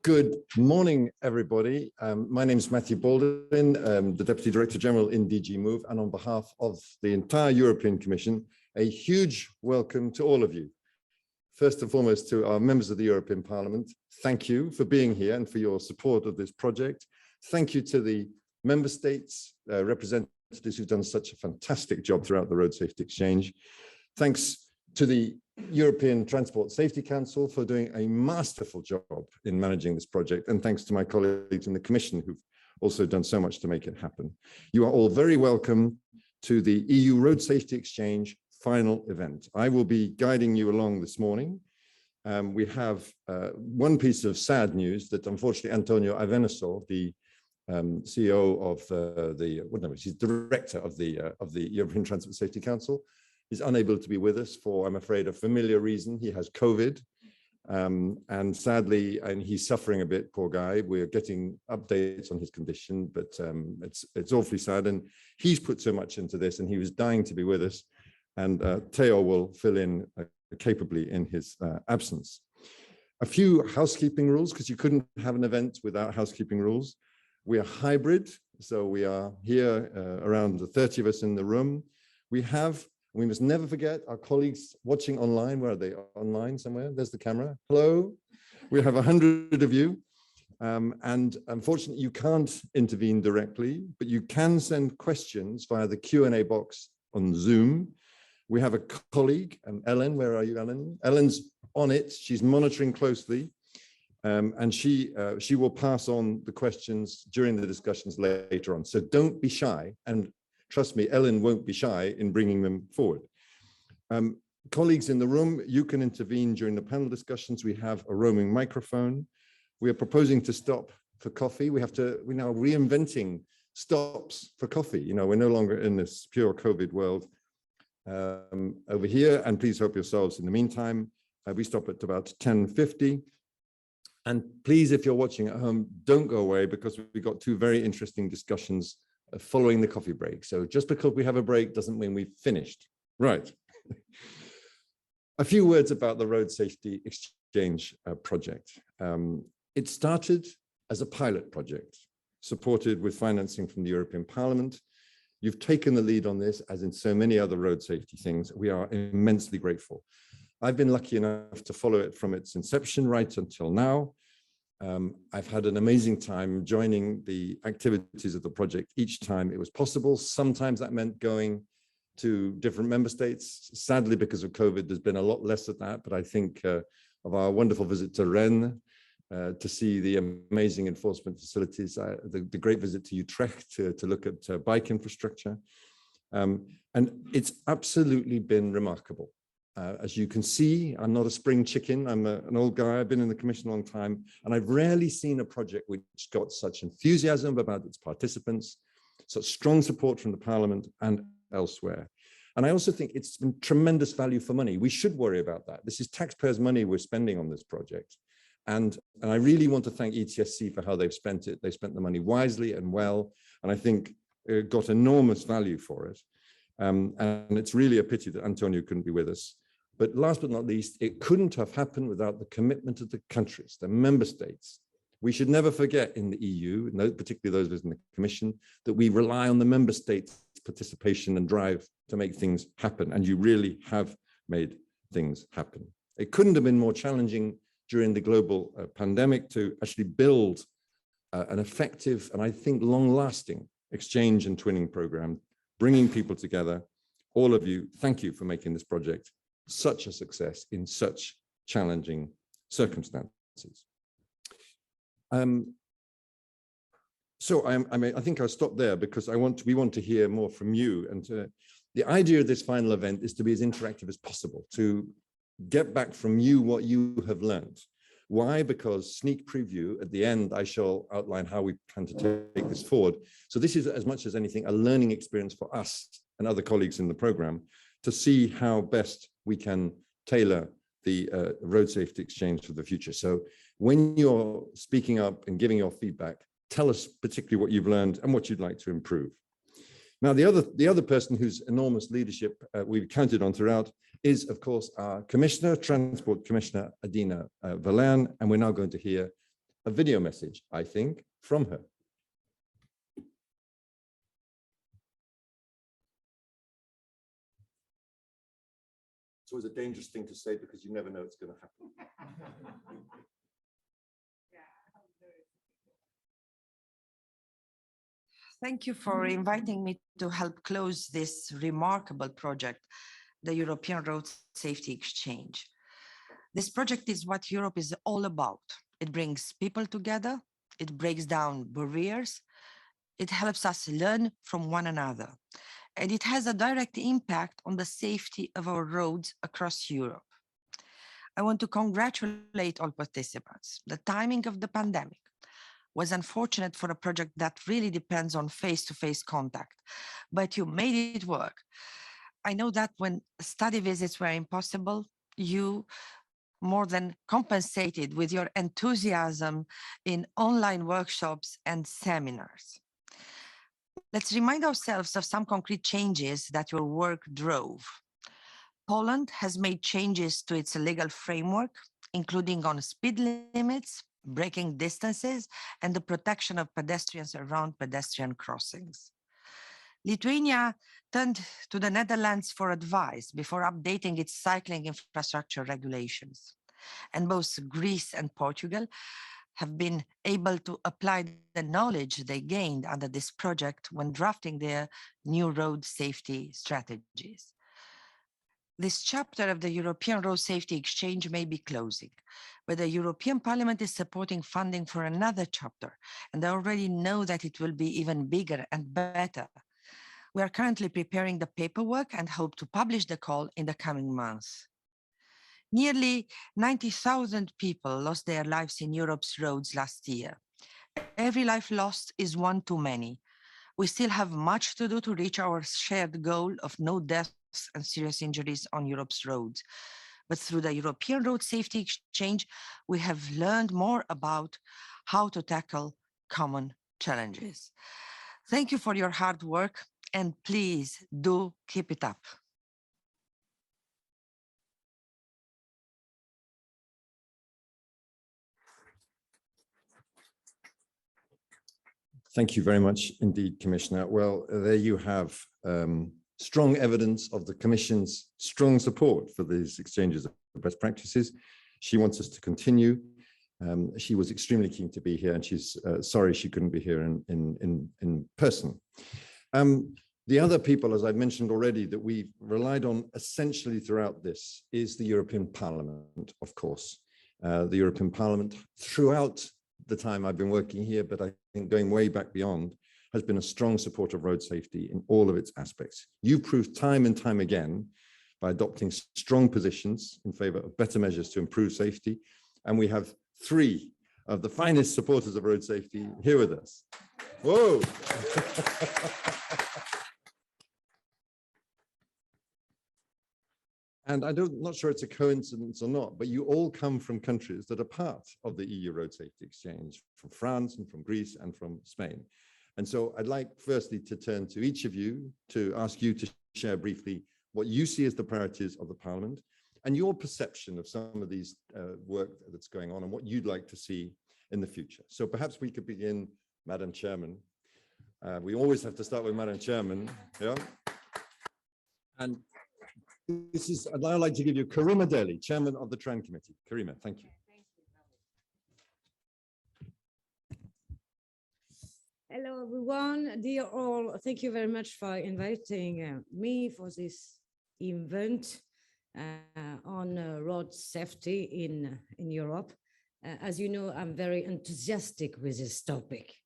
Good morning, everybody. My name is Matthew Baldwin, the Deputy Director General in DG Move, and on behalf of the entire European Commission, a huge welcome to all of you. First and foremost, to our members of the European Parliament, thank you for being here and for your support of this project. Thank you to the member states, representatives who've done such a fantastic job throughout the Road Safety Exchange. Thanks to the European Transport Safety Council for doing a masterful job in managing this project, and thanks to my colleagues in the Commission who've also done so much to make it happen. You are all very welcome to the EU Road Safety Exchange final event. I will be guiding you along this morning. We have one piece of sad news that unfortunately Antonio Avenesor, the CEO of he's director of the European Transport Safety Council, is unable to be with us for, I'm afraid, a familiar reason. He has COVID, and sadly, and he's suffering a bit, poor guy. We're getting updates on his condition, but it's awfully sad. And he's put so much into this, and he was dying to be with us. And Theo will fill in capably in his absence. A few housekeeping rules, because you couldn't have an event without housekeeping rules. We are hybrid, so we are here around the 30 of us in the room. We must never forget our colleagues watching online. Where are they? Online somewhere? There's the camera. Hello. We have 100 of you. And unfortunately, you can't intervene directly, but you can send questions via the Q&A box on Zoom. We have a colleague, Ellen. Where are you, Ellen? Ellen's on it. She's monitoring closely. And she will pass on the questions during the discussions later on. So don't be shy. And trust me, Ellen won't be shy in bringing them forward. Colleagues in the room, you can intervene during the panel discussions. We have a roaming microphone. We are proposing to stop for coffee. We're now reinventing stops for coffee. You know, we're no longer in this pure COVID world over here. And please help yourselves in the meantime. We stop at about 10:50. And please, if you're watching at home, don't go away, because we've got two very interesting discussions following the coffee break. So just because we have a break doesn't mean we've finished. Right. A few words about the Road Safety Exchange project. It started as a pilot project, supported with financing from the European Parliament. You've taken the lead on this, as in so many other road safety things. We are immensely grateful. I've been lucky enough to follow it from its inception right until now. I've had an amazing time joining the activities of the project each time it was possible. Sometimes that meant going to different member states. Sadly, because of COVID, there's been a lot less of that, but I think of our wonderful visit to Rennes, to see the amazing enforcement facilities, the great visit to Utrecht to look at bike infrastructure. And it's absolutely been remarkable. As you can see, I'm not a spring chicken. I'm an old guy. I've been in the Commission a long time, and I've rarely seen a project which got such enthusiasm about its participants, such strong support from the Parliament and elsewhere. And I also think it's been tremendous value for money. We should worry about that. This is taxpayers' money we're spending on this project. And I really want to thank ETSC for how they've spent it. They spent the money wisely and well, and I think got enormous value for it. And it's really a pity that Antonio couldn't be with us. But last but not least, it couldn't have happened without the commitment of the countries, the member states. We should never forget in the EU, particularly those of us in the Commission, that we rely on the member states' participation and drive to make things happen. And you really have made things happen. It couldn't have been more challenging during the global pandemic to actually build an effective and I think long-lasting exchange and twinning program, bringing people together. All of you, thank you for making this project such a success in such challenging circumstances. So I think I'll stop there, because we want to hear more from you. And the idea of this final event is to be as interactive as possible, to get back from you what you have learned. Why? Because sneak preview at the end, I shall outline how we plan to take this forward. So this is, as much as anything, a learning experience for us and other colleagues in the program to see how best we can tailor the road safety exchange for the future. So when you're speaking up and giving your feedback, tell us particularly what you've learned and what you'd like to improve. Now, the other person whose enormous leadership we've counted on throughout is, of course, our Commissioner, Transport Commissioner, Adina Valern, and we're now going to hear a video message, I think, from her. It's always a dangerous thing to say because you never know it's going to happen. Thank you for inviting me to help close this remarkable project, the European Road Safety Exchange. This project is what Europe is all about. It brings people together, it breaks down barriers, it helps us learn from one another, and it has a direct impact on the safety of our roads across Europe. I want to congratulate all participants. The timing of the pandemic was unfortunate for a project that really depends on face-to-face contact, but you made it work. I know that when study visits were impossible, you more than compensated with your enthusiasm in online workshops and seminars. Let's remind ourselves of some concrete changes that your work drove. Poland has made changes to its legal framework, including on speed limits, braking distances, and the protection of pedestrians around pedestrian crossings. Lithuania turned to the Netherlands for advice before updating its cycling infrastructure regulations. And both Greece and Portugal have been able to apply the knowledge they gained under this project when drafting their new road safety strategies. This chapter of the European Road Safety Exchange may be closing, but the European Parliament is supporting funding for another chapter, and I already know that it will be even bigger and better. We are currently preparing the paperwork and hope to publish the call in the coming months. Nearly 90,000 people lost their lives in Europe's roads last year. Every life lost is one too many. We still have much to do to reach our shared goal of no deaths and serious injuries on Europe's roads. But through the European Road Safety Exchange, we have learned more about how to tackle common challenges. Thank you for your hard work, and please do keep it up. Thank you very much indeed, Commissioner. Well, there you have strong evidence of the Commission's strong support for these exchanges of best practices. She wants us to continue. She was extremely keen to be here, and she's sorry she couldn't be here in person. The other people, as I've mentioned already, that we've relied on essentially throughout this is the European Parliament, of course. The European Parliament throughout the time I've been working here, but I think going way back beyond, has been a strong supporter of road safety in all of its aspects. You've proved time and time again by adopting strong positions in favor of better measures to improve safety. And we have 3 of the finest supporters of road safety here with us. Whoa. And I'm not sure it's a coincidence or not, but you all come from countries that are part of the EU Road Safety Exchange, from France and from Greece and from Spain. And so I'd like firstly to turn to each of you to ask you to share briefly what you see as the priorities of the Parliament and your perception of some of these work that's going on and what you'd like to see in the future. So perhaps we could begin, Madam Chairman. We always have to start with Madam Chairman. Yeah. And this is, I'd now like to give you Karima Deli, Chairman of the Tran Committee. Karima, thank you. Hello, everyone. Dear all, thank you very much for inviting me for this event on road safety in Europe. As you know, I'm very enthusiastic with this topic.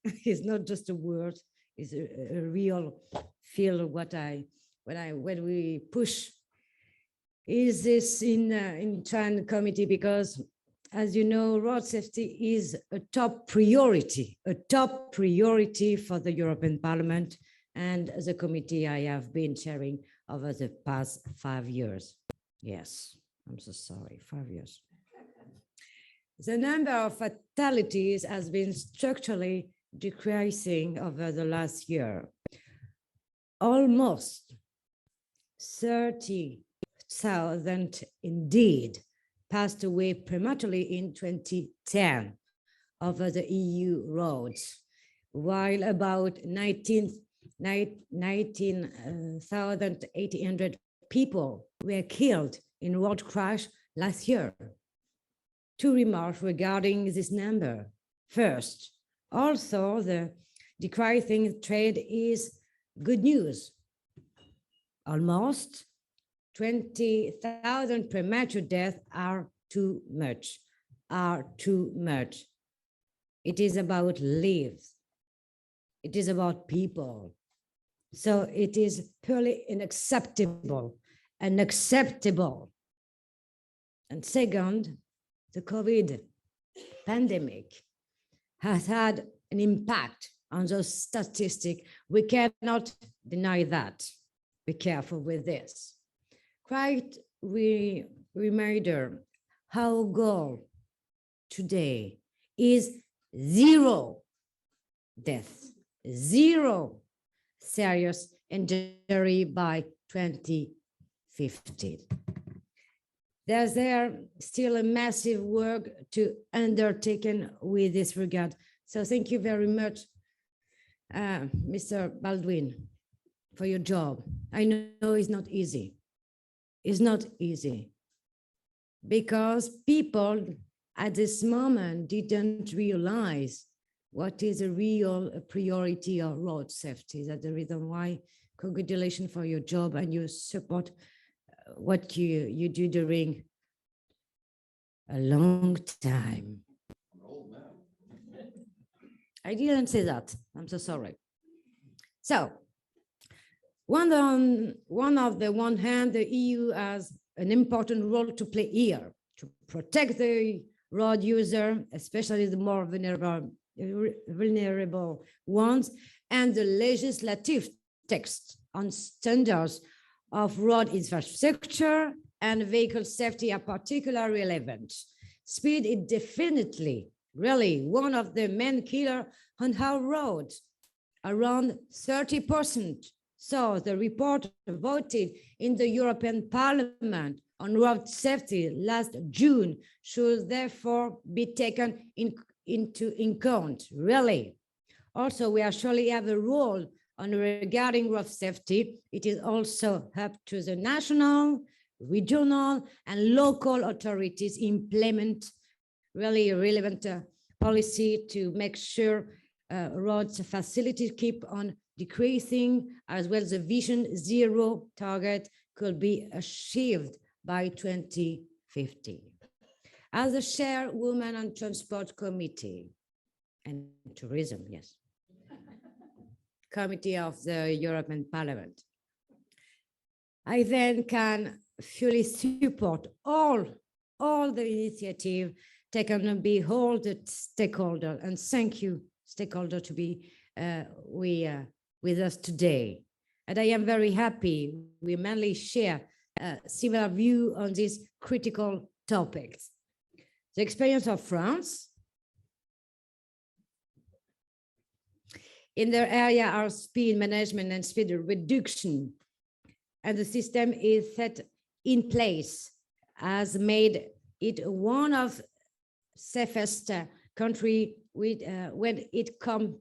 It's not just a word, it's a real feel of what when we push is this in Tran Committee, because as you know, road safety is a top priority for the European Parliament and the committee I have been chairing over the past 5 years. Yes, I'm so sorry, 5 years. The number of fatalities has been structurally decreasing over the last year. Almost 30,000 indeed passed away prematurely in 2010 over the EU roads, while about 19,800 people were killed in road crash last year. Two remarks regarding this number. First, also the decreasing trend is good news. Almost 20,000 premature deaths are too much. It is about lives. It is about people. So it is purely unacceptable. And second, the COVID pandemic has had an impact on those statistics. We cannot deny that. Be careful with this. Quite reminder, our goal today is 0 deaths, 0 serious injury by 2050. There's still a massive work to undertaken with this regard. So thank you very much, Mr. Baldwin, for your job. I know it's not easy. It's not easy because people at this moment didn't realize what is a real priority of road safety. That's the reason why congratulations for your job and your support what you do during a long time. I didn't say that. I'm so sorry. So, on the one hand, the EU has an important role to play here to protect the road user, especially the more vulnerable ones, and the legislative text on standards of road infrastructure and vehicle safety are particularly relevant. Speed is definitely really one of the main killers on our roads, around 30%. So the report voted in the European Parliament on road safety last June should therefore be taken into account, really. Also, we actually have a role on regarding road safety. It is also up to the national, regional, and local authorities implement really relevant policy to make sure roads facilities keep on decreasing, as well as the Vision Zero target could be achieved by 2050. As a chairwoman on Transport Committee and Tourism, yes, Committee of the European Parliament, I then can fully support all the initiative taken by all the stakeholders, and thank you, stakeholder, to be with us today. And I am very happy we mainly share similar view on these critical topics. The experience of France in their area are speed management and speed reduction, and the system is set in place has made it one of safest country with when it comes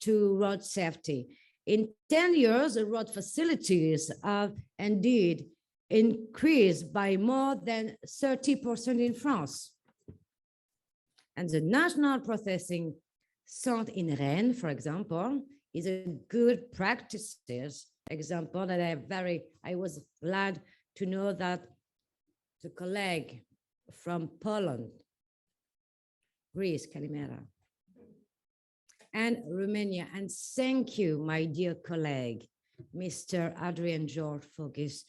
to road safety. In 10 years, the road facilities have indeed increased by more than 30% in France. And the National Processing Center in Rennes, for example, is a good practices example that I was glad to know that the colleague from Poland, Greece, Kalimera, and Romania. And thank you, my dear colleague, Mr. Adrian George Fogis,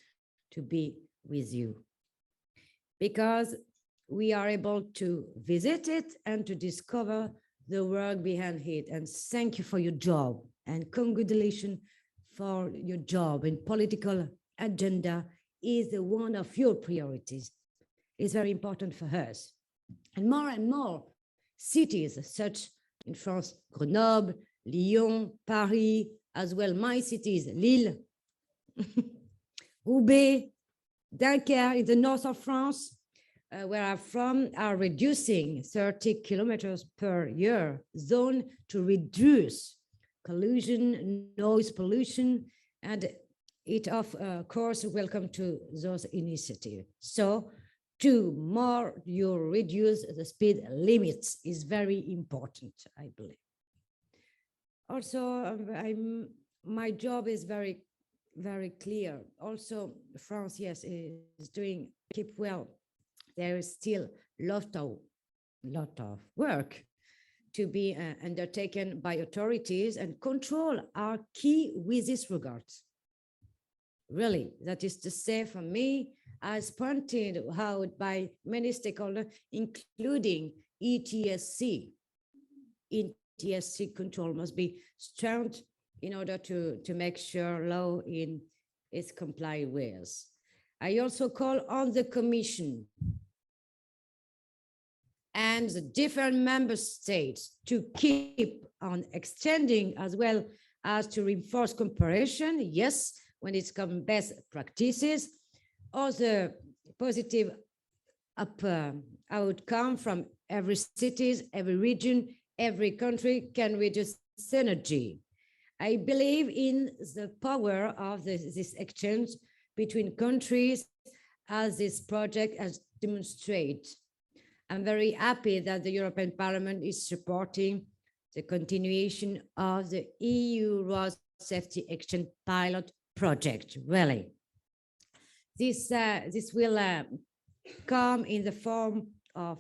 to be with you, because we are able to visit it and to discover the work behind it. And thank you for your job, and congratulations for your job in political agenda is one of your priorities. It's very important for us. And more cities such in France, Grenoble, Lyon, Paris, as well my cities, Lille, Roubaix, Dunkerque in the north of France, where I'm from are reducing 30 kilometers per year zone to reduce collusion, noise pollution, and it of course welcome to those initiatives. So to more you reduce the speed limits is very important, I believe. Also, my job is very clear. Also, France, yes, is doing keep well. There is still lot of work to be undertaken by authorities, and control are key with this regard. Really, that is to say, for me, as pointed out by many stakeholders, including ETSC. ETSC control must be strengthened in order to make sure law is complied with. I also call on the Commission and the different member states to keep on extending as well as to reinforce cooperation, yes, when it's come best practices, or the positive outcome from every cities, every region, every country can reduce synergy. I believe in the power of this exchange between countries as this project has demonstrated. I'm very happy that the European Parliament is supporting the continuation of the EU Road Safety Action Pilot Project, really. This will come in the form of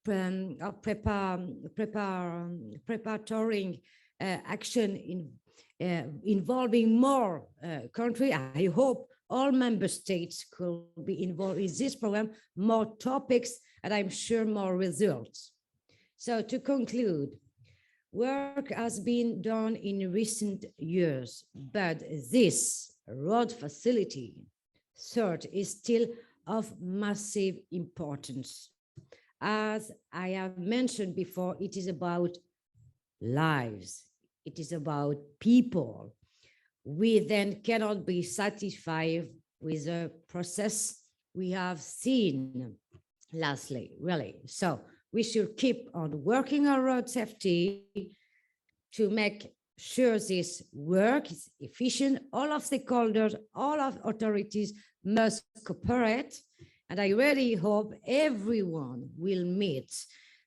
preparatory action involving more countries. I hope all member states could be involved in this program, more topics, and I'm sure more results. So to conclude, work has been done in recent years, but this road facility third is still of massive importance. As I have mentioned before, it is about lives. It is about people. We then cannot be satisfied with the process we have seen lastly, really. So we should keep on working on road safety to make sure this work is efficient. All of stakeholders, all of authorities must cooperate. And I really hope everyone will meet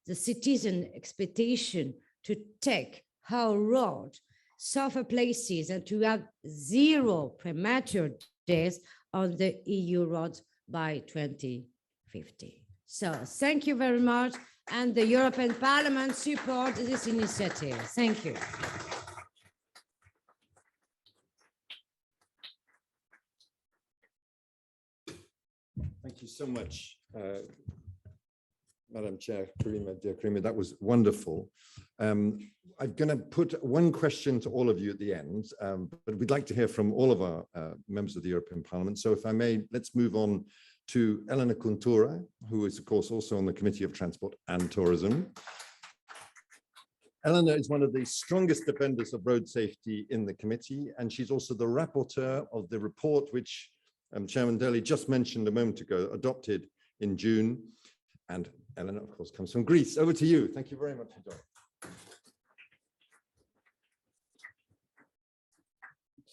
the citizen expectation to take our road, safer places, and to have 0 premature deaths on the EU roads by 2050. So thank you very much. And the European Parliament supports this initiative. Thank you. Thank you so much, Madam Chair, Karima, dear Karima, that was wonderful. I'm going to put one question to all of you at the end, but we'd like to hear from all of our members of the European Parliament. So if I may, let's move on to Elena Contora, who is, of course, also on the Committee of Transport and Tourism. Elena is one of the strongest defenders of road safety in the committee, and she's also the rapporteur of the report which Chairman Deli just mentioned a moment ago, adopted in June. And Elena, of course, comes from Greece. Over to you. Thank you very much, John.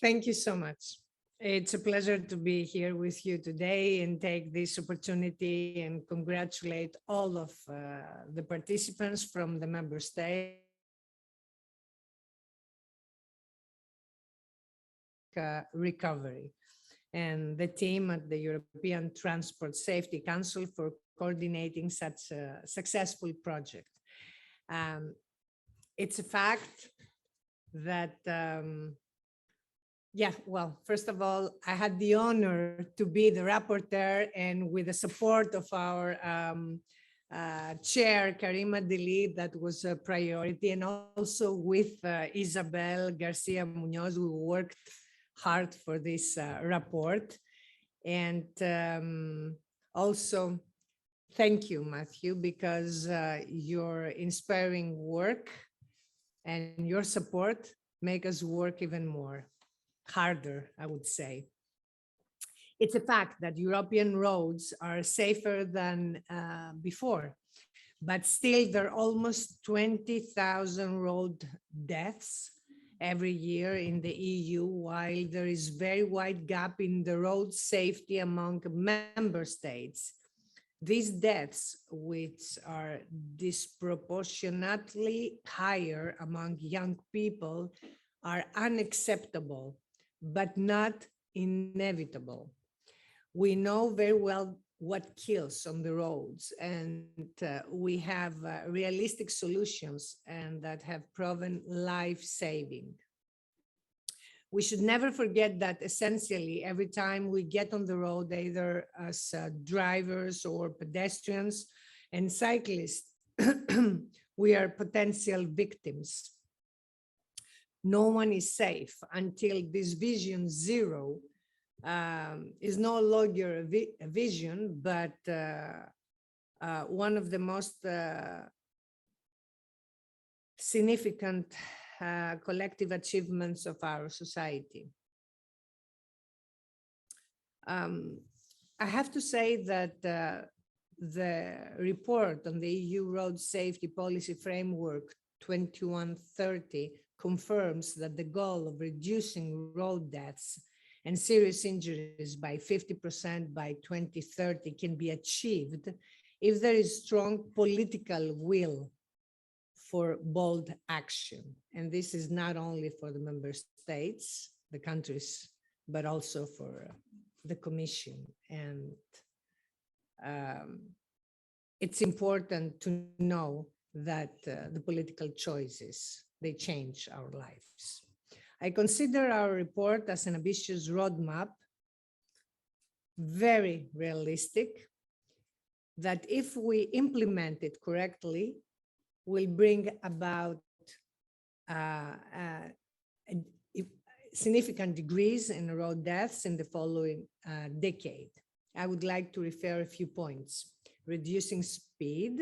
Thank you so much. It's a pleasure to be here with you today and take this opportunity and congratulate all of the participants from the member state. Recovery and the team at the European Transport Safety Council for coordinating such a successful project. It's a fact that well, first of all, I had the honor to be the rapporteur, and with the support of our chair, Karima Deli, that was a priority, and also with Isabel Garcia Munoz, who worked hard for this report. And also, thank you, Matthew, because your inspiring work and your support make us work even more harder, I would say. It's a fact that European roads are safer than before, but still there are almost 20,000 road deaths every year in the EU, while there is very wide gap in the road safety among member states. These deaths, which are disproportionately higher among young people, are unacceptable, but not inevitable. We know very well what kills on the roads, and we have realistic solutions and that have proven life-saving. We should never forget that essentially every time we get on the road, either as drivers or pedestrians and cyclists, we are potential victims. No one is safe until this vision zero is no longer a vision, but one of the most significant collective achievements of our society. I have to say that the report on the EU Road Safety Policy Framework 2130 confirms that the goal of reducing road deaths and serious injuries by 50% by 2030 can be achieved if there is strong political will for bold action. And this is not only for the member states, the countries, but also for the Commission. And it's important to know that the political choices, they change our lives. I consider our report as an ambitious roadmap, very realistic, that if we implement it correctly, will bring about significant decrease in road deaths in the following decade. I would like to refer a few points. Reducing speed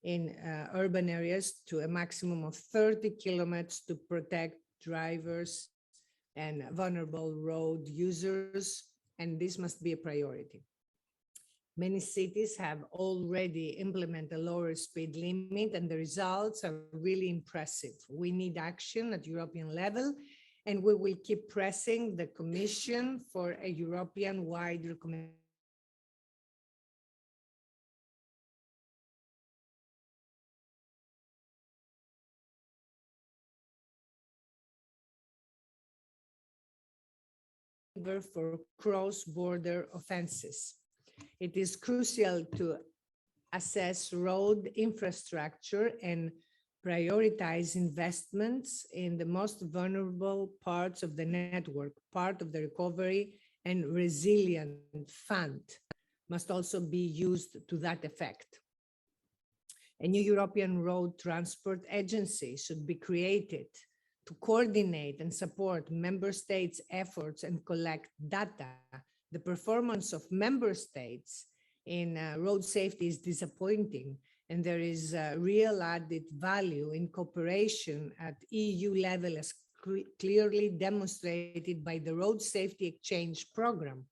in urban areas to a maximum of 30 kilometers to protect drivers and vulnerable road users, and this must be a priority. Many cities have already implemented a lower speed limit, and the results are really impressive. We need action at European level, and we will keep pressing the Commission for a European-wide recommendation. For cross-border offenses. It is crucial to assess road infrastructure and prioritize investments in the most vulnerable parts of the network. Part of the recovery and resilient fund must also be used to that effect. A new European road transport agency should be created to coordinate and support member states' efforts and collect data. The performance of member states in road safety is disappointing, and there is real added value in cooperation at EU level, as clearly demonstrated by the Road Safety Exchange Program.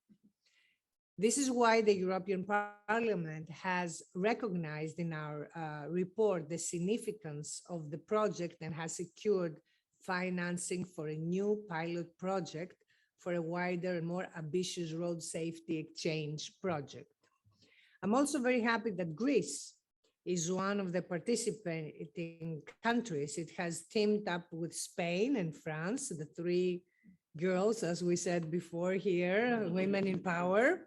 This is why the European Parliament has recognized in our report the significance of the project and has secured financing for a new pilot project for a wider and more ambitious road safety exchange project. I'm also very happy that Greece is one of the participating countries. It has teamed up with Spain and France, the three girls, as we said before here, women in power,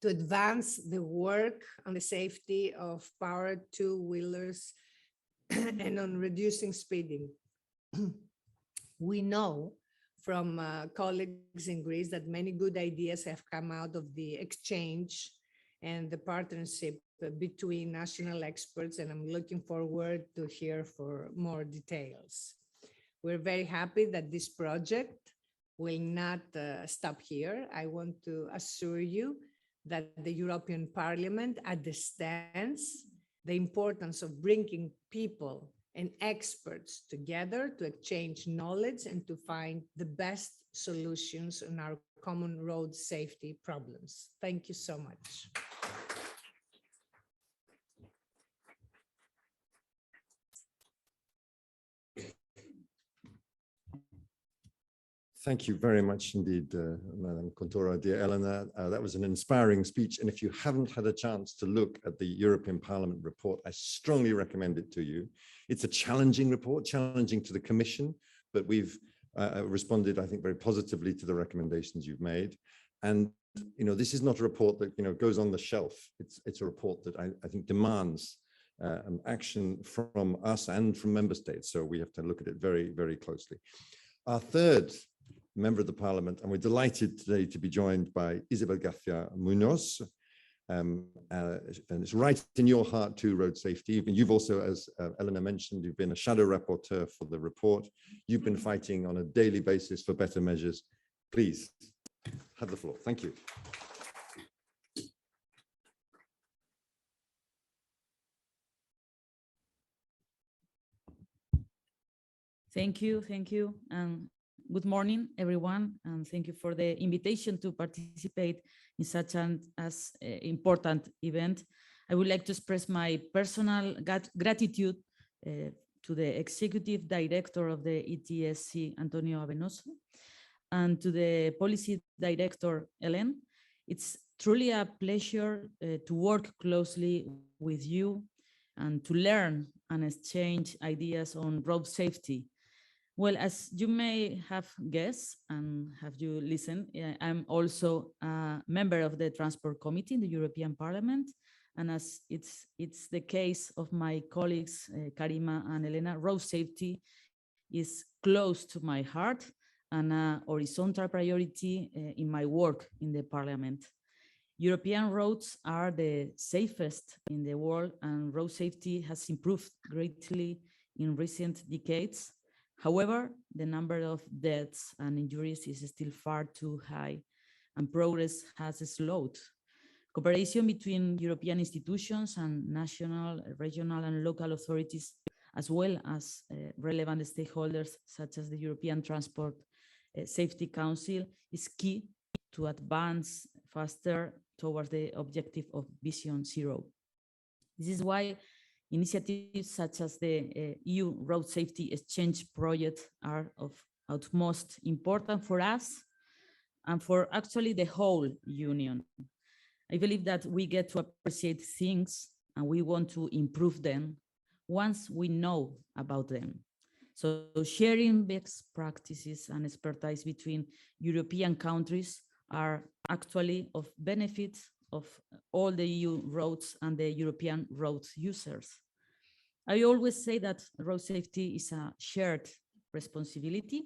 to advance the work on the safety of powered two-wheelers and on reducing speeding. We know from colleagues in Greece that many good ideas have come out of the exchange and the partnership between national experts, and I'm looking forward to hear for more details. We're very happy that this project will not stop here. I want to assure you that the European Parliament understands the importance of bringing people and experts together to exchange knowledge and to find the best solutions in our common road safety problems. Thank you so much. Thank you very much indeed, Madam Contora, dear Elena. That was an inspiring speech. And if you haven't had a chance to look at the European Parliament report, I strongly recommend it to you. It's a challenging report, challenging to the Commission, but we've responded, I think, very positively to the recommendations you've made. And, this is not a report that, goes on the shelf. It's a report that I think demands action from us and from member states. So we have to look at it very, very closely. Our third member of the Parliament, and we're delighted today to be joined by Isabel Garcia Munoz. And it's right in your heart too, road safety. You've also, as Elena mentioned, you've been a shadow rapporteur for the report. You've been fighting on a daily basis for better measures. Please have the floor. Thank you. Thank you, and good morning, everyone, and thank you for the invitation to participate in such an important event. I would like to express my personal gratitude to the Executive Director of the ETSC, Antonio Avenoso, and to the Policy Director, Elena. It's truly a pleasure to work closely with you and to learn and exchange ideas on road safety. Well, as you may have guessed and have you listened, I'm also a member of the Transport Committee in the European Parliament. And as it's the case of my colleagues, Karima and Elena, road safety is close to my heart and a horizontal priority in my work in the Parliament. European roads are the safest in the world, and road safety has improved greatly in recent decades. However, the number of deaths and injuries is still far too high, and progress has slowed. Cooperation between European institutions and national, regional, and local authorities, as well as relevant stakeholders such as the European Transport Safety Council, is key to advance faster towards the objective of Vision Zero. This is why initiatives such as the EU Road Safety Exchange Project are of utmost importance for us and for actually the whole Union. I believe that we get to appreciate things and we want to improve them once we know about them. So sharing best practices and expertise between European countries are actually of benefit of all the EU roads and the European road users. I always say that road safety is a shared responsibility.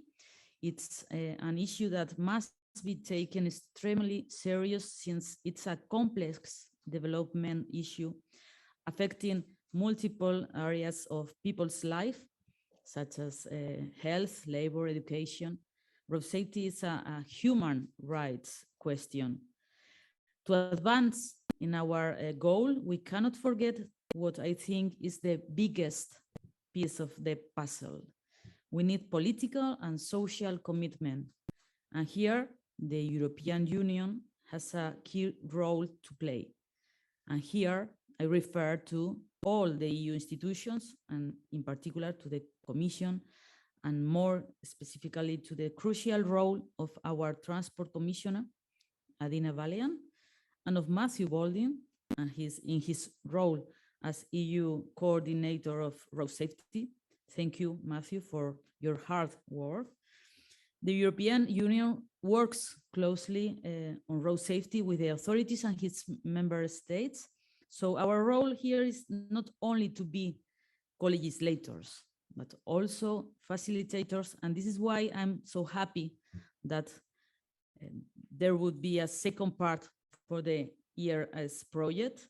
It's an issue that must be taken extremely serious since it's a complex development issue affecting multiple areas of people's life, such as health, labor, education. Road safety is a human rights question. To advance in our goal, we cannot forget what I think is the biggest piece of the puzzle. We need political and social commitment. And here, the European Union has a key role to play. And here, I refer to all the EU institutions, and in particular to the Commission, and more specifically to the crucial role of our Transport Commissioner, Adina Valian, and of Matthew Baldwin, and in his role as EU Coordinator of Road Safety. Thank you, Matthew, for your hard work. The European Union works closely on road safety with the authorities and its member states. So our role here is not only to be co-legislators, but also facilitators. And this is why I'm so happy that there would be a second part for the ERS project.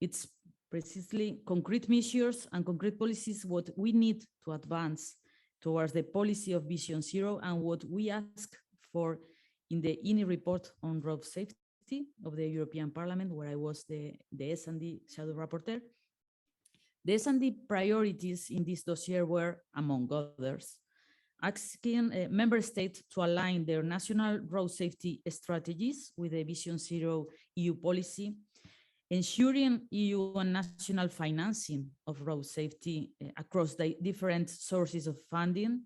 It's precisely concrete measures and concrete policies what we need to advance towards the policy of Vision Zero and what we ask for in the INI report on road safety of the European Parliament, where I was the S&D shadow rapporteur. The S&D priorities in this dossier were, among others, asking member states to align their national road safety strategies with the Vision Zero EU policy, ensuring EU and national financing of road safety across the different sources of funding,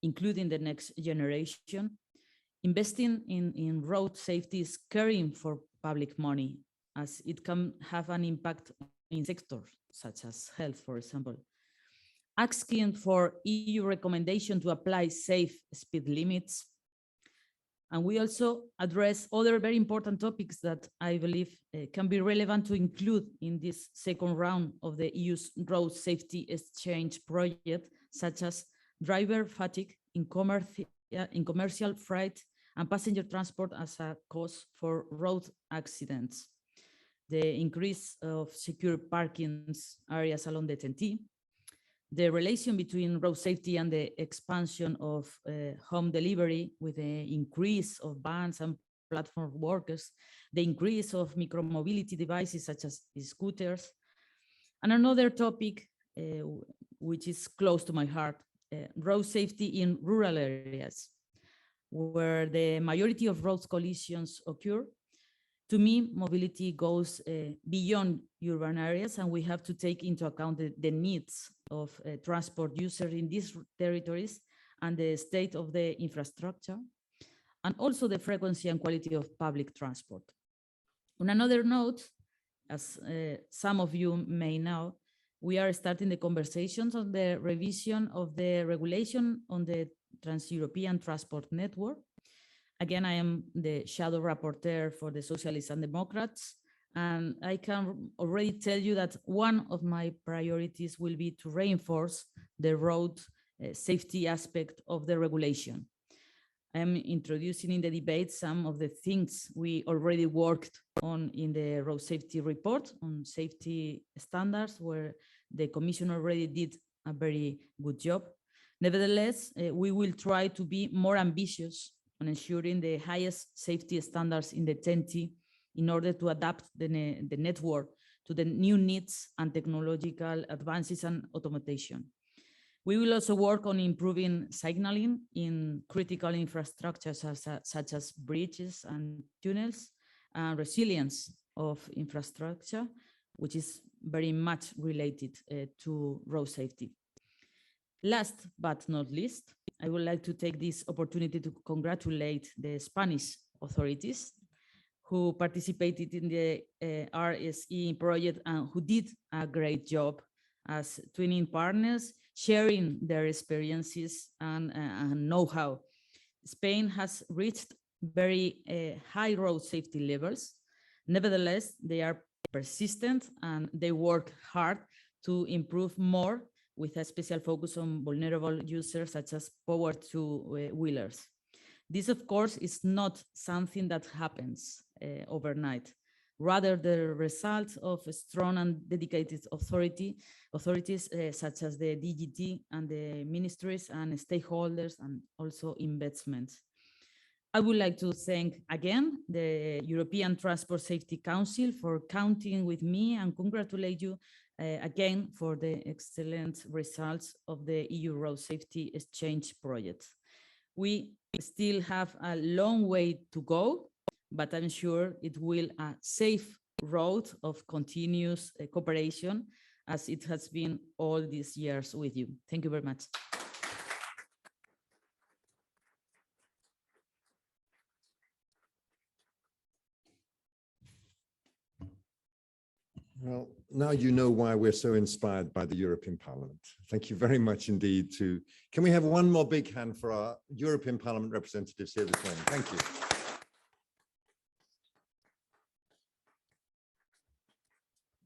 including the next generation. Investing in road safety is caring for public money, as it can have an impact in sectors such as health, for example. Asking for EU recommendation to apply safe speed limits. And we also address other very important topics that I believe can be relevant to include in this second round of the EU's road safety exchange project, such as driver fatigue in commercial freight and passenger transport as a cause for road accidents, the increase of secure parking areas along the TEN-T, the relation between road safety and the expansion of home delivery with the increase of vans and platform workers, the increase of micromobility devices such as scooters, and another topic which is close to my heart, road safety in rural areas, where the majority of road collisions occur. To me, mobility goes beyond urban areas, and we have to take into account the needs of transport users in these territories and the state of the infrastructure, and also the frequency and quality of public transport. On another note, as some of you may know, we are starting the conversations on the revision of the regulation on the Trans-European Transport Network. Again, I am the shadow rapporteur for the Socialists and Democrats, and I can already tell you that one of my priorities will be to reinforce the road safety aspect of the regulation. I am introducing in the debate some of the things we already worked on in the road safety report on safety standards, where the Commission already did a very good job. Nevertheless, we will try to be more ambitious on ensuring the highest safety standards in the TEN-T in order to adapt the network to the new needs and technological advances and automation. We will also work on improving signaling in critical infrastructures such as bridges and tunnels, and resilience of infrastructure, which is very much related to road safety. Last but not least, I would like to take this opportunity to congratulate the Spanish authorities who participated in the RSE project and who did a great job as twinning partners, sharing their experiences and know-how. Spain has reached very high road safety levels. Nevertheless, they are persistent and they work hard to improve more, with a special focus on vulnerable users such as power two-wheelers. This, of course, is not something that happens overnight. Rather, the result of a strong and dedicated authorities such as the DGT and the ministries and stakeholders, and also investments. I would like to thank again the European Transport Safety Council for counting with me, and congratulate you again for the excellent results of the EU Road Safety Exchange project. We still have a long way to go, but I'm sure it will be a safe road of continuous cooperation, as it has been all these years with you. Thank you very much. Well, now you know why we're so inspired by the European Parliament. Thank you very much indeed. Can we have one more big hand for our European Parliament representatives here this morning? Thank you.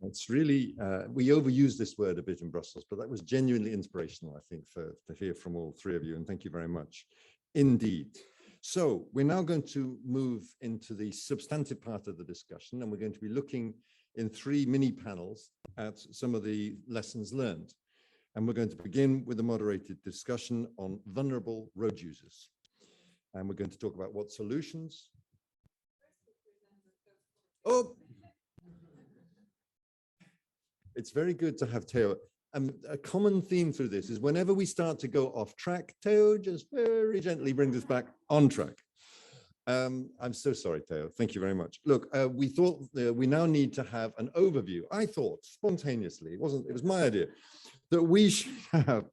It's really, we overuse this word a bit in Brussels, but that was genuinely inspirational, I think, to hear from all three of you, and thank you very much indeed. So we're now going to move into the substantive part of the discussion, and we're going to be looking in three mini panels at some of the lessons learned. And we're going to begin with a moderated discussion on vulnerable road users. And we're going to talk about what solutions. Oh, it's very good to have Theo. a common theme through this is whenever we start to go off track, Teo just very gently brings us back on track. I'm so sorry, Teo. Thank you very much. Look, we thought we now need to have an overview. I thought spontaneously, it was my idea, that we should have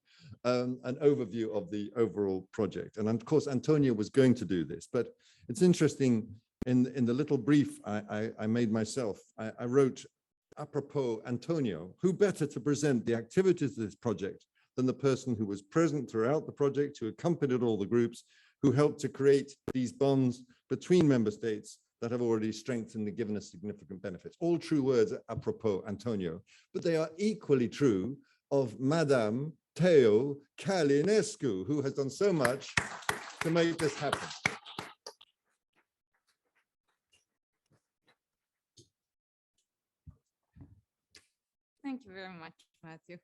an overview of the overall project. And of course, Antonio was going to do this, but it's interesting in the little brief I made myself, I wrote, apropos Antonio, who better to present the activities of this project than the person who was present throughout the project, who accompanied all the groups, who helped to create these bonds between member states that have already strengthened and given us significant benefits. All true words apropos Antonio, but they are equally true of Madame Teo Calinescu, who has done so much to make this happen. Thank you very much, Matthew.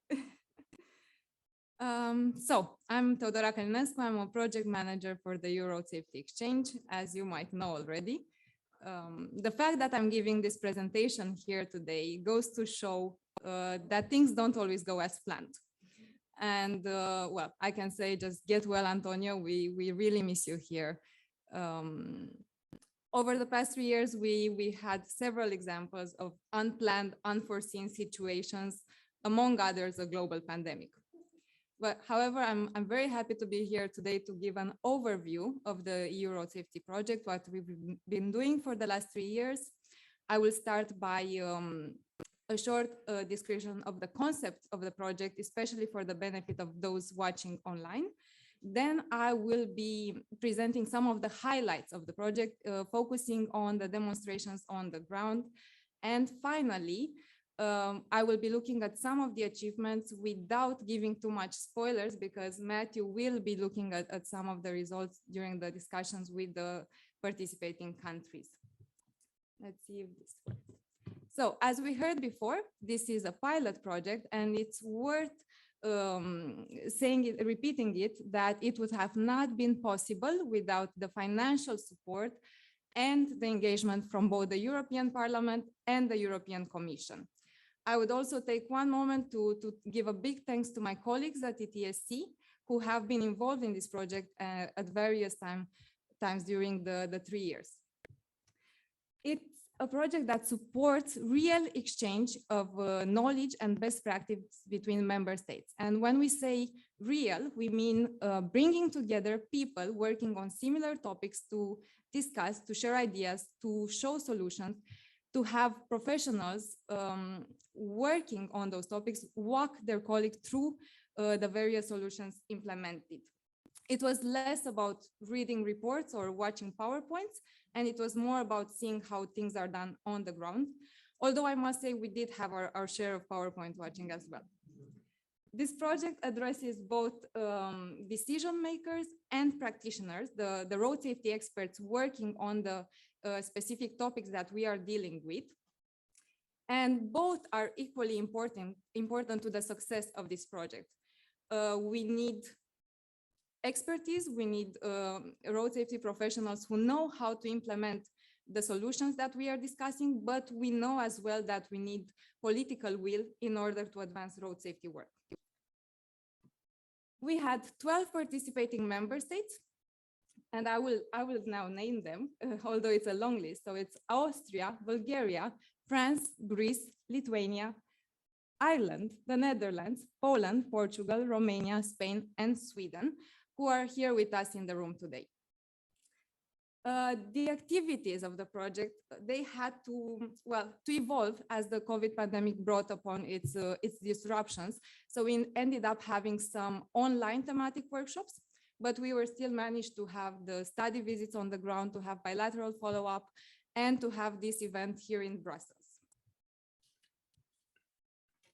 So I'm Teodora Calinescu. I'm a project manager for the Road Safety Exchange, as you might know already. The fact that I'm giving this presentation here today goes to show that things don't always go as planned. And well, I can say just get well, Antonio. We really miss you here. Over the past 3 years, we had several examples of unplanned, unforeseen situations, among others, a global pandemic. But however, I'm very happy to be here today to give an overview of the EU Road Safety Project, what we've been doing for the last 3 years. I will start by a short description of the concept of the project, especially for the benefit of those watching online. Then I will be presenting some of the highlights of the project, focusing on the demonstrations on the ground. And finally, I will be looking at some of the achievements without giving too much spoilers, because Matthew will be looking at some of the results during the discussions with the participating countries. Let's see if this works. So as we heard before, this is a pilot project, and it's worth repeating it, that it would have not been possible without the financial support and the engagement from both the European Parliament and the European Commission. I would also take one moment to give a big thanks to my colleagues at ETSC, who have been involved in this project at various times during the 3 years. It's a project that supports real exchange of knowledge and best practice between member states. And when we say real, we mean bringing together people working on similar topics to discuss, to share ideas, to show solutions, to have professionals working on those topics, walk their colleagues through the various solutions implemented. It was less about reading reports or watching PowerPoints, and it was more about seeing how things are done on the ground. Although I must say we did have our share of PowerPoint watching as well. This project addresses both decision makers and practitioners, the road safety experts working on the specific topics that we are dealing with. And both are equally important to the success of this project. We need expertise, we need road safety professionals who know how to implement the solutions that we are discussing, but we know as well that we need political will in order to advance road safety work. We had 12 participating member states, and I will now name them, although it's a long list. So it's Austria, Bulgaria, France, Greece, Lithuania, Ireland, the Netherlands, Poland, Portugal, Romania, Spain, and Sweden, who are here with us in the room today. The activities of the project, they had to evolve as the COVID pandemic brought upon its disruptions. So we ended up having some online thematic workshops, but we were still managed to have the study visits on the ground, to have bilateral follow-up, and to have this event here in Brussels.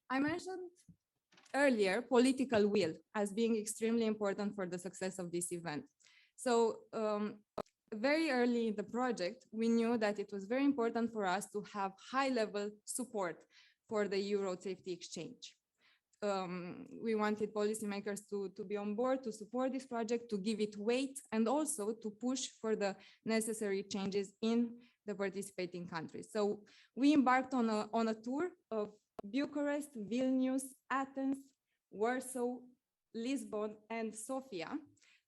I mentioned earlier political will as being extremely important for the success of this event. So very early in the project, we knew that it was very important for us to have high-level support for the EU Road Safety Exchange. We wanted policymakers to be on board, to support this project, to give it weight, and also to push for the necessary changes in the participating countries. So we embarked on a tour of Bucharest, Vilnius, Athens, Warsaw, Lisbon, and Sofia,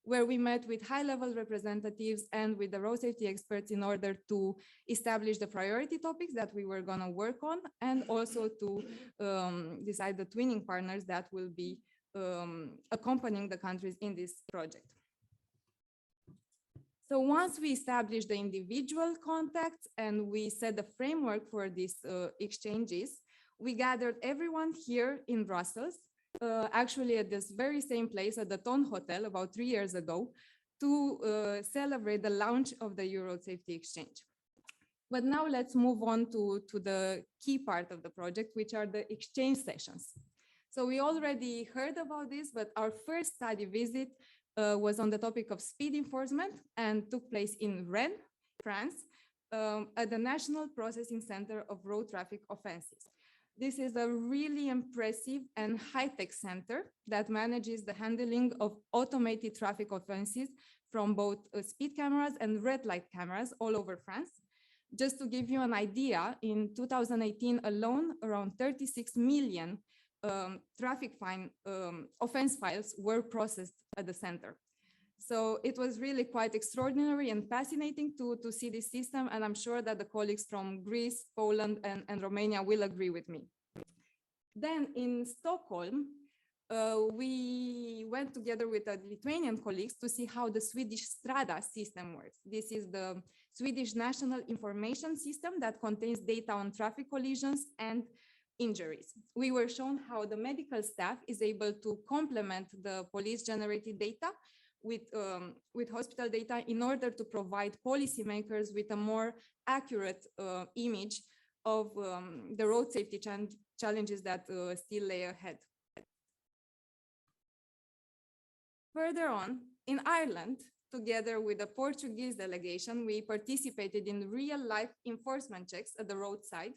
where we met with high-level representatives and with the road safety experts in order to establish the priority topics that we were going to work on, and also to decide the twinning partners that will be accompanying the countries in this project. So once we established the individual contacts and we set the framework for these exchanges, we gathered everyone here in Brussels, actually at this very same place at the Ton Hotel about 3 years ago, to celebrate the launch of the Euro Safety Exchange. But now let's move on to the key part of the project, which are the exchange sessions. So we already heard about this, but our first study visit was on the topic of speed enforcement and took place in Rennes, France, at the National Processing Center of Road Traffic Offenses. This is a really impressive and high-tech center that manages the handling of automated traffic offenses from both speed cameras and red light cameras all over France. Just to give you an idea, in 2018 alone, around 36 million traffic fine offense files were processed at the center. So it was really quite extraordinary and fascinating to see this system, and I'm sure that the colleagues from Greece, Poland, and Romania will agree with me. Then in Stockholm, we went together with the Lithuanian colleagues to see how the Swedish Strata system works. This is the Swedish national information system that contains data on traffic collisions and injuries. We were shown how the medical staff is able to complement the police-generated data with hospital data in order to provide policymakers with a more accurate image of the road safety challenges that still lay ahead. Further on, in Ireland, together with the Portuguese delegation, we participated in real-life enforcement checks at the roadside,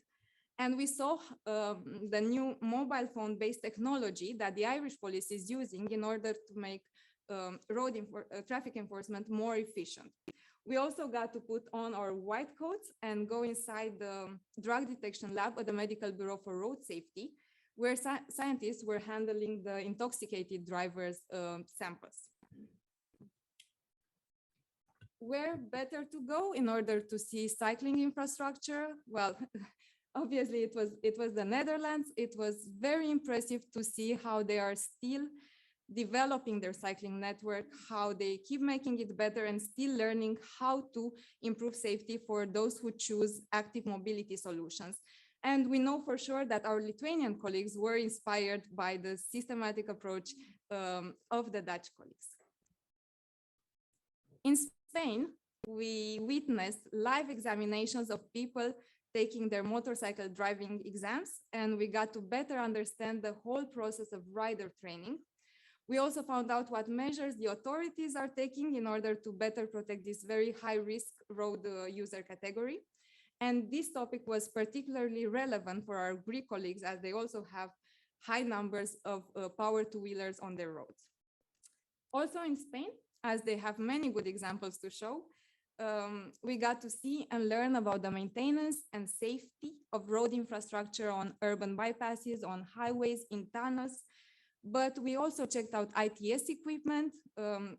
and we saw the new mobile phone-based technology that the Irish police is using in order to make traffic enforcement more efficient. We also got to put on our white coats and go inside the drug detection lab at the Medical Bureau for Road Safety, where scientists were handling the intoxicated drivers' samples. Where better to go in order to see cycling infrastructure? Well, obviously it was the Netherlands. It was very impressive to see how they are still developing their cycling network, how they keep making it better and still learning how to improve safety for those who choose active mobility solutions. And we know for sure that our Lithuanian colleagues were inspired by the systematic approach of the Dutch colleagues. In Spain, we witnessed live examinations of people taking their motorcycle driving exams, and we got to better understand the whole process of rider training. We also found out what measures the authorities are taking in order to better protect this very high-risk road user category. And this topic was particularly relevant for our Greek colleagues, as they also have high numbers of power two-wheelers on their roads. Also in Spain, as they have many good examples to show, we got to see and learn about the maintenance and safety of road infrastructure on urban bypasses, on highways, in tunnels. But we also checked out ITS equipment,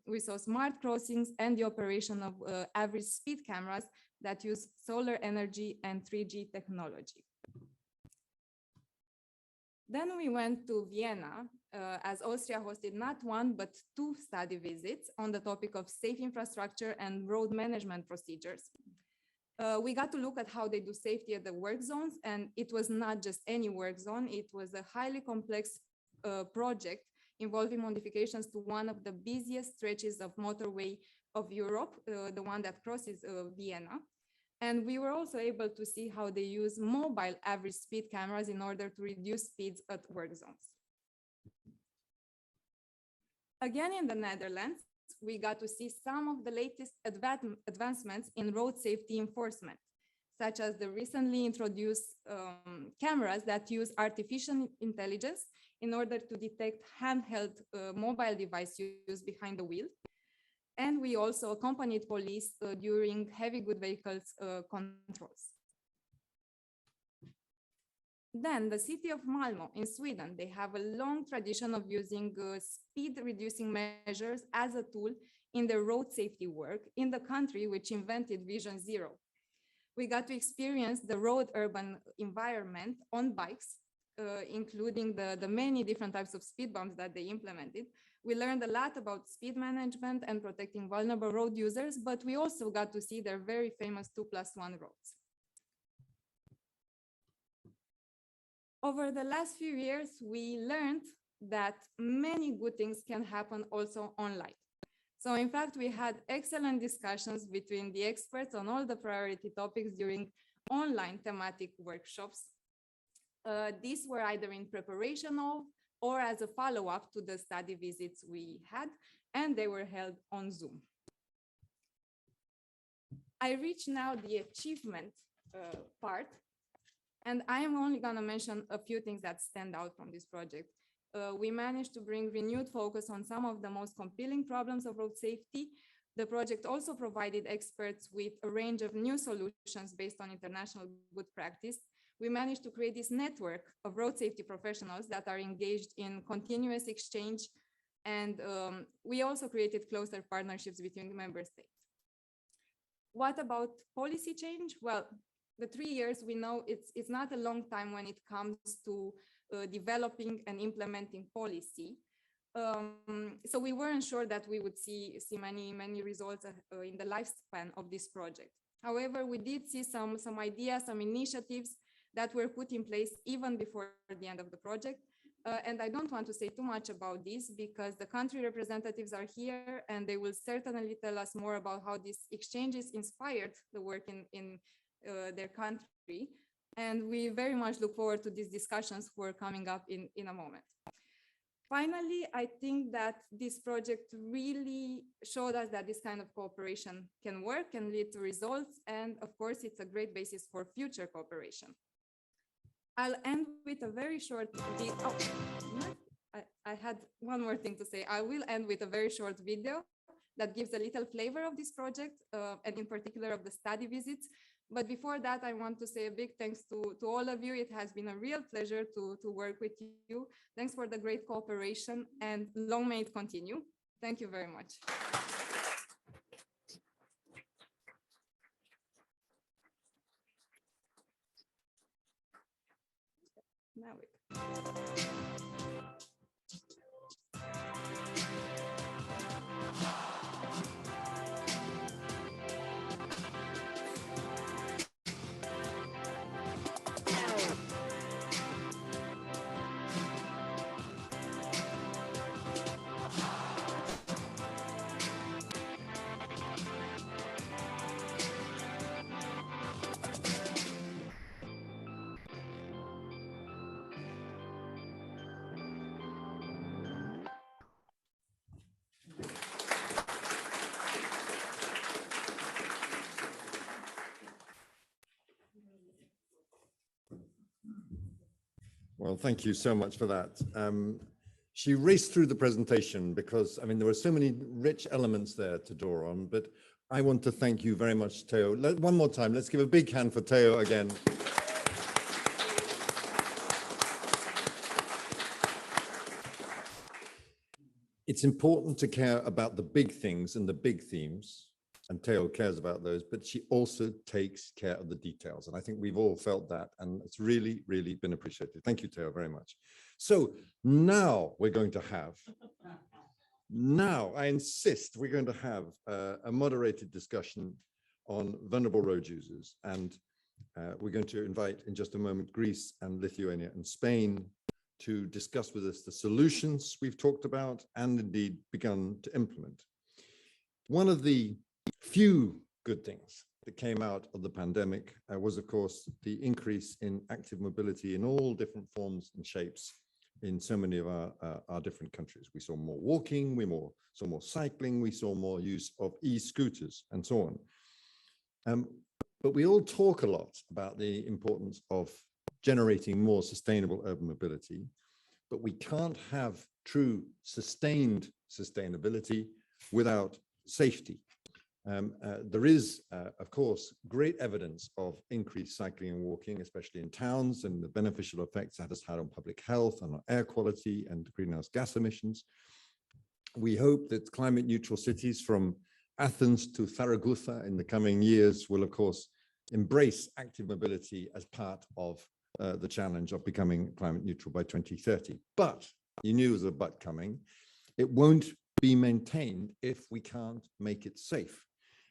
we saw smart crossings and the operation of average speed cameras that use solar energy and 3G technology. Then we went to Vienna, as Austria hosted not one, but 2 study visits on the topic of safe infrastructure and road management procedures. We got to look at how they do safety at the work zones, and it was not just any work zone, it was a highly complex project involving modifications to one of the busiest stretches of motorway of Europe, the one that crosses Vienna. And we were also able to see how they use mobile average speed cameras in order to reduce speeds at work zones. Again, in the Netherlands, we got to see some of the latest advancements in road safety enforcement, such as the recently introduced cameras that use artificial intelligence in order to detect handheld mobile device use behind the wheel. And we also accompanied police during heavy goods vehicles controls. Then the city of Malmö in Sweden, they have a long tradition of using speed reducing measures as a tool in their road safety work in the country which invented Vision Zero. We got to experience the road urban environment on bikes, including the many different types of speed bumps that they implemented. We learned a lot about speed management and protecting vulnerable road users, but we also got to see their very famous 2+1 roads. Over the last few years, we learned that many good things can happen also online. So in fact, we had excellent discussions between the experts on all the priority topics during online thematic workshops. These were either in preparation of or as a follow-up to the study visits we had, and they were held on Zoom. I reach now the achievement part, and I am only going to mention a few things that stand out from this project. We managed to bring renewed focus on some of the most compelling problems of road safety. The project also provided experts with a range of new solutions based on international good practice. We managed to create this network of road safety professionals that are engaged in continuous exchange, and we also created closer partnerships between the member states. What about policy change? Well, the 3 years, we know it's not a long time when it comes to developing and implementing policy. So we weren't sure that we would see many results in the lifespan of this project. However, we did see some ideas, some initiatives that were put in place even before the end of the project. And I don't want to say too much about this because the country representatives are here and they will certainly tell us more about how these exchanges inspired the work in their country. And we very much look forward to these discussions who are coming up in a moment. Finally, I think that this project really showed us that this kind of cooperation can work and lead to results. And of course, it's a great basis for future cooperation. I'll end with a very short video. Oh, I had one more thing to say. I will end with a very short video that gives a little flavor of this project and in particular of the study visits. But before that, I want to say a big thanks to all of you. It has been a real pleasure to work with you. Thanks for the great cooperation and long may it continue. Thank you very much. Now we Well, thank you so much for that. She raced through the presentation because, I mean, there were so many rich elements there to draw on, but I want to thank you very much, Theo. One more time, let's give a big hand for Theo again. It's important to care about the big things and the big themes, and Theo cares about those, but she also takes care of the details. And I think we've all felt that, and it's really, really been appreciated. Thank you, Theo, very much. So now we're going to have, I insist, we're going to have a moderated discussion on vulnerable road users. And we're going to invite in just a moment Greece and Lithuania and Spain to discuss with us the solutions we've talked about and indeed begun to implement. One of the few good things that came out of the pandemic was, of course, the increase in active mobility in all different forms and shapes in so many of our different countries. We saw more walking, we saw more cycling, we saw more use of e-scooters and so on. But we all talk a lot about the importance of generating more sustainable urban mobility, but we can't have true sustained sustainability without safety. There is, of course, great evidence of increased cycling and walking, especially in towns, and the beneficial effects that has had on public health and on air quality and greenhouse gas emissions. We hope that climate neutral cities from Athens to Zaragoza in the coming years will, of course, embrace active mobility as part of the challenge of becoming climate neutral by 2030. But you knew there was a but coming. It won't be maintained if we can't make it safe.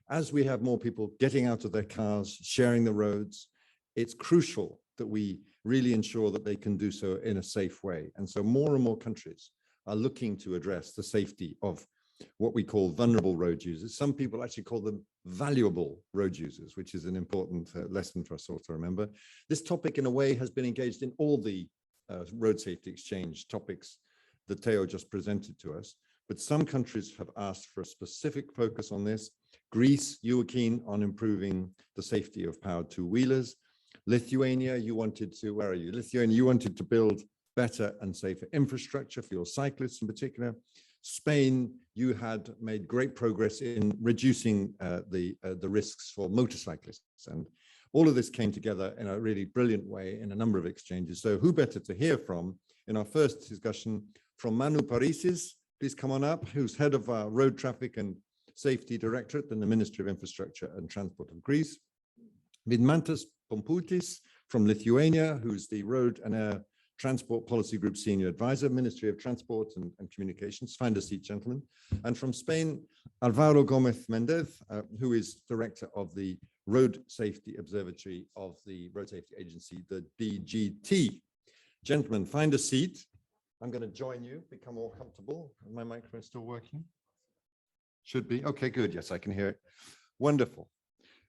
As we have more people getting out of their cars, sharing the roads, it's crucial that we really ensure that they can do so in a safe way. And so more and more countries are looking to address the safety of what we call vulnerable road users. Some people actually call them valuable road users, which is an important lesson for us all to remember. This topic, in a way, has been engaged in all the road safety exchange topics that Theo just presented to us. But some countries have asked for a specific focus on this. Greece, you were keen on improving the safety of powered two-wheelers. Lithuania, you wanted to, where are you? Lithuania, you wanted to build better and safer infrastructure for your cyclists in particular. Spain, you had made great progress in reducing the risks for motorcyclists. And all of this came together in a really brilliant way in a number of exchanges. So who better to hear from in our first discussion from Manu Parisis, please come on up, who's head of our Road Traffic and Safety Directorate in the Ministry of Infrastructure and Transport of Greece. Vidmantas Pompoutis from Lithuania, who's the Road and Air Transport Policy Group Senior Advisor, Ministry of Transport and Communications. Find a seat, gentlemen. And from Spain, Alvaro Gomez Mendez, who is Director of the Road Safety Observatory of the Road Safety Agency, the DGT. Gentlemen, find a seat. I'm going to join you, become more comfortable. Is my microphone still working? Should be. Okay, good. Yes, I can hear it. Wonderful.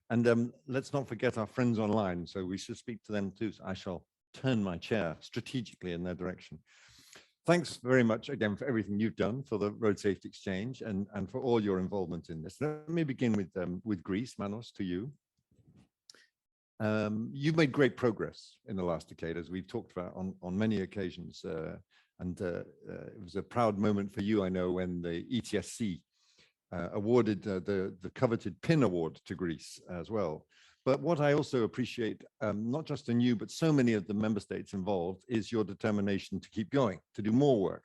And let's not forget our friends online. So we should speak to them too. So I shall turn my chair strategically in their direction. Thanks very much again for everything you've done for the Road Safety Exchange and for all your involvement in this. Let me begin with Greece. Manos, to you. You've made great progress in the last decade, as we've talked about on many occasions. It was a proud moment for you, I know, when the ETSC awarded the coveted PIN award to Greece as well. But what I also appreciate, not just in you, but so many of the member states involved, is your determination to keep going, to do more work,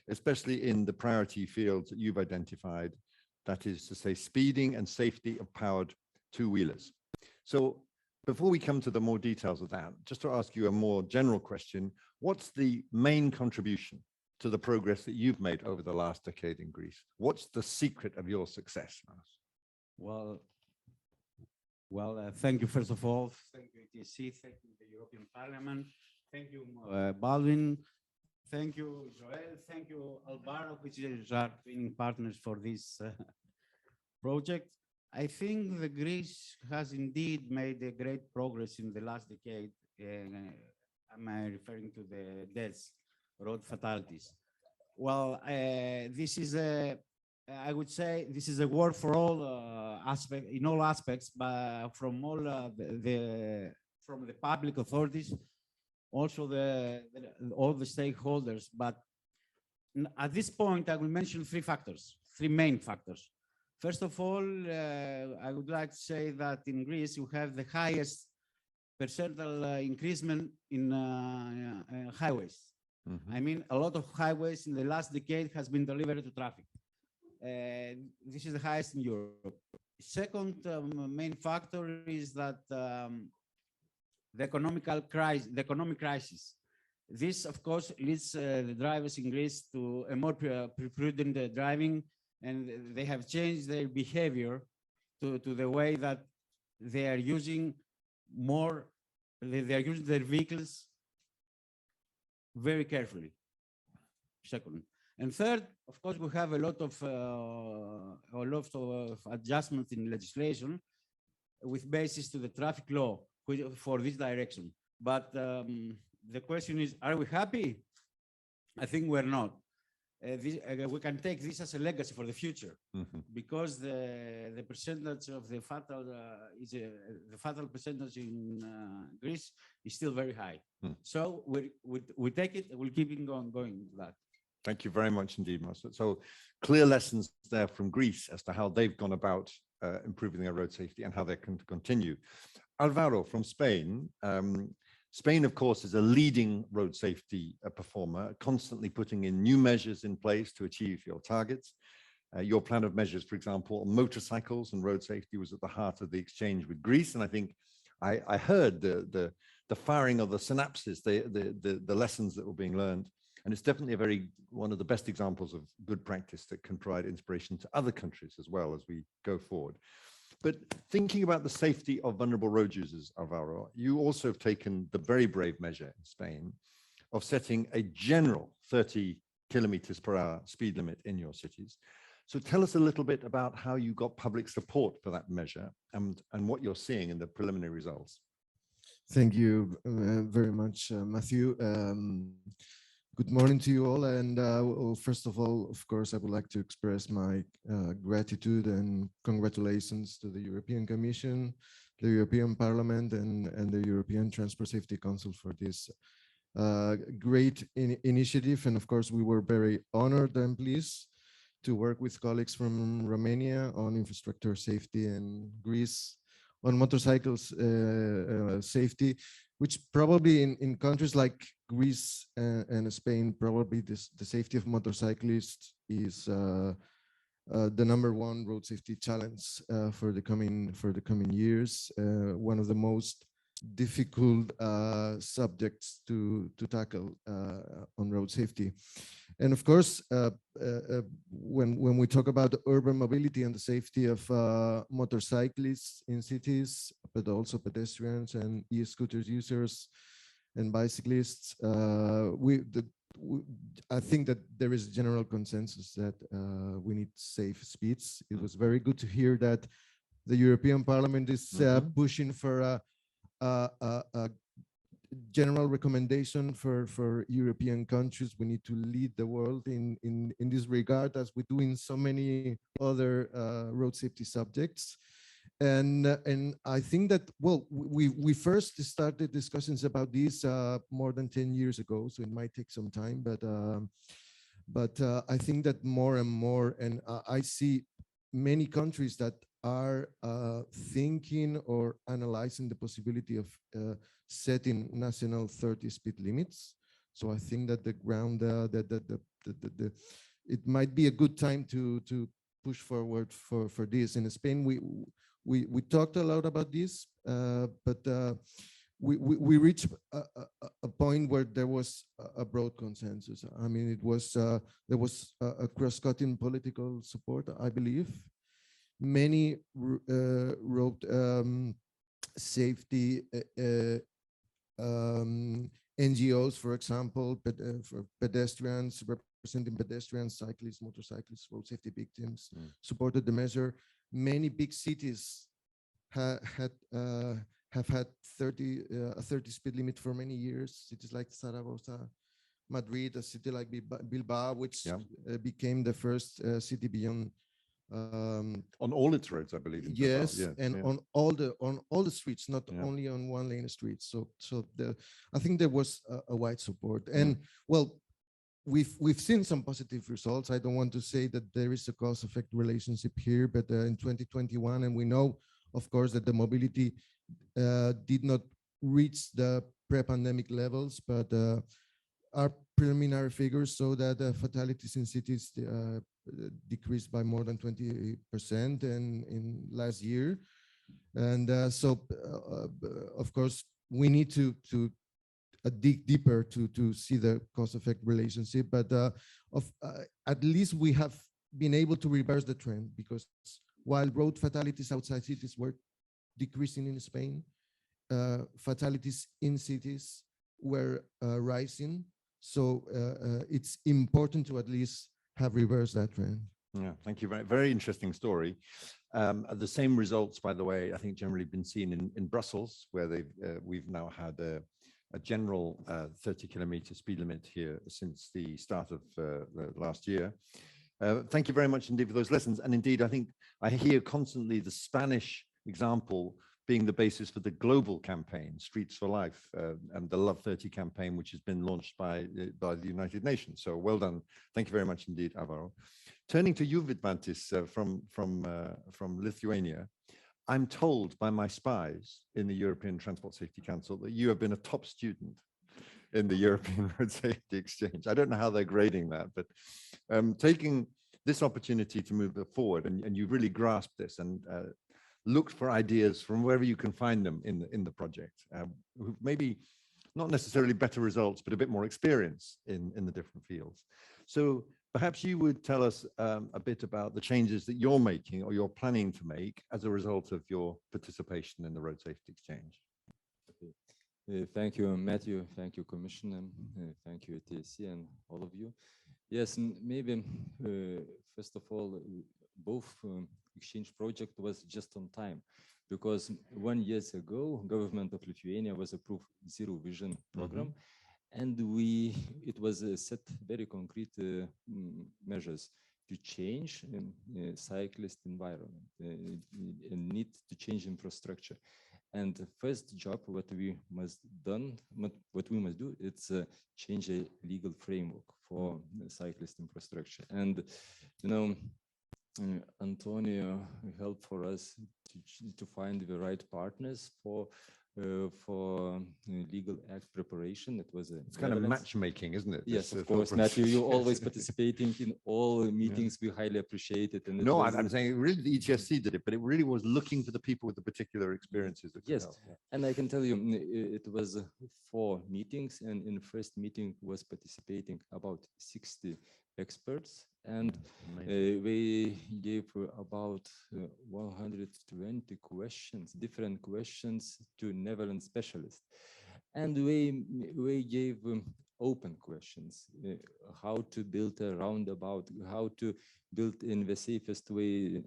especially in the priority fields that you've identified, that is to say, speeding and safety of powered two-wheelers. So before we come to the more details of that, just to ask you a more general question, what's the main contribution to the progress that you've made over the last decade in Greece? What's the secret of your success? Well, thank you, first of all. Thank you, ETSC. Thank you, the European Parliament. Thank you, Baldwin. Thank you, Joel. Thank you, Alvaro, which is our training partners for this project. I think the Greece has indeed made a great progress in the last decade. I'm referring to the deaths, road fatalities. Well, this is I would say this is a work for all aspects, in all aspects, but from all from the public authorities, also all the stakeholders. But at this point, I will mention three main factors. First of all, I would like to say that in Greece, you have the highest percentage increasement in highways. Mm-hmm. I mean, a lot of highways in the last decade has been delivered to traffic. This is the highest in Europe. Second main factor is that the economic crisis. This, of course, leads the drivers in Greece to a more prudent driving, and they have changed their behavior to the way that they are using they are using their vehicles very carefully. Second. And third, of course, we have a lot of adjustments in legislation with basis to the traffic law for this direction. But the question is, are we happy? I think we're not. We can take this as a legacy for the future, mm-hmm. because the percentage of the fatal percentage in Greece is still very high. Mm. So we take it. We'll keep it going with that. Thank you very much indeed, Master. So clear lessons there from Greece as to how they've gone about improving their road safety and how they can continue. Alvaro from Spain. Spain, of course, is a leading road safety performer, constantly putting in new measures in place to achieve your targets. Your plan of measures, for example, on motorcycles and road safety was at the heart of the exchange with Greece. And I think I heard the firing of the synapses, the lessons that were being learned. And it's definitely one of the best examples of good practice that can provide inspiration to other countries as well as we go forward. But thinking about the safety of vulnerable road users, Alvaro, you also have taken the very brave measure in Spain of setting a general 30 kilometers per hour speed limit in your cities. So tell us a little bit about how you got public support for that measure and what you're seeing in the preliminary results. Thank you very much, Matthew. Good morning to you all. And well, first of all, of course, I would like to express my gratitude and congratulations to the European Commission, the European Parliament, and the European Transport Safety Council for this great initiative. And of course, we were very honored and pleased to work with colleagues from Romania on infrastructure safety and Greece on motorcycles safety, which probably in countries like Greece and Spain, probably the safety of motorcyclists is the #1 road safety challenge for the coming years. One of the most difficult subjects to tackle on road safety. And of course, when we talk about urban mobility and the safety of motorcyclists in cities, but also pedestrians and e-scooters users and bicyclists, I think that there is a general consensus that we need safe speeds. It was very good to hear that the European Parliament is pushing for a general recommendation for European countries. We need to lead the world in this regard, as we do in so many other road safety subjects. And I think that, well, we first started discussions about this more than 10 years ago, so it might take some time, but I think that more and more, and I see many countries that are thinking or analyzing the possibility of setting national 30 speed limits. So I think that the ground it might be a good time to push forward for this. In Spain, we talked a lot about this, but we reached a point where there was a broad consensus. I mean, it was there was a cross-cutting political support, I believe. Many road safety NGOs, for example, for pedestrians, representing pedestrians, cyclists, motorcyclists, road safety victims, supported the measure. Many big cities have had a 30 speed limit for many years. Cities like Zaragoza, Madrid, a city like Bilbao, which became the first city beyond on all its roads, I believe. Yes, and on all the streets, not only on one lane streets. So I think there was a wide support. And well, we've seen some positive results. I don't want to say that there is a cause-effect relationship here, but in 2021, and we know, of course, that the mobility did not reach the pre-pandemic levels, but our preliminary figures show that fatalities in cities decreased by more than 20% in last year. And so, of course, we need to dig deeper to see the cause-effect relationship, but at least we have been able to reverse the trend, because while road fatalities outside cities were decreasing in Spain, fatalities in cities were rising. So it's important to at least have reversed that trend. Yeah, thank you. Very interesting story. The same results, by the way, I think generally been seen in Brussels, where we've now had a general 30-kilometer speed limit here since the start of last year. Thank you very much indeed for those lessons. And indeed, I think I hear constantly the Spanish example being the basis for the global campaign, Streets for Life, and the Love 30 campaign, which has been launched by the United Nations. So well done. Thank you very much indeed, Alvaro. Turning to you, Vidmantis, from Lithuania, I'm told by my spies in the European Transport Safety Council that you have been a top student in the European Road Safety Exchange. I don't know how they're grading that, but taking this opportunity to move it forward, and you've really grasped this and looked for ideas from wherever you can find them in the project, who've maybe not necessarily better results, but a bit more experience in the different fields. So perhaps you would tell us a bit about the changes that you're making or you're planning to make as a result of your participation in the Road Safety Exchange. Thank you, Matthew. Thank you, Commissioner. Thank you, TSC, and all of you. Yes, maybe first of all, both exchange project was just on time, because 1 year ago, government of Lithuania was approved Zero Vision program, and it was set very concrete measures to change cyclist environment and need to change infrastructure. And the first job what we must do, it's change a legal framework for cyclist infrastructure. And you know, Antonio helped for us to find the right partners for legal act preparation. It was it's kind of matchmaking, isn't it? Yes, of course, Matthew. You're always participating in all meetings. We highly appreciate it. And no, I'm saying really the ETSC did it, but it really was looking for the people with the particular experiences. That yes, help. Yeah. And I can tell you, it was 4 meetings, and in the first meeting was participating about 60 experts, and we gave about 120 questions, different questions to Netherlands specialists, and we gave open questions, how to build a roundabout, how to build in the safest way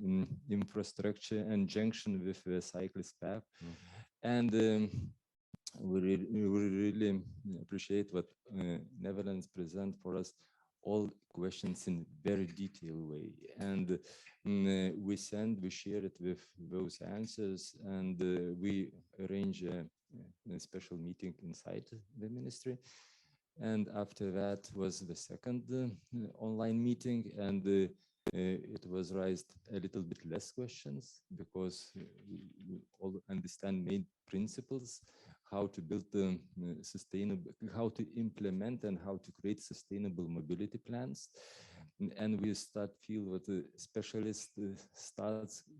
infrastructure and junction with the cyclist path, and we really appreciate what Netherlands present for us all questions in very detailed way, and we share it with those answers, and we arrange a special meeting inside the ministry. And after that was the second online meeting, and it was raised a little bit less questions, because we all understand main principles, how to build the sustainable, how to implement and how to create sustainable mobility plans. And we feel that the specialists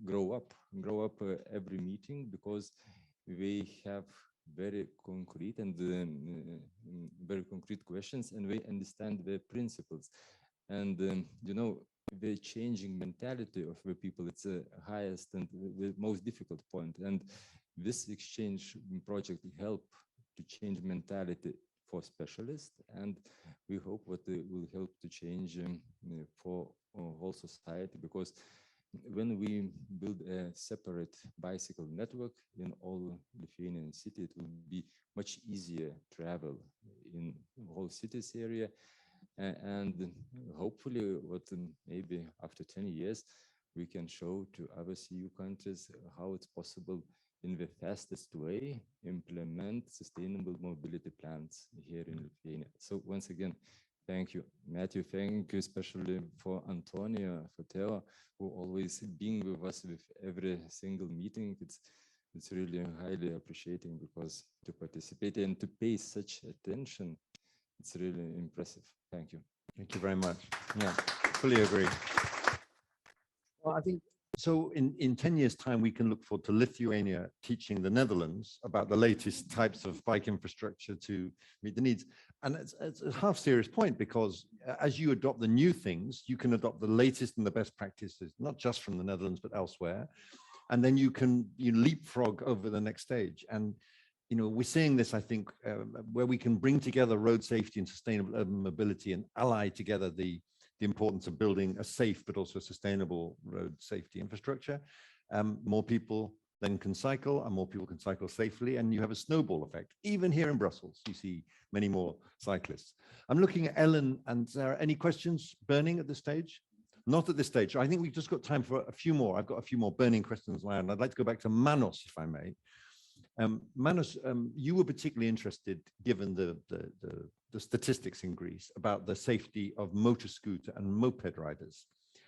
grow up every meeting, because we have very concrete and very concrete questions, and we understand the principles. And you know, the changing mentality of the people, it's the highest and the most difficult point. And this exchange project help to change mentality for specialists, and we hope that it will help to change for whole society, because when we build a separate bicycle network in all Lithuanian city, it will be much easier travel in whole cities area, and hopefully what maybe after 10 years we can show to other CU countries how it's possible in the fastest way implement sustainable mobility plans here in Lithuania. So once again, thank you, Matthew. Thank you especially for Antonio, for Theo, who always being with us with every single meeting. It's really highly appreciating, because to participate and to pay such attention, it's really impressive. Thank you. Thank you very much. Yeah, fully agree. Well, I think so. In 10 years' time, we can look forward to Lithuania teaching the Netherlands about the latest types of bike infrastructure to meet the needs. And it's a half serious point, because as you adopt the new things, you can adopt the latest and the best practices, not just from the Netherlands, but elsewhere. And then you leapfrog over the next stage. And you know, we're seeing this, I think, where we can bring together road safety and sustainable urban mobility and ally together the importance of building a safe but also sustainable road safety infrastructure. More people then can cycle, and more people can cycle safely, and you have a snowball effect. Even here in Brussels, you see many more cyclists. I'm looking at Ellen and Sarah. Any questions burning at this stage? Not at this stage. I think we've just got time for a few more. I've got a few more burning questions around. I'd like to go back to Manos, if I may. Manos, you were particularly interested, given the statistics in Greece, about the safety of motor scooter and moped riders.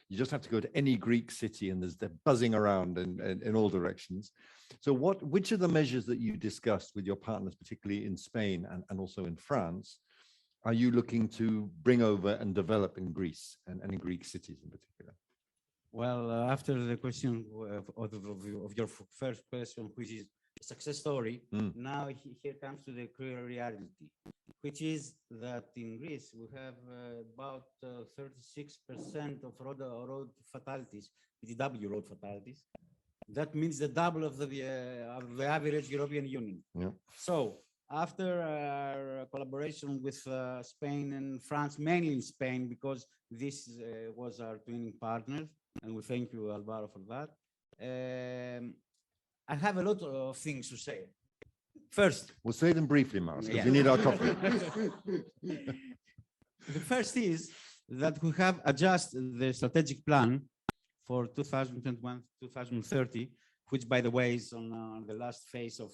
You just have to go to any Greek city and they're buzzing around in all directions. So which of the measures that you discussed with your partners, particularly in Spain and also in France, are you looking to bring over and develop in Greece and in Greek cities in particular? Well, after the question of your first question, which is a success story, now here comes to the cruel reality, which is that in Greece we have about 36% of road fatalities, PTW road fatalities. That means the double of the average European Union. Yeah. So after our collaboration with Spain and France, mainly in Spain, because this was our twinning partner, and we thank you, Alvaro, for that. I have a lot of things to say. First, we'll say them briefly, Maros, because yeah, we need our coffee. The first is that we have adjusted the strategic plan for 2021-2030, which, by the way, is on the last phase of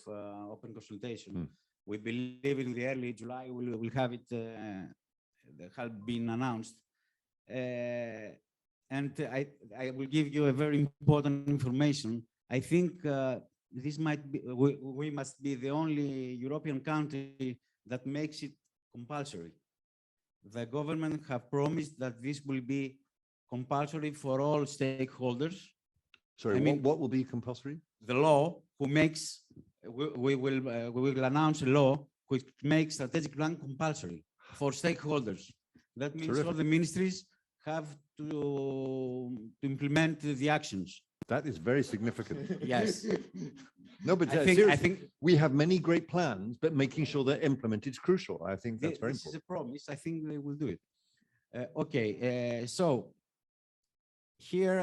open consultation. We believe in the early July we'll have it have been announced. And I will give you a very important information. I think this might be, we must be the only European country that makes it compulsory. The government have promised that this will be compulsory for all stakeholders. Sorry, I mean, what will be compulsory? The law who makes, we will announce a law which makes strategic plan compulsory for stakeholders. That means all the ministries have to implement the actions. That is very significant. Yes. No, but I think we have many great plans, but making sure they're implemented is crucial. I think that's very important. This is a promise. I think they will do it. Okay. So here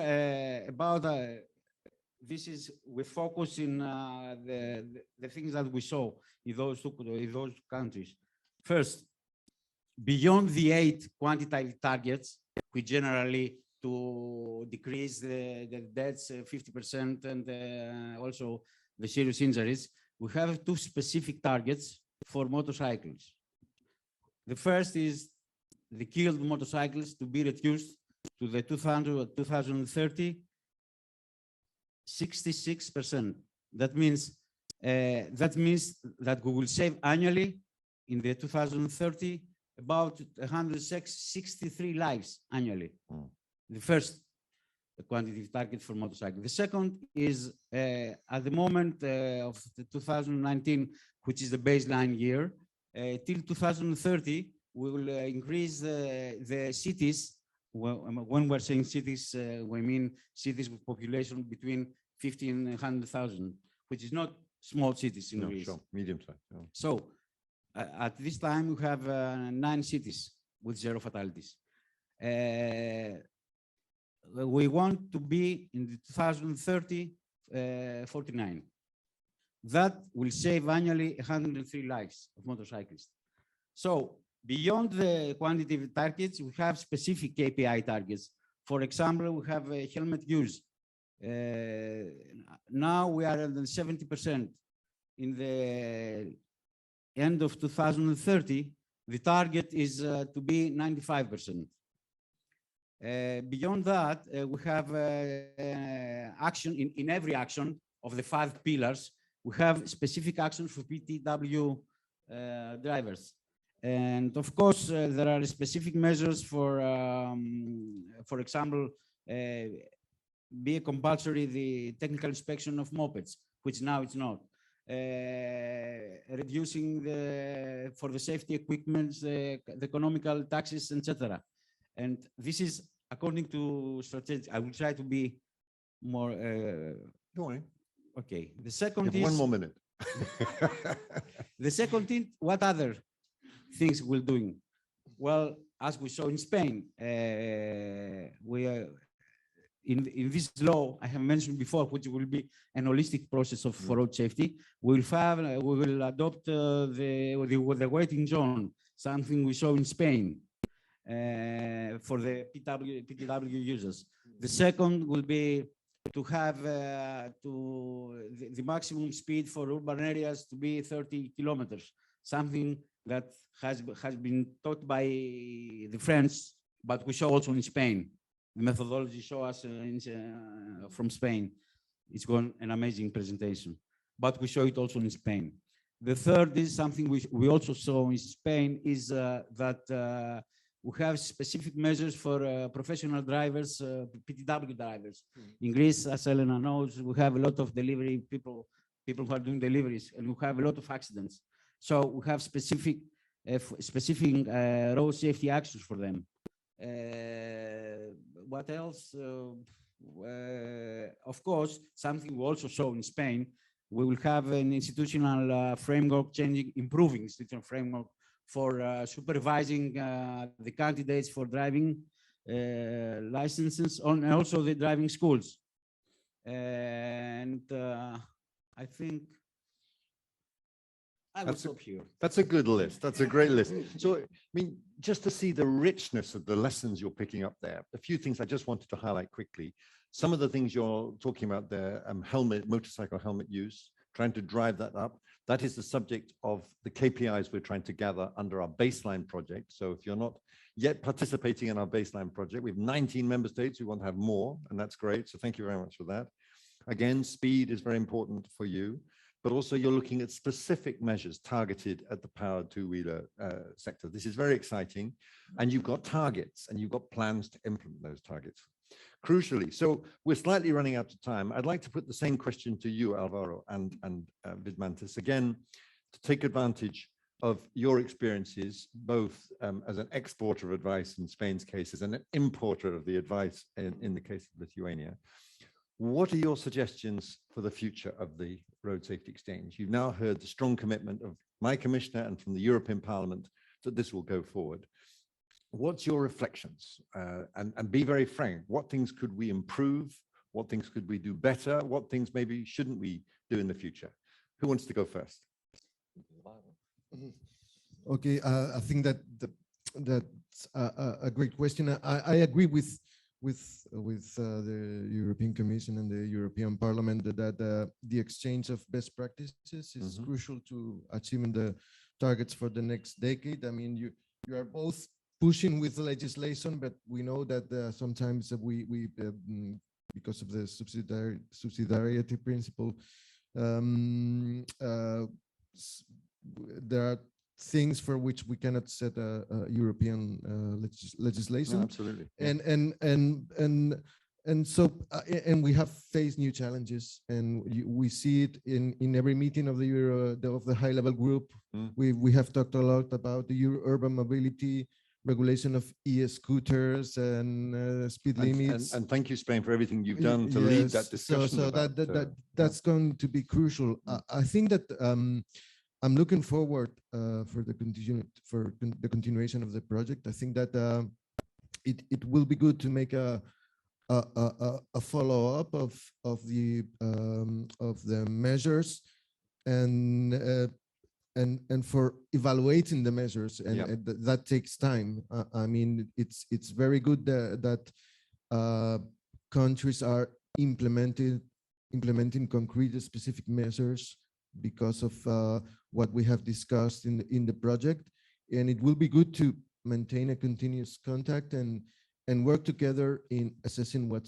about this is we focus in the things that we saw in those countries. First, beyond the 8 quantitative targets, we generally to decrease the deaths 50% and also the serious injuries, we have 2 specific targets for motorcycles. The first is the killed motorcycles to be reduced to the 2030, 66%. That means that we will save annually in the 2030 about 163 lives annually. The first quantitative target for motorcycles. The second is at the moment of the 2019, which is the baseline year, till 2030, we will increase the cities. When we're saying cities, we mean cities with population between 50 and 100,000, which is not small cities in Greece. Sure, medium size. Yeah. So at this time, we have 9 cities with 0 fatalities. We want to be in the 2030, 49. That will save annually 103 lives of motorcyclists. So beyond the quantitative targets, we have specific KPI targets. For example, we have a helmet use. Now we are at 70%. In the end of 2030, the target is to be 95%. Beyond that, we have action in every action of the 5 pillars. We have specific actions for PTW drivers. And of course, there are specific measures for example, be compulsory the technical inspection of mopeds, which now it's not. Reducing for the safety equipment, the economical taxes, etc. And this is according to strategy. I will try to be more. Go on. Okay. The second is 1 more minute. The second thing, what other things we're doing? Well, as we saw in Spain, we are in this law I have mentioned before, which will be an holistic process for road safety. We will adopt the waiting zone, something we saw in Spain. for the PTW users. The second will be to have the maximum speed for urban areas to be 30 kilometers, something that has been taught by the French, but we show also in Spain. The methodology show us from Spain. It's gone an amazing presentation, but we show it also in Spain. The third is something we also saw in Spain is that we have specific measures for professional drivers, PTW drivers. In Greece, as Elena knows, we have a lot of delivery people who are doing deliveries, and we have a lot of accidents. So we have specific road safety actions for them. What else? Of course, something we also saw in Spain, we will have an institutional framework changing, improving institutional framework for supervising the candidates for driving licenses and also the driving schools. And I think I will stop here. That's a good list. That's a great list. So, I mean, just to see the richness of the lessons you're picking up there, a few things I just wanted to highlight quickly. Some of the things you're talking about there, motorcycle helmet use, trying to drive that up. That is the subject of the KPIs we're trying to gather under our baseline project. So if you're not yet participating in our baseline project, we have 19 member states who want to have more, and that's great. So thank you very much for that. Again, speed is very important for you, but also you're looking at specific measures targeted at the powered two-wheeler sector. This is very exciting, and you've got targets and you've got plans to implement those targets. Crucially, so we're slightly running out of time. I'd like to put the same question to you, Alvaro and Vidmantis, again, to take advantage of your experiences, both as an exporter of advice in Spain's case, as an importer of the advice in the case of Lithuania. What are your suggestions for the future of the Road Safety Exchange? You've now heard the strong commitment of my commissioner and from the European Parliament that this will go forward. What's your reflections? And be very frank, what things could we improve? What things could we do better? What things maybe shouldn't we do in the future? Who wants to go first? Okay, I think that's a great question. I agree with the European Commission and the European Parliament that the exchange of best practices is crucial to achieving the targets for the next decade. I mean, you are both pushing with legislation, but we know that sometimes we because of the subsidiarity principle, there are things for which we cannot set a European legislation. No, absolutely. And so we have faced new challenges, and we see it in every meeting of the high level group. We have talked a lot about the urban mobility, regulation of e-scooters and speed limits. And thank you, Spain, for everything you've done to lead that discussion. So that's going to be crucial. I think that I'm looking forward for the continuation of the project. I think that it will be good to make a follow-up of the measures and for evaluating the measures, and that takes time. I mean, it's very good that countries are implementing concrete specific measures because of what we have discussed in the project, and it will be good to maintain a continuous contact and work together in assessing what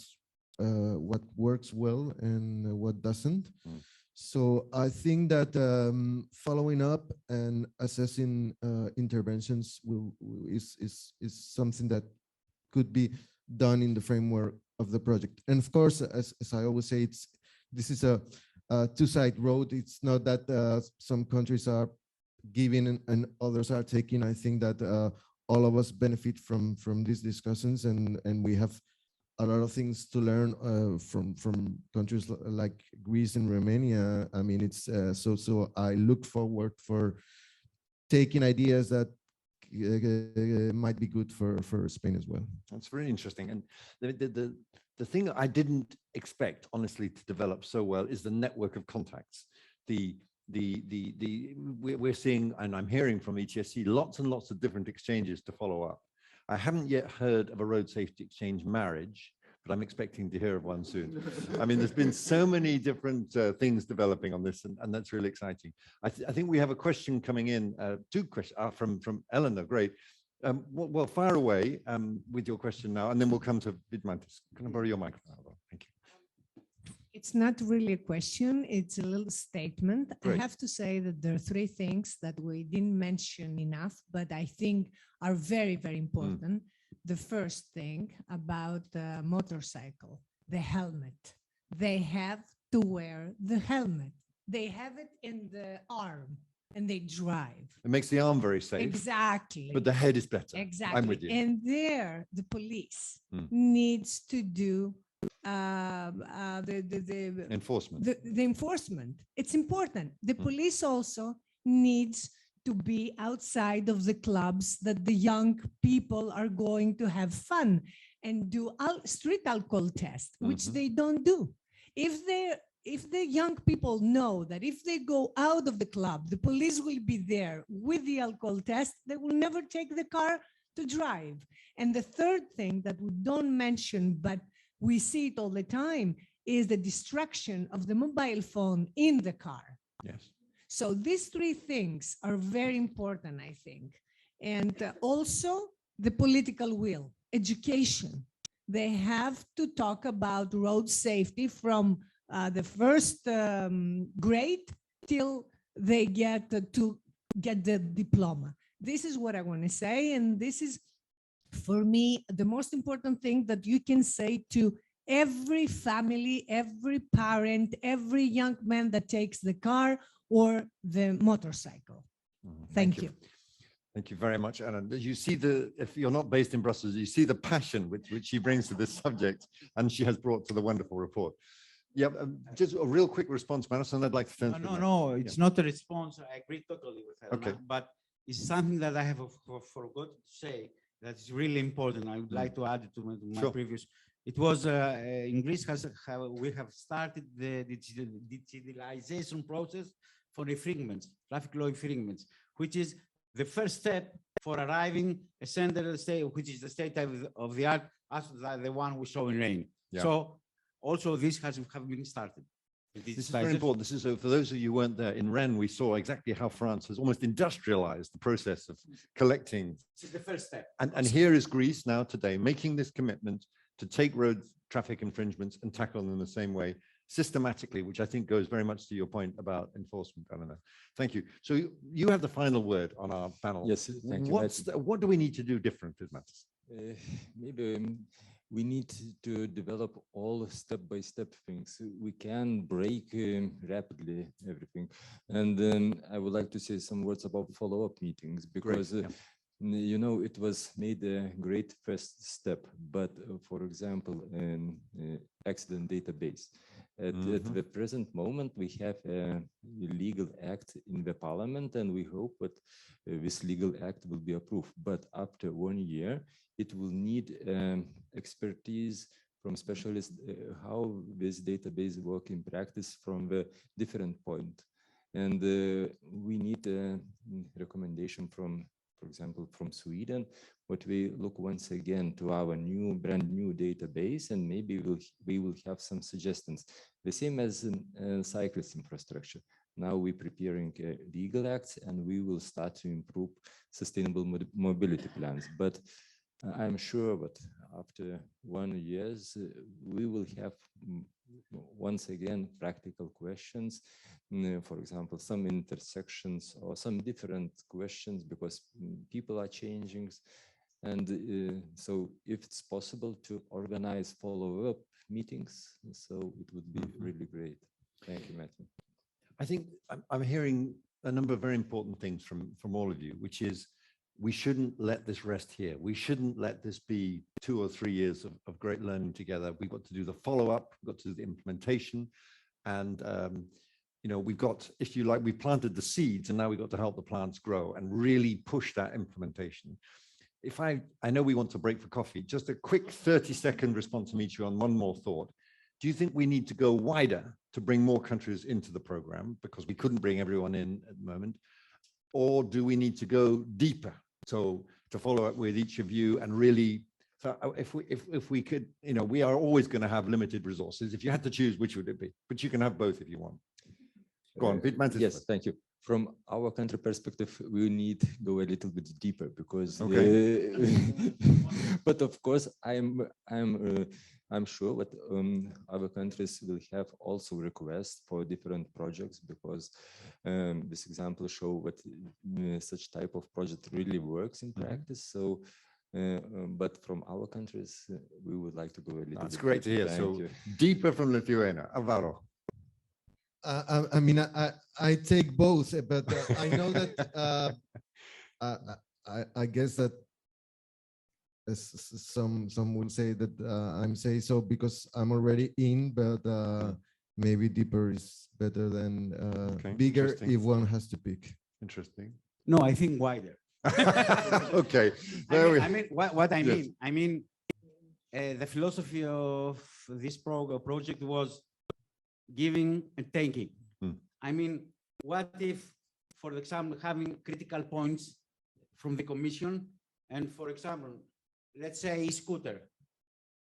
works well and what doesn't. So I think that following up and assessing interventions is something that could be done in the framework of the project. And of course, as I always say, this is a two-side road. It's not that some countries are giving and others are taking. I think that all of us benefit from these discussions, and we have a lot of things to learn from countries like Greece and Romania. I mean, it's so I look forward for taking ideas that might be good for Spain as well. That's very interesting. And the thing that I didn't expect, honestly, to develop so well is the network of contacts. We're seeing, and I'm hearing from ETSC, lots and lots of different exchanges to follow up. I haven't yet heard of a road safety exchange marriage, but I'm expecting to hear of one soon. I mean, there's been so many different things developing on this, and that's really exciting. I think we have a question coming in, two questions from Elena. Great. Well, fire away with your question now, and then we'll come to Vidmantis. Can I borrow your microphone? Thank you. It's not really a question, it's a little statement. Great. I have to say that there are three things that we didn't mention enough, but I think are very, very important. The first thing about the motorcycle, the helmet. They have to wear the helmet. They have it in the arm and they drive. It makes the arm very safe. Exactly. But the head is better. Exactly. I'm with you. And there, the police needs to do the Enforcement. the enforcement. It's important. The police also needs to be outside of the clubs that the young people are going to have fun and do street alcohol test, which they don't do. If the young people know that if they go out of the club, the police will be there with the alcohol test, they will never take the car to drive. And the third thing that we don't mention, but we see it all the time, is the distraction of the mobile phone in the car. Yes. So these three things are very important, I think. And also the political will, education. They have to talk about road safety from the first grade till they get to get the diploma. This is what I want to say. And this is, for me, the most important thing that you can say to every family, every parent, every young man that takes the car or the motorcycle. Thank you. Thank you very much, Anna. You see if you're not based in Brussels, you see the passion which she brings to this subject, and she has brought to the wonderful report. Yeah, just a real quick response, Madison. I'd like to turn. No, it's not a response. I agree totally with her. Okay. But it's something that I have forgotten to say that's really important. I would like to add it to my previous. It was in Greece we have started the digitalization process for infringements, traffic law infringements, which is the first step for arriving a center state, which is the state of the art, as the one we saw in Rain. Yeah. So also this has been started. This is very important. This is for those of you who weren't there in Rennes, we saw exactly how France has almost industrialized the process of collecting. This is the first step. And here is Greece now today making this commitment to take road traffic infringements and tackle them in the same way systematically, which I think goes very much to your point about enforcement, Elena. Thank you. So you have the final word on our panel. Yes, thank you. What do we need to do different, Matis? Maybe we need to develop all step-by-step things. We can break rapidly everything. And I would like to say some words about follow-up meetings, because you know, it was made a great first step, but for example, an accident database. At the present moment, we have a legal act in the parliament, and we hope that this legal act will be approved. But after 1 year, it will need expertise from specialists how this database work in practice from the different point. And we need a recommendation from, for example, from Sweden, but we look once again to our brand new database, and maybe we will have some suggestions. The same as in cyclist infrastructure. Now we're preparing legal acts, and we will start to improve sustainable mobility plans. But I'm sure that after 1 year, we will have once again practical questions, for example, some intersections or some different questions, because people are changing. And so if it's possible to organize follow-up meetings, so it would be really great. Thank you, Matthew. I think I'm hearing a number of very important things from all of you, which is we shouldn't let this rest here. We shouldn't let this be 2 or 3 years of great learning together. We've got to do the follow-up, we've got to do the implementation. And, you know, we've got, if you like, we've planted the seeds, and now we've got to help the plants grow and really push that implementation. If I know we want to break for coffee, just a quick 30-second response from each of you on one more thought. Do you think we need to go wider to bring more countries into the program, because we couldn't bring everyone in at the moment? Or do we need to go deeper? So to follow up with each of you and really, so if we could, we are always going to have limited resources. If you had to choose, which would it be? But you can have both if you want. Go on, Pete Mantis. Yes, thank you. From our country perspective, we need to go a little bit deeper because, but of course, I'm sure that other countries will have also requests for different projects because this example show that such type of project really works in practice. So, but from our countries, we would like to go a little bit. That's great to hear. Thank So you. deeper from Lithuania, Alvaro. I mean, I take both, but I know that I guess that some will say that I'm saying so because I'm already in, but maybe deeper is better than bigger if one has to pick. Interesting. No, I think wider. Okay. I mean, what I mean, I mean, the philosophy of this project was giving and taking. I mean, what if, for example, having critical points from the Commission, and for example, let's say scooter,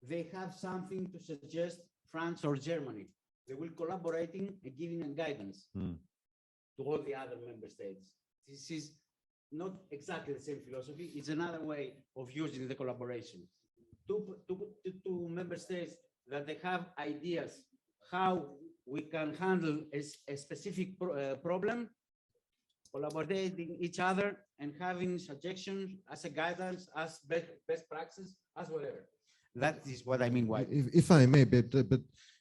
they have something to suggest France or Germany. They will collaborating and giving guidance to all the other member states. This is not exactly the same philosophy. It's another way of using the collaboration. Two member states that they have ideas how we can handle a specific problem, collaborating each other and having suggestions as a guidance, as best practice, as whatever. That is what I mean. Why? If I may, but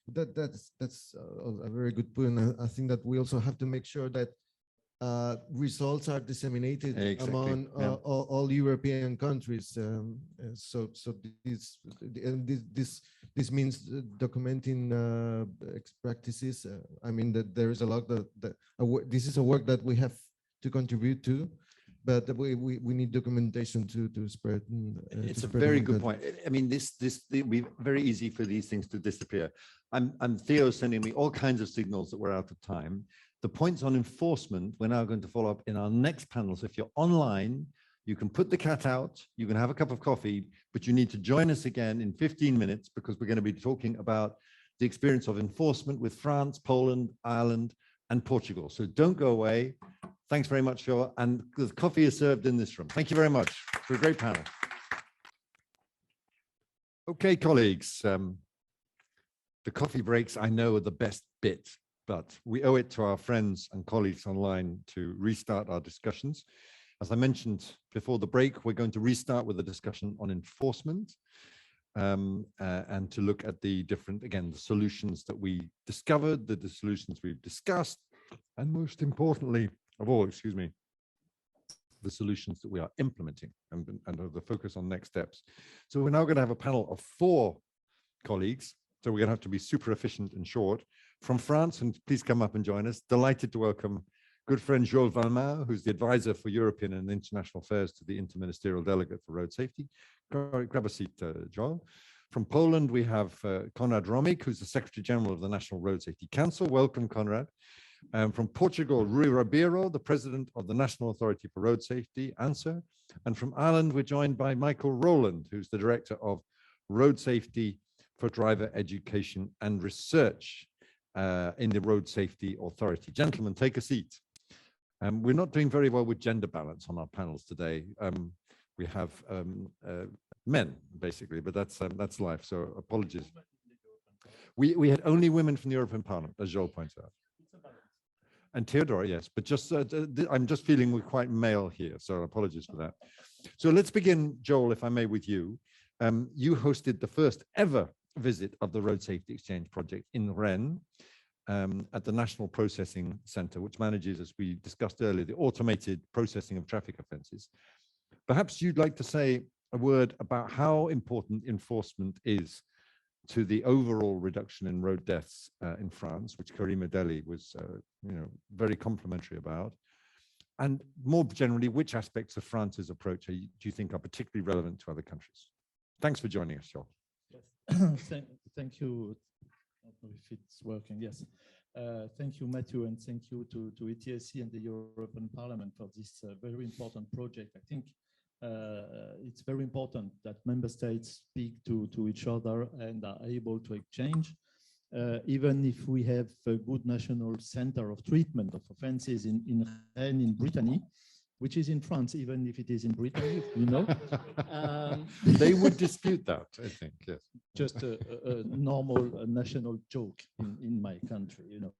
that's a very good point. I think that we also have to make sure that results are disseminated among all European countries. So this means documenting practices. I mean that there is a lot that this is a work that we have to contribute to, but we need documentation to spread. It's a very good point. I mean, we very easy for these things to disappear. I'm Theo sending me all kinds of signals that we're out of time. The points on enforcement, we're now going to follow up in our next panel. So if you're online, you can put the cat out, you can have a cup of coffee, but you need to join us again in 15 minutes because we're going to be talking about the experience of enforcement with France, Poland, Ireland, and Portugal. So don't go away. Thanks very much, Phil. And the coffee is served in this room. Thank you very much for a great panel. Okay, colleagues, the coffee breaks I know are the best bit, but we owe it to our friends and colleagues online to restart our discussions. As I mentioned before the break, we're going to restart with a discussion on enforcement and to look at the different, again, the solutions that we discovered, the solutions we've discussed, and most importantly of all, the solutions that we are implementing and the focus on next steps. So we're now going to have a panel of 4 colleagues. So we're going to have to be super efficient and short. From France, and please come up and join us. Delighted to welcome good friend Joël Valmar, who's the advisor for European and international affairs to the Interministerial Delegate for Road Safety. Grab a seat, Joël. From Poland, we have Konrad Romik, who's the Secretary General of the National Road Safety Council. Welcome, Konrad. From Portugal, Rui Ribeiro, the President of the National Authority for Road Safety, ANSA. And from Ireland, we're joined by Michael Rowland, who's the Director of Road Safety for Driver Education and Research in the Road Safety Authority. Gentlemen, take a seat. We're not doing very well with gender balance on our panels today. We have men, basically, but that's life, so apologies. We had only women from the European Parliament, as Joel points out. And Theodora, yes, but just I'm just feeling we're quite male here, so apologies for that. So let's begin, Joel, if I may, with you. You hosted the first ever visit of the Road Safety Exchange project in Rennes at the National Processing Center, which manages, as we discussed earlier, the automated processing of traffic offences. Perhaps you'd like to say a word about how important enforcement is to the overall reduction in road deaths in France, which Karima Deli was very complimentary about. And more generally, which aspects of France's approach do you think are particularly relevant to other countries? Thanks for joining us, Joel. Yes. Thank you. I don't know if it's working. Yes. Thank you, Matthew, and thank you to ETSC and the European Parliament for this very important project. I think it's very important that member states speak to each other and are able to exchange. Even if we have a good national center of treatment of offenses in Rennes, in Brittany, which is in France, even if it is in Brittany, you know. They would dispute that, I think, yes. Just a normal national joke in my country, you know.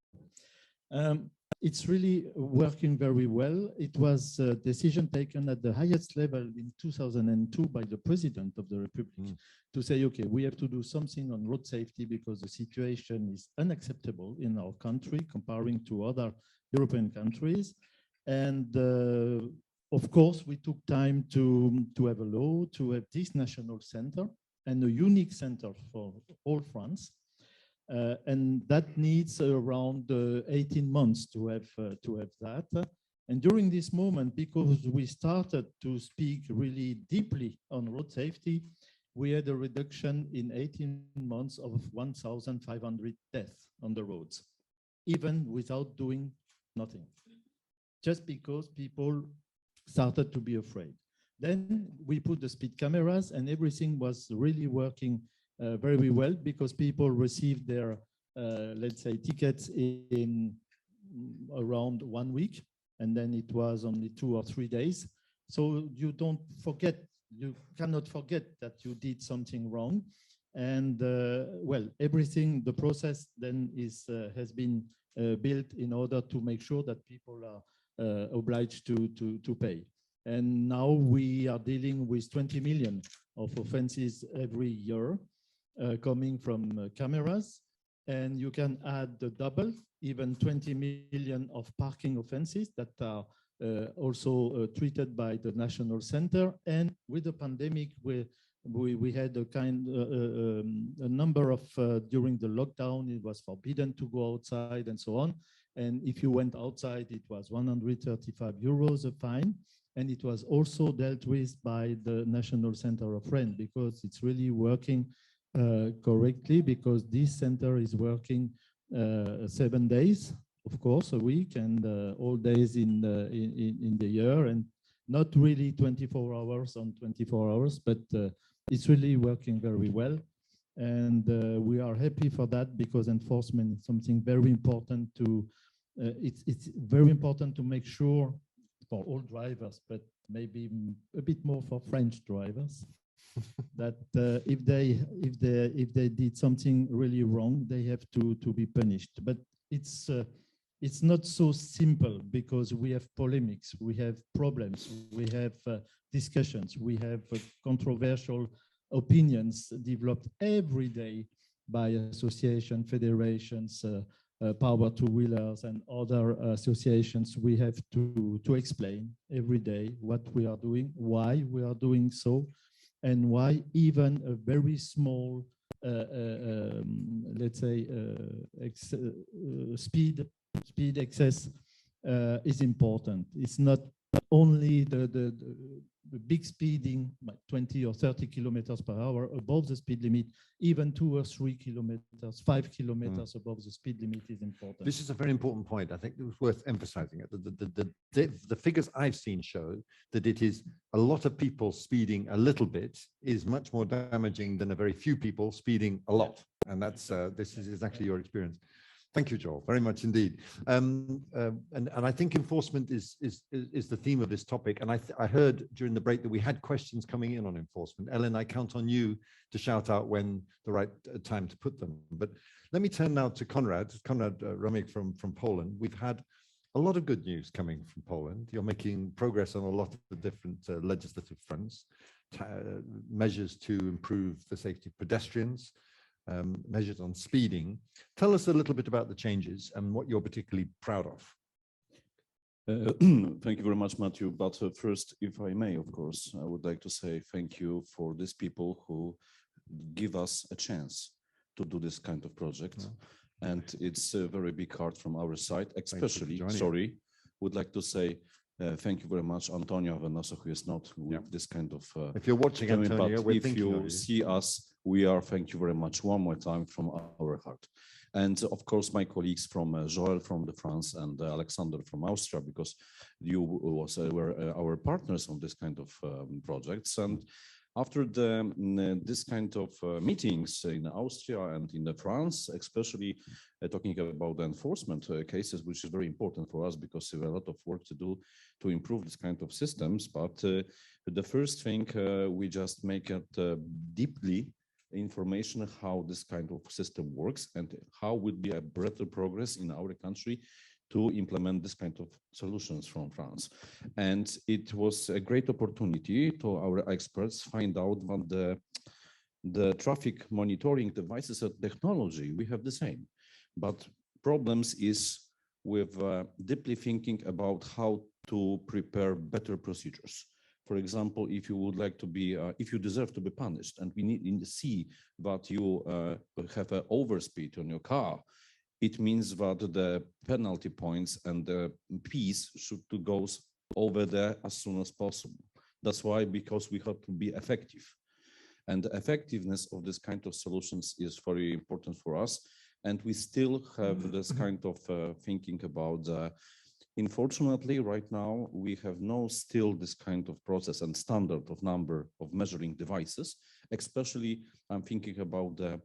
It's really working very well. It was a decision taken at the highest level in 2002 by the President of the Republic to say, okay, we have to do something on road safety because the situation is unacceptable in our country comparing to other European countries. And of course, we took time to have a law, to have this national center and a unique center for all France. And that needs around 18 months to have that. And during this moment, because we started to speak really deeply on road safety, we had a reduction in 18 months of 1,500 deaths on the roads, even without doing nothing, just because people started to be afraid. Then we put the speed cameras and everything was really working very well because people received their, let's say, tickets in around 1 week, and then it was only 2 or 3 days. So you don't forget, you cannot forget that you did something wrong. And well, everything, the process then has been built in order to make sure that people are obliged to pay. And now we are dealing with 20 million of offenses every year. Coming from cameras, and you can add the double, even 20 million of parking offenses that are also treated by the National Center. And with the pandemic, we had a number of, during the lockdown, it was forbidden to go outside and so on. And if you went outside, it was 135 euros a fine. And it was also dealt with by the National Center of Rennes because it's really working correctly, because this center is working 7 days, of course, a week, and all days in the year, and not really 24 hours on 24 hours, but it's really working very well. And we are happy for that because enforcement is something very important to, it's very important to make sure for all drivers, but maybe a bit more for French drivers, that if they did something really wrong, they have to be punished. But it's not so simple because we have polemics, we have problems, we have discussions, we have controversial opinions developed every day by association, federations, power two-wheelers and other associations. We have to explain every day what we are doing, why we are doing so, and why even a very small, let's say, speed excess is important. It's not only the big speeding, like 20 or 30 kilometers per hour above the speed limit, even 2 or 3 kilometers, 5 kilometers above the speed limit is important. This is a very important point. I think it was worth emphasizing it. The figures I've seen show that it is a lot of people speeding a little bit is much more damaging than a very few people speeding a lot. And that's this is exactly your experience. Thank you, Joel, very much indeed. And I think enforcement is the theme of this topic. And I heard during the break that we had questions coming in on enforcement. Ellen, I count on you to shout out when the right time to put them. But let me turn now to Konrad Romik from Poland. We've had a lot of good news coming from Poland. You're making progress on a lot of the different legislative fronts, measures to improve the safety of pedestrians, measures on speeding. Tell us a little bit about the changes and what you're particularly proud of. Thank you very much, Matthew. But first, if I may, of course, I would like to say thank you for these people who give us a chance to do this kind of project. Yeah. And it's a very big heart from our side, especially, would like to say thank you very much, Antonio Venosa, who is not with this kind of... if you're watching, Antonio, if you see us thank you very much one more time from our heart. And of course, my colleagues from Joel from the France and Alexander from Austria, because you were our partners on this kind of projects. And after this kind of meetings in Austria and in France, especially talking about the enforcement cases, which is very important for us because we have a lot of work to do to improve this kind of systems. But the first thing, we just make it deeply information how this kind of system works and how would be a better progress in our country to implement this kind of solutions from France. And it was a great opportunity to our experts find out what the traffic monitoring devices and technology, we have the same. But problems is with deeply thinking about how to prepare better procedures. For example, if you would like to be, if you deserve to be punished, and we need to see that you have an overspeed on your car, it means that the penalty points and the fees should go over there as soon as possible. That's why, because we have to be effective. And the effectiveness of this kind of solutions is very important for us. And we still have this kind of thinking about unfortunately, right now, we have no still this kind of process and standard of number of measuring devices, especially I'm thinking about the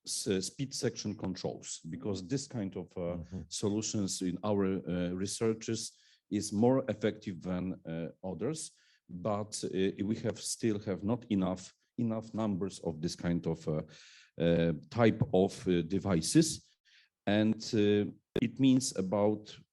speed section controls, because this kind of solutions in our researches is more effective than others, but we still have not enough numbers of this kind of type of devices. And it means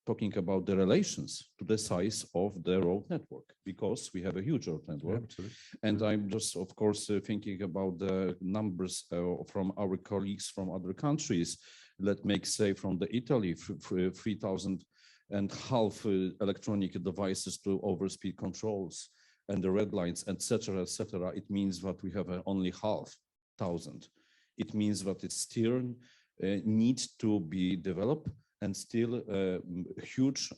talking about the relations to the size of the road network, because we have a huge road network. Yeah, and I'm just, of course, thinking about the numbers from our colleagues from other countries. Let's make, say, from the Italy, 3,500 electronic devices to overspeed controls and the red lines, etc., etc. It means that we have only 5,000. It means that it still needs to be developed, and still huge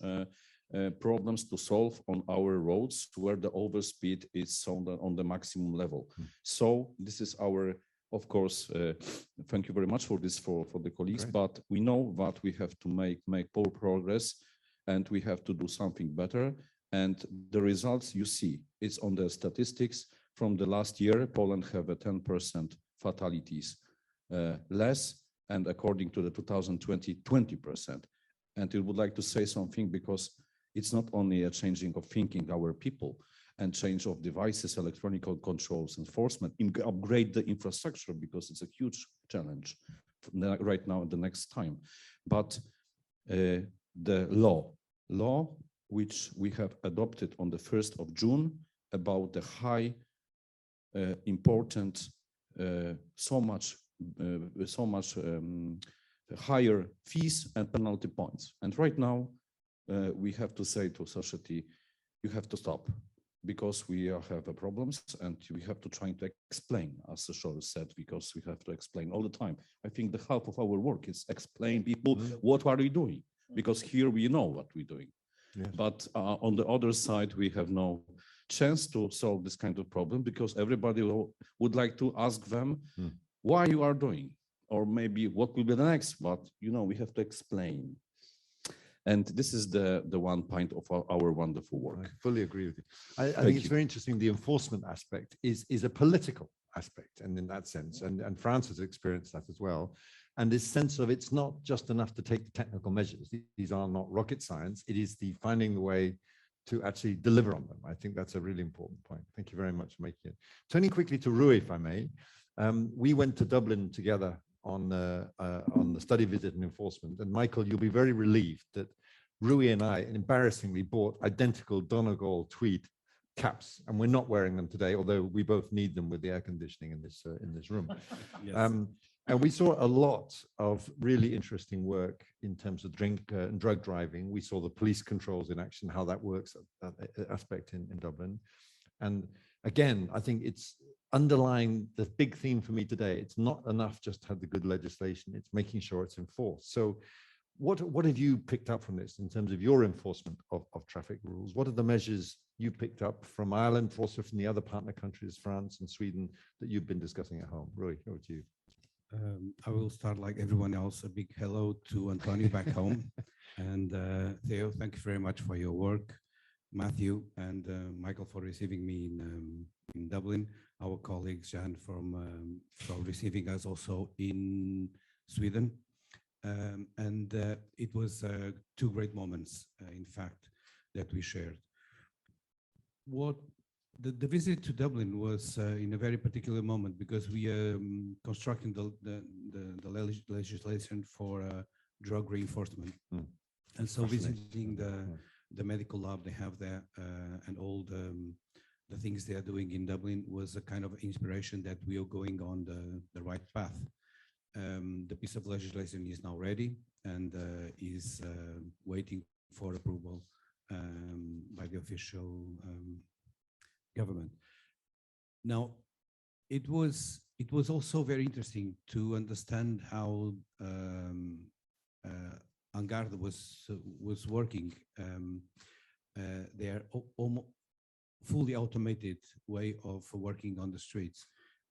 problems to solve on our roads where the overspeed is on the maximum level. So this is our, of course, thank you very much for this for the colleagues. Great. But we know that we have to make more progress, and we have to do something better. And the results you see, it's on the statistics from the last year. Poland have a 10% fatalities less, and according to the 2020, 20%. And I would like to say something, because it's not only a changing of thinking our people and change of devices, electronic controls, enforcement, upgrade the infrastructure, because it's a huge challenge right now and the next time. But the law which we have adopted on the 1st of June about the high important so much higher fees and penalty points. And right now, we have to say to society, you have to stop, because we have problems, and we have to try to explain, as the show said, because we have to explain all the time. I think the half of our work is explain people what are we doing, because here we know what we're doing. Yes. But on the other side, we have no chance to solve this kind of problem, because everybody would like to ask them why you are doing, or maybe what will be the next, but we have to explain. And this is the one point of our wonderful work. I fully agree with you. I think it's very interesting. The enforcement aspect is a political aspect, and in that sense, and France has experienced that as well. And this sense of it's not just enough to take the technical measures. These are not rocket science. It is the finding the way to actually deliver on them. I think that's a really important point. Thank you very much for making it. Turning quickly to Rui, if I may. We went to Dublin together on the study visit and enforcement. And Michael, you'll be very relieved that Rui and I embarrassingly bought identical Donegal tweed caps, and we're not wearing them today, although we both need them with the air conditioning in this room. Yes. And we saw a lot of really interesting work in terms of drink and drug driving. We saw the police controls in action, how that works, aspect in Dublin. And again, I think it's underlying the big theme for me today. It's not enough just to have the good legislation. It's making sure it's enforced. So what have you picked up from this in terms of your enforcement of traffic rules? What are the measures you picked up from Ireland, also from the other partner countries, France and Sweden, that you've been discussing at home? Roy, over to you. I will start like everyone else. A big hello to Antonio back home. And Theo, thank you very much for your work. Matthew and Michael for receiving me in Dublin. Our colleague Jan for receiving us also in Sweden. It was two great moments, in fact, that we shared. The visit to Dublin was in a very particular moment because we are constructing the legislation for drug reinforcement. And so visiting the medical lab they have there and all the things they are doing in Dublin was a kind of inspiration that we are going on the right path. The piece of legislation is now ready and is waiting for approval by the official government. Now, it was also very interesting to understand how Angarde was working. They are almost fully automated way of working on the streets.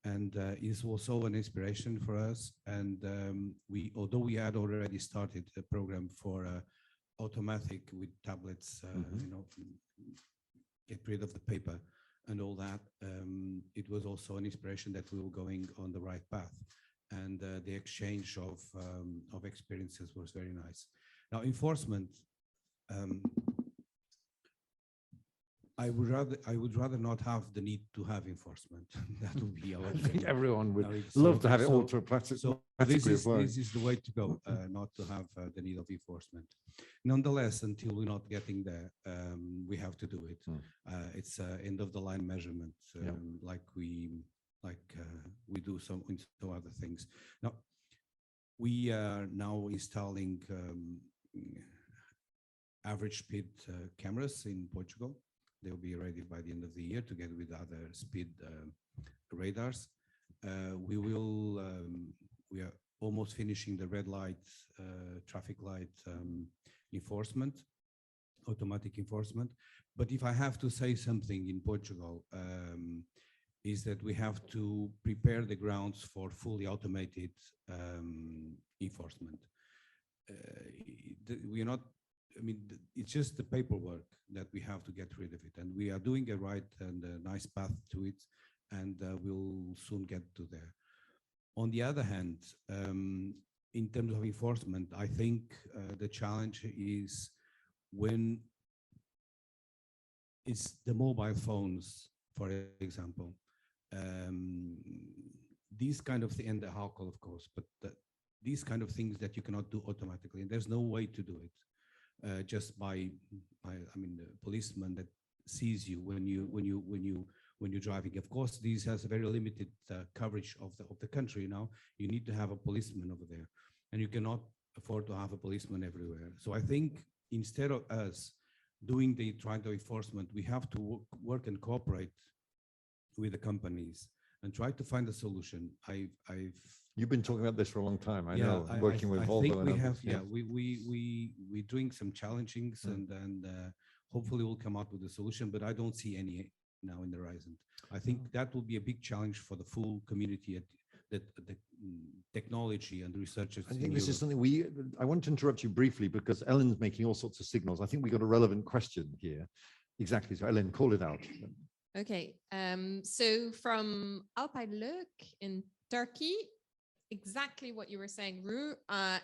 And is also an inspiration for us. And although we had already started a program for automatic with tablets, you know, get rid of the paper and all that, it was also an inspiration that we were going on the right path. And the exchange of experiences was very nice. Now, enforcement. I would rather not have the need to have enforcement. That would be our. I think everyone would so, love to have it all so- to a plastic. So this is the way to go, not to have the need of enforcement. Nonetheless, until we're not getting there, we have to do it. It's end of the line measurement, like we do some other things. Now, we are now installing average speed cameras in Portugal. They'll be ready by the end of the year together with other speed radars. We are almost finishing the red light, traffic light enforcement, automatic enforcement. But if I have to say something in Portugal, is that we have to prepare the grounds for fully automated enforcement. We are not, I mean, it's just the paperwork that we have to get rid of it. And we are doing a right and a nice path to it, and we'll soon get to there. On the other hand, in terms of enforcement, I think the challenge is when it's the mobile phones, for example, these kind of things, and the alcohol, of course, but these kind of things that you cannot do automatically, and there's no way to do it. Just by I mean, the policeman that sees you when you're driving. Of course, this has a very limited coverage of the country now. You need to have a policeman over there, and you cannot afford to have a policeman everywhere. So I think instead of us doing the traffic enforcement, we have to work and cooperate with the companies and try to find a solution. You've been talking about this for a long time. I know, working with Volvo. I think and we others, have, we're doing some challengings and hopefully we'll come out with a solution, but I don't see any now in the horizon. I think that will be a big challenge for the full community, the technology and the researchers. I think this is something I want to interrupt you briefly because Ellen's making all sorts of signals. I think we got a relevant question here. Exactly, so Ellen, call it out. Okay, so from Alpayluk in Turkey, exactly what you were saying, Ru.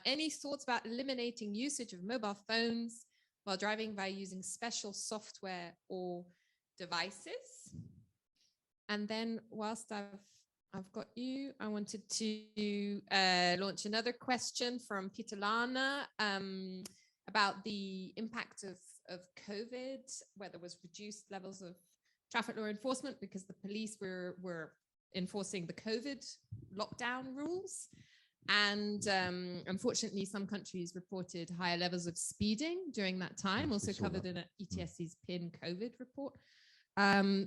Any thoughts about eliminating usage of mobile phones while driving by using special software or devices? And then whilst I've got you, I wanted to launch another question from Peter Lana about the impact of COVID, where there was reduced levels of traffic law enforcement because the police were enforcing the COVID lockdown rules. And unfortunately, some countries reported higher levels of speeding during that time, also covered in an ETSC's PIN COVID report.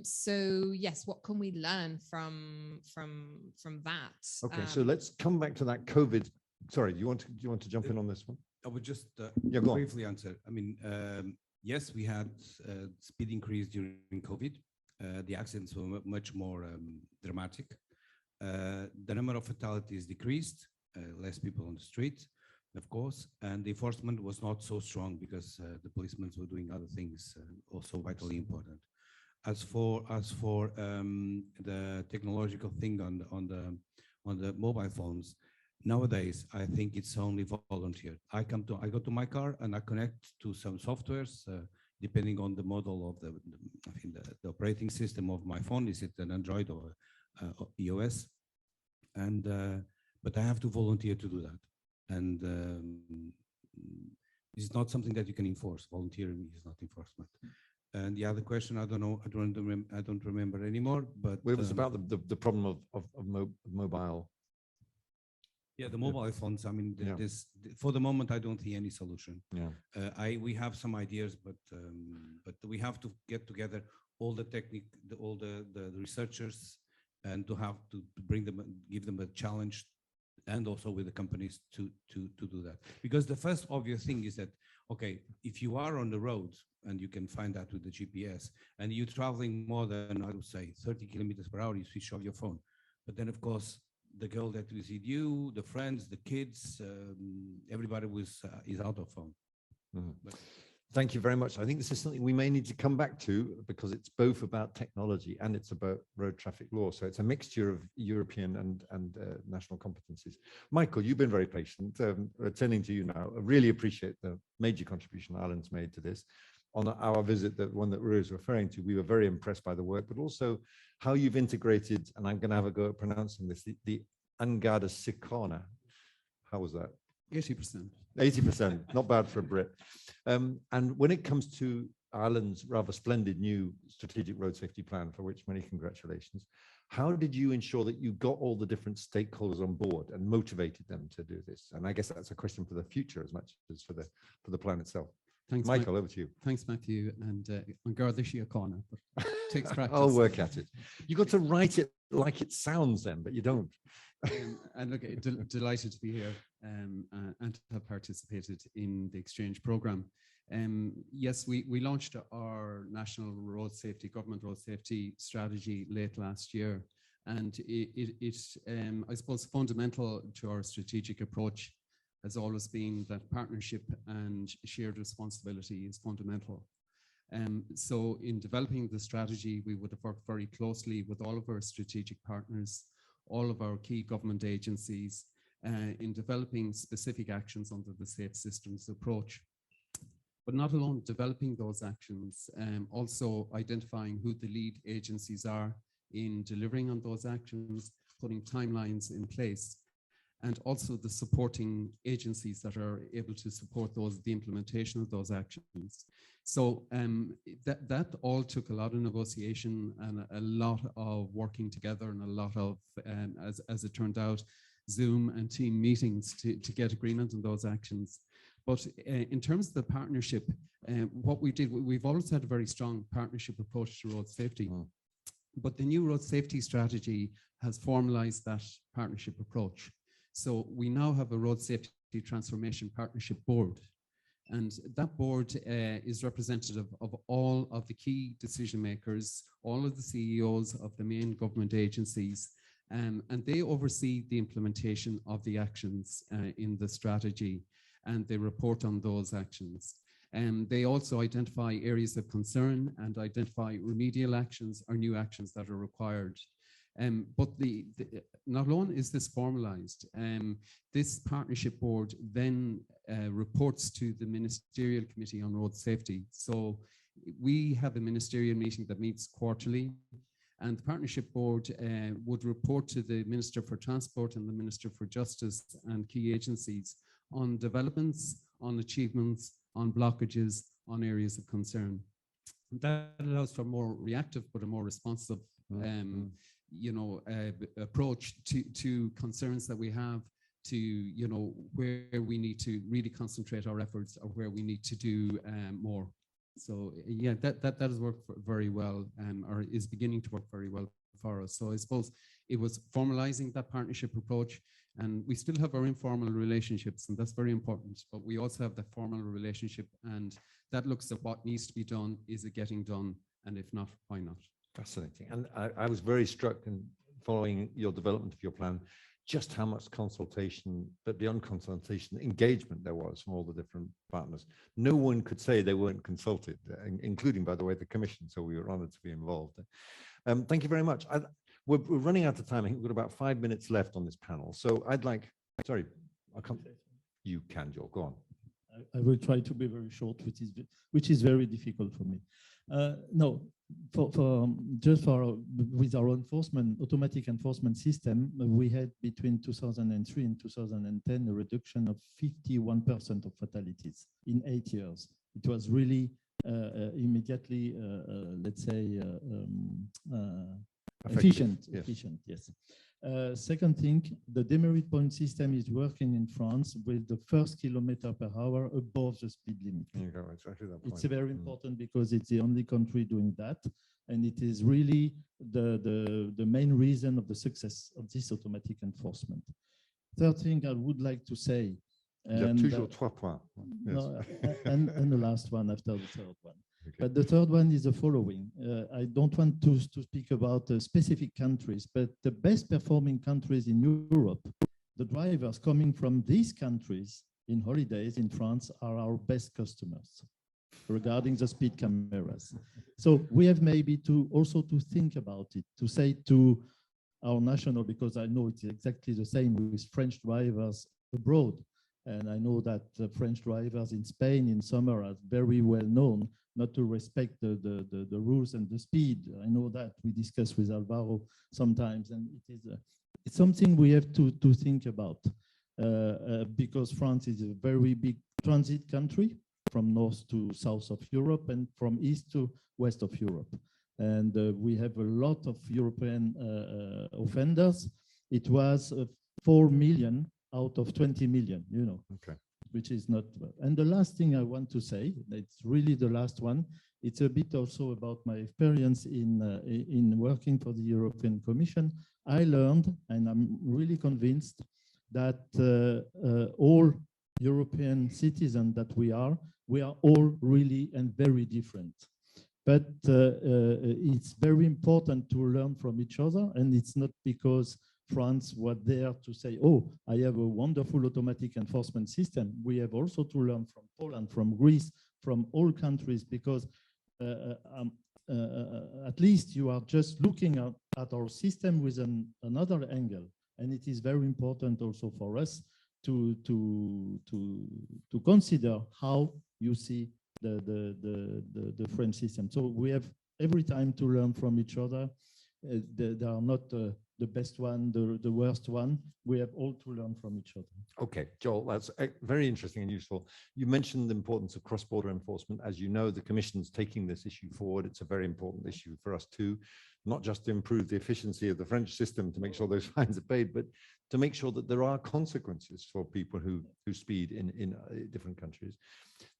So yes, what can we learn from that? Okay, so let's come back to that COVID. Sorry, do you want to jump in on this one? I would just Yeah, go on. briefly answer. I mean, yes, we had speed increase during COVID. The accidents were much more dramatic. The number of fatalities decreased, less people on the street, of course, and the enforcement was not so strong because the policemen were doing other things, also vitally important. As for the technological thing on the mobile phones, nowadays I think it's only volunteer. I go to my car and I connect to some softwares, depending on the model of the operating system of my phone. Is it an Android or iOS? And but I have to volunteer to do that, and it's not something that you can enforce. Volunteering is not enforcement. And the other question, I don't know, I don't remember anymore. But it was about the problem of mobile. Yeah, the mobile phones. I mean, this for the moment, I don't see any solution. Yeah, we have some ideas, but we have to get together all the technique, all the researchers, and to bring them, give them a challenge, and also with the companies to do that. Because the first obvious thing is that, okay, if you are on the road, and you can find that with the GPS, and you're traveling more than, I would say, 30 kilometers per hour, you switch off your phone. But then, of course, the girl that visited you, the friends, the kids, everybody is out of phone. Mm-hmm. Thank you very much. I think this is something we may need to come back to because it's both about technology and it's about road traffic law. So it's a mixture of European and national competencies. Michael, you've been very patient. Turning to you now, I really appreciate the major contribution Ireland's made to this. On our visit, the one that Rue is referring to, we were very impressed by the work, but also how you've integrated, and I'm going to have a go at pronouncing this, the Angada Sikana. How was that? 80%. 80%, not bad for a Brit. And when it comes to Ireland's rather splendid new strategic road safety plan, for which many congratulations, how did you ensure that you got all the different stakeholders on board and motivated them to do this? And I guess that's a question for the future as much as for the plan itself. Thanks, Michael, over to you. Thanks, Matthew. And I'm Garda Síochána, but takes practice. I'll work at it. You got to write it like it sounds then, but you don't. And look, delighted to be here and to have participated in the exchange program. Yes, we launched our national road safety, government road safety strategy late last year. And it I suppose, fundamental to our strategic approach has always been that partnership and shared responsibility is fundamental. So in developing the strategy, we would have worked very closely with all of our strategic partners, all of our key government agencies, in developing specific actions under the Safe Systems approach. But not alone developing those actions, also identifying who the lead agencies are in delivering on those actions, putting timelines in place, and also the supporting agencies that are able to support the implementation of those actions. So that all took a lot of negotiation and a lot of working together and a lot of, as it turned out, Zoom and team meetings to get agreement on those actions. But in terms of the partnership, what we did, we've always had a very strong partnership approach to road safety. But the new road safety strategy has formalized that partnership approach. So we now have a road safety transformation partnership board. And that board is representative of all of the key decision makers, all of the CEOs of the main government agencies, and they oversee the implementation of the actions in the strategy, and they report on those actions. They also identify areas of concern and identify remedial actions or new actions that are required. But not only is this formalized, this partnership board then reports to the Ministerial Committee on Road Safety. So we have a ministerial meeting that meets quarterly, and the partnership board would report to the Minister for Transport and the Minister for Justice and key agencies on developments, on achievements, on blockages, on areas of concern. That allows for a more reactive but a more responsive approach to concerns that we have, to where we need to really concentrate our efforts or where we need to do more. So yeah, that has worked very well, or is beginning to work very well for us. So I suppose it was formalizing that partnership approach, And we still have our informal relationships, and that's very important, but we also have the formal relationship, and that looks at what needs to be done. Is it getting done? And if not, why not? Fascinating. And I was very struck in following your development of your plan, just how much consultation, but beyond consultation, engagement there was from all the different partners. No one could say they weren't consulted, including, by the way, the Commission. So we were honored to be involved. Thank you very much. We're running out of time. I think we've got about 5 minutes left on this panel. So I'd like, sorry, I'll come. You can, Joel, go on. I will try to be very short, which is very difficult for me. No, with our enforcement, automatic enforcement system, we had between 2003 and 2010 a reduction of 51% of fatalities in 8 years. It was really immediately, let's say, efficient. Yes. Efficient, yes. Second thing, the demerit point system is working in France with the first kilometer per hour above the speed limit. Exactly that point. It's very important because it's the only country doing that, and it is really the main reason of the success of this automatic enforcement. Third thing I would like to say, and, toujours 3 points. Yes. no, and the last one after the third one. Okay. But the third one is the following. I don't want to speak about specific countries, but the best performing countries in Europe, the drivers coming from these countries in holidays in France are our best customers regarding the speed cameras. So we have maybe to also to think about it, to say to our national, because I know it's exactly the same with French drivers abroad. And I know that the French drivers in Spain in summer are very well known not to respect the rules and the speed. I know that we discuss with Alvaro sometimes, and it's something we have to think about because France is a very big transit country from north to south of Europe and from east to west of Europe. And we have a lot of European offenders. It was 4 million out of 20 million, you know. Okay. Which is not. And the last thing I want to say, it's really the last one. It's a bit also about my experience in working for the European Commission. I learned, and I'm really convinced that all European citizens that we are all really and very different. But it's very important to learn from each other, and it's not because France was there to say, oh, I have a wonderful automatic enforcement system. We have also to learn from Poland, from Greece, from all countries, because at least you are just looking at our system with another angle. And it is very important also for us to consider how you see the French system. So we have every time to learn from each other. They are not the best one, the worst one. We have all to learn from each other. Okay, Joel, that's very interesting and useful. You mentioned the importance of cross-border enforcement. As you know, the Commission's taking this issue forward. It's a very important issue for us too, not just to improve the efficiency of the French system to make sure those fines are paid, but to make sure that there are consequences for people who speed in different countries.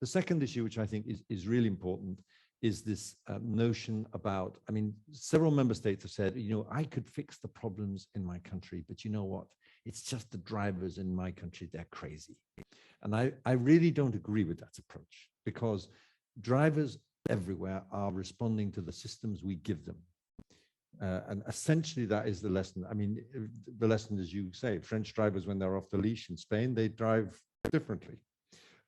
The second issue, which I think is really important, is this notion about, I mean, several member states have said, you know, I could fix the problems in my country, but you know what? It's just the drivers in my country, they're crazy. And I really don't agree with that approach, because drivers everywhere are responding to the systems we give them. And essentially that is the lesson. I mean, the lesson, as you say, French drivers, when they're off the leash in Spain, they drive differently.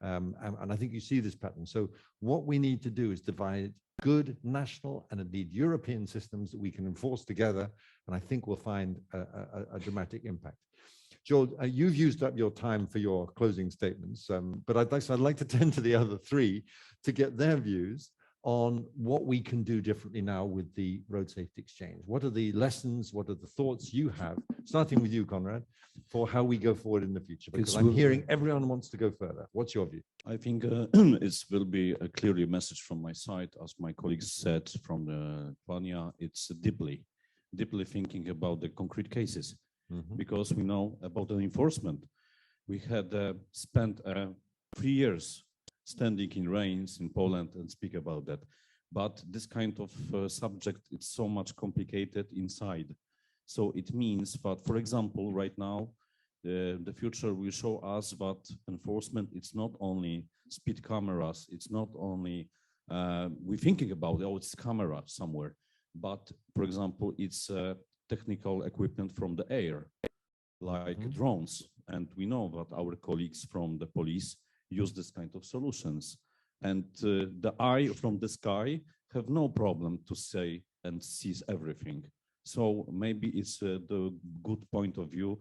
And I think you see this pattern. So what we need to do is divide good national and indeed European systems that we can enforce together. And I think we'll find a dramatic impact. Joel, you've used up your time for your closing statements, but I'd like to turn to the other three to get their views on what we can do differently now with the Road Safety Exchange. What are the lessons? What are the thoughts you have, starting with you, Conrad, for how we go forward in the future? Because I'm hearing everyone wants to go further. What's your view? I think it will be a clearly message from my side, as my colleagues said from the Pania. It's deeply thinking about the concrete cases, because we know about the enforcement. We had spent 3 years standing in rains in Poland and speak about that. But this kind of subject, it's so much complicated inside. So it means that, for example, right now, The future will show us that enforcement, it's not only speed cameras, it's not only, we're thinking about, oh, it's camera somewhere, but for example, it's technical equipment from the air, like drones. And we know that our colleagues from the police use this kind of solutions. And the eye from the sky have no problem to say and sees everything. So maybe it's the good point of view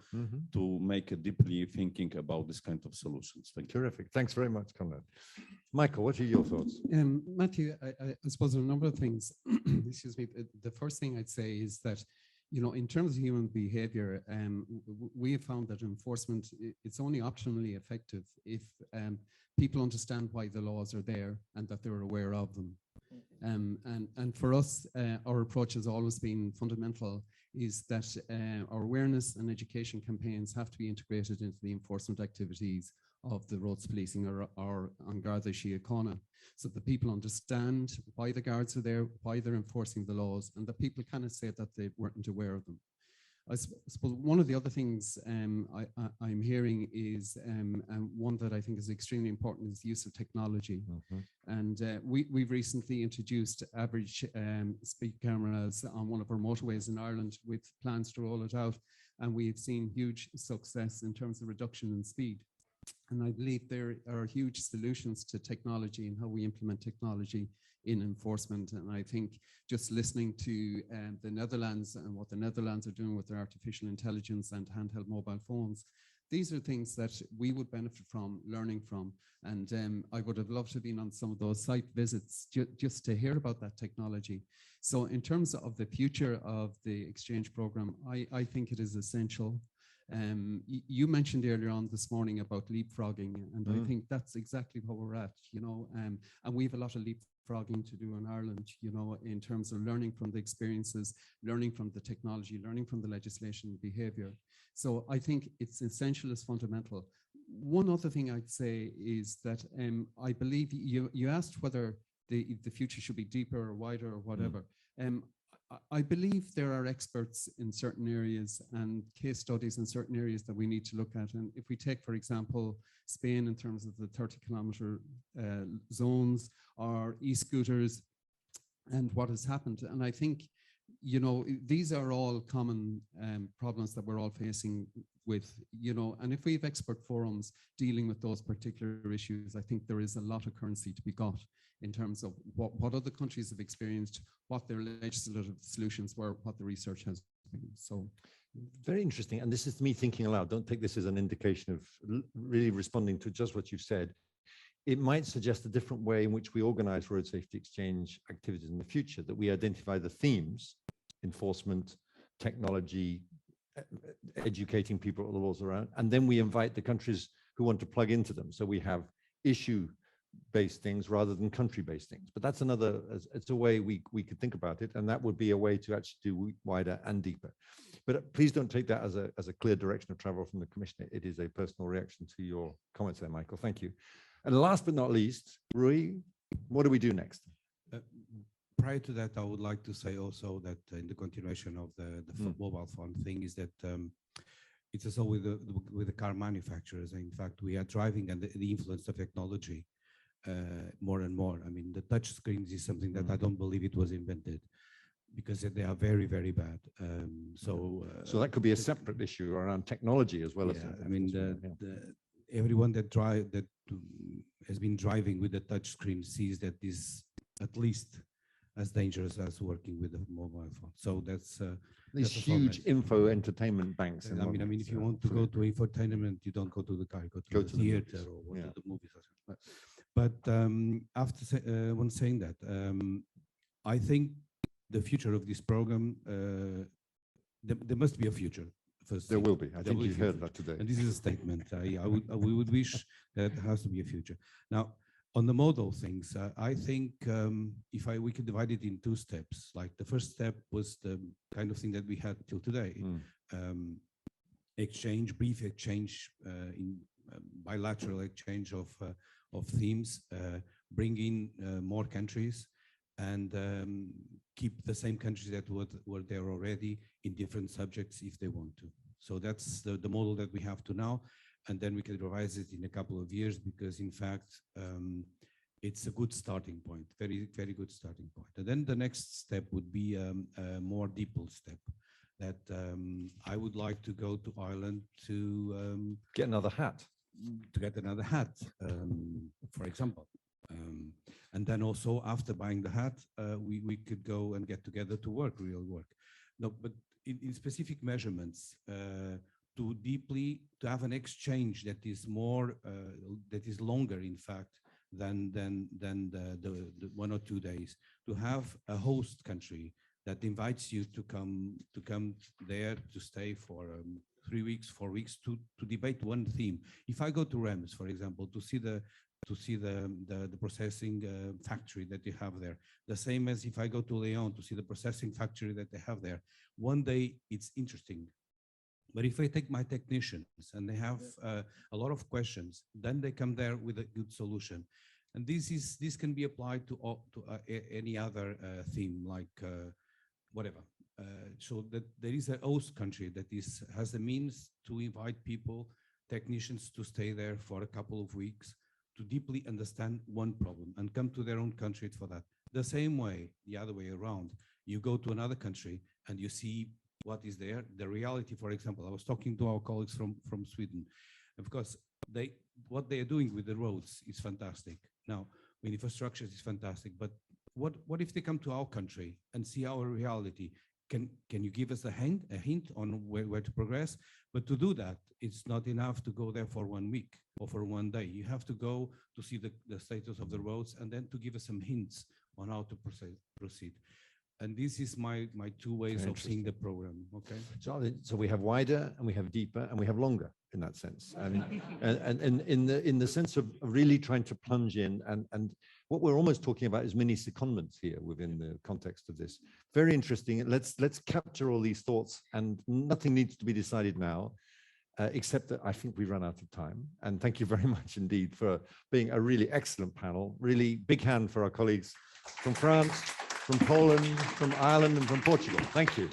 to make a deeply thinking about this kind of solutions. Thank you. Terrific. Thanks very much, Conrad. Michael, what are your thoughts? Matthew, I suppose there are a number of things. Excuse me. The first thing I'd say is that, you know, in terms of human behavior, we have found that enforcement, it's only optionally effective if people understand why the laws are there and that they're aware of them. And for us, our approach has always been fundamental, is that our awareness and education campaigns have to be integrated into the enforcement activities of the roads policing or An Garda Síochána, so that people understand why the guards are there, why they're enforcing the laws, and that people cannot say that they weren't aware of them. I suppose one of the other things I'm hearing is, and one that I think is extremely important, is the use of technology. And we've recently introduced average speed cameras on one of our motorways in Ireland with plans to roll it out. And we've seen huge success in terms of reduction in speed. And I believe there are huge solutions to technology and how we implement technology in enforcement. And I think just listening to the Netherlands and what the Netherlands are doing with their artificial intelligence and handheld mobile phones, these are things that we would benefit from, learning from. And I would have loved to have been on some of those site visits just to hear about that technology. So in terms of the future of the exchange program, I think it is essential. You mentioned earlier on this morning about leapfrogging, and I think that's exactly what we're at, you know, and we have a lot of leapfrogging to do in Ireland, you know, in terms of learning from the experiences, learning from the technology, learning from the legislation and behavior. So I think it's essential, it's fundamental. One other thing I'd say is that I believe you asked whether the future should be deeper or wider or whatever. I believe there are experts in certain areas and case studies in certain areas that we need to look at. And if we take, for example, Spain in terms of the 30-kilometer zones or e-scooters and what has happened. And I think, you know, these are all common problems that we're all facing with, you know, and if we have expert forums dealing with those particular issues, I think there is a lot of currency to be got in terms of what other countries have experienced, what their legislative solutions were, what the research has been. So very interesting. And this is me thinking aloud. Don't take this as an indication of really responding to just what you've said. It might suggest a different way in which we organize road safety exchange activities in the future, that we identify the themes, enforcement, technology, educating people what the laws around, and then we invite the countries who want to plug into them. So we have issue-based things rather than country-based things. But that's another, it's a way we could think about it, and that would be a way to actually do wider and deeper. But please don't take that as a clear direction of travel from the Commissioner. It is a personal reaction to your comments there, Michael. Thank you. And last but not least, Rui, what do we do next? Prior to that, I would like to say also that in the continuation of the mobile phone thing is that it's also with the car manufacturers. In fact, we are driving and the influence of technology more and more. I mean, the touch screens is something that I don't believe it was invented, because they are very, very bad. So that could be a separate issue around technology as well. Yeah, I mean, everyone that has been driving with the touch screen sees that this at least as dangerous as working with a mobile phone. So that's these huge info entertainment banks. I mean, if you want to go to infotainment, you don't go to the car, you go to the theater or to the movies. But after when saying that, I think the future of this program, there must be a future. First there will be. I think you've heard that today. And this is a statement. We would wish that there has to be a future. Now, on the modal things, I think we could divide it in two steps. Like the first step was the kind of thing that we had till today, brief exchange, in bilateral exchange of themes, bring in more countries, and keep the same countries that were there already in different subjects if they want to. So that's the model that we have to now. And then we can revise it in a couple of years because, in fact, it's a good starting point, very, very good starting point. And then the next step would be a more deeper step that I would like to go to Ireland to get another hat. For example. And then also after buying the hat, we could go and get together to work, real work. No, but in specific measurements, to have an exchange that is more, that is longer, in fact, than the 1 or 2 days, to have a host country that invites you to come there to stay for 3 weeks, 4 weeks to debate one theme. If I go to Rems, for example, to see the processing factory that they have there, the same as if I go to Lyon to see the processing factory that they have there, one day it's interesting. But if I take my technicians and they have a lot of questions, then they come there with a good solution. And this can be applied to any other theme, like whatever. So that there is a host country that has the means to invite people, technicians, to stay there for a couple of weeks to deeply understand one problem and come to their own country for that. The same way, the other way around, you go to another country and you see what is there, the reality. For example, I was talking to our colleagues from Sweden. Of course, what they are doing with the roads is fantastic. Now, with infrastructure is fantastic, but what if they come to our country and see our reality? Can you give us a hint on where to progress? But to do that, it's not enough to go there for 1 week or for 1 day. You have to go to see the status of the roads and then to give us some hints on how to proceed. And this is my 2 ways of seeing the program. Okay. So we have wider and we have deeper and we have longer in that sense. And in the sense of really trying to plunge in, and what we're almost talking about is mini secondments here within the context of this. Very interesting. Let's capture all these thoughts, and nothing needs to be decided now, except that I think we run out of time. And thank you very much indeed for being a really excellent panel. Really big hand for our colleagues from France, from Poland, from Ireland, and from Portugal. Thank you.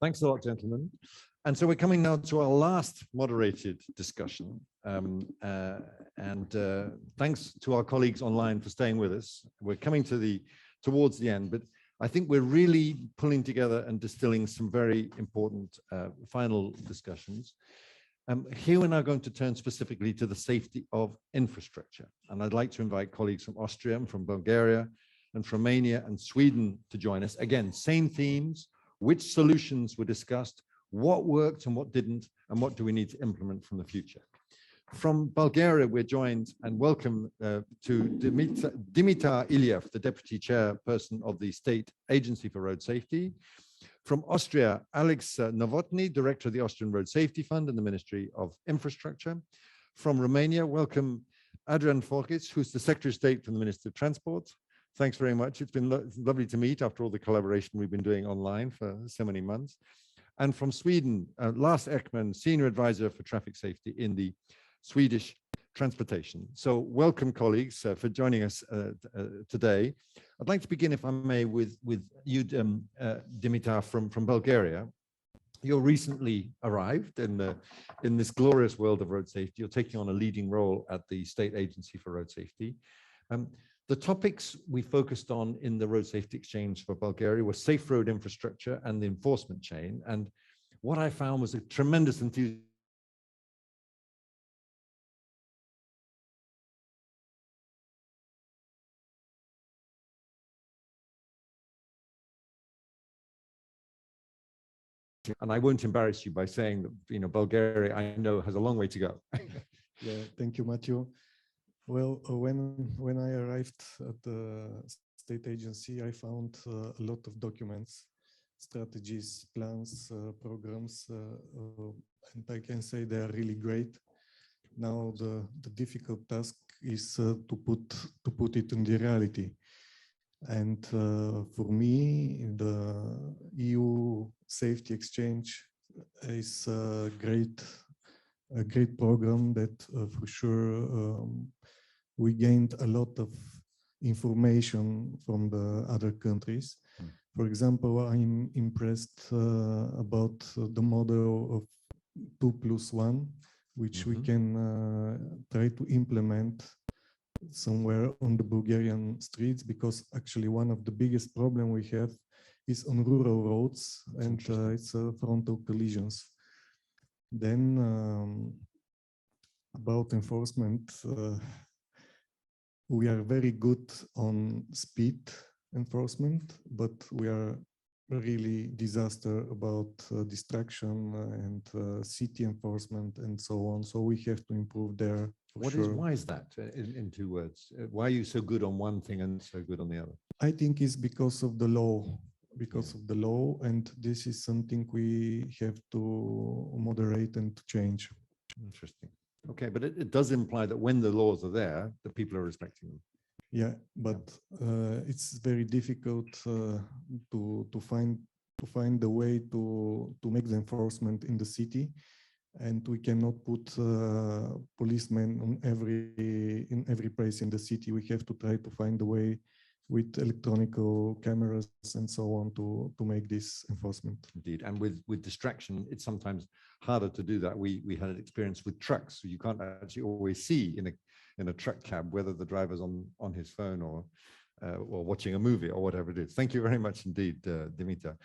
Thanks a lot, gentlemen. And so we're coming now to our last moderated discussion. Thanks to our colleagues online for staying with us. We're coming towards the end, but I think we're really pulling together and distilling some very important final discussions. Here we're now going to turn specifically to the safety of infrastructure. And I'd like to invite colleagues from Austria and from Bulgaria and from Romania and Sweden to join us. Again, same themes, which solutions were discussed, what worked and what didn't, and what do we need to implement from the future. From Bulgaria, we're joined and welcome to Dimitar Iliev, the Deputy Chairperson of the State Agency for Road Safety. From Austria, Alex Novotny, Director of the Austrian Road Safety Fund in the Ministry of Infrastructure. From Romania, welcome Adrian Forkis, who's the Secretary of State from the Ministry of Transport. Thanks very much. It's been lovely to meet after all the collaboration we've been doing online for so many months. And from Sweden, Lars Ekman, Senior Advisor for Traffic Safety in the Swedish Transportation. So welcome, colleagues, for joining us today. I'd like to begin, if I may, with you, Dimitar, from Bulgaria. You're recently arrived in this glorious world of road safety. You're taking on a leading role at the State Agency for Road Safety. The topics we focused on in the Road Safety Exchange for Bulgaria were safe road infrastructure and the enforcement chain. And what I found was a tremendous enthusiasm. And I won't embarrass you by saying that, Bulgaria, I know, has a long way to go. Yeah, thank you, Matthew. Well, when I arrived at the state agency, I found a lot of documents, strategies, plans, programs, and I can say they are really great. Now the difficult task is to put it in the reality. And for me, the EU Safety Exchange is a great program that for sure we gained a lot of information from the other countries. For example, I'm impressed about the model of 2+1, which we can try to implement somewhere on the Bulgarian streets, because actually one of the biggest problem we have is on rural roads, and it's frontal collisions. Then about enforcement, we are very good on speed enforcement, but we are really disaster about distraction and city enforcement and so on. So we have to improve there. Why is that, in 2 words? Why are you so good on one thing and so good on the other? I think it's because of the law, and this is something we have to moderate and to change. Interesting. Okay, but it does imply that when the laws are there, the people are respecting them. Yeah, but it's very difficult to find the way to make the enforcement in the city, and we cannot put policemen on in every place in the city. We have to try to find a way with electronic cameras and so on to make this enforcement. Indeed, and with distraction, it's sometimes harder to do that. We had an experience with trucks, so you can't actually always see in a truck cab whether the driver's on his phone or watching a movie or whatever it is. Thank you very much indeed, Dimitar.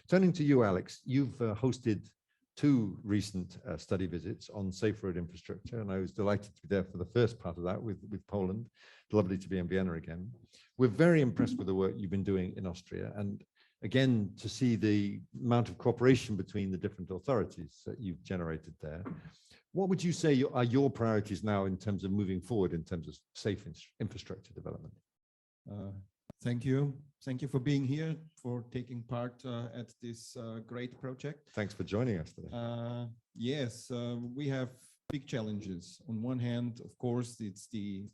Turning to you, Alex, you've hosted 2 recent study visits on safe road infrastructure, and I was delighted to be there for the first part of that with Poland. Lovely to be in Vienna again. We're very impressed with the work you've been doing in Austria, and again, to see the amount of cooperation between the different authorities that you've generated there. What would you say are your priorities now in terms of moving forward in terms of safe infrastructure development? Thank you. Thank you for being here, for taking part at this great project. Thanks for joining us today. Yes, we have big challenges. On one hand, of course, it's the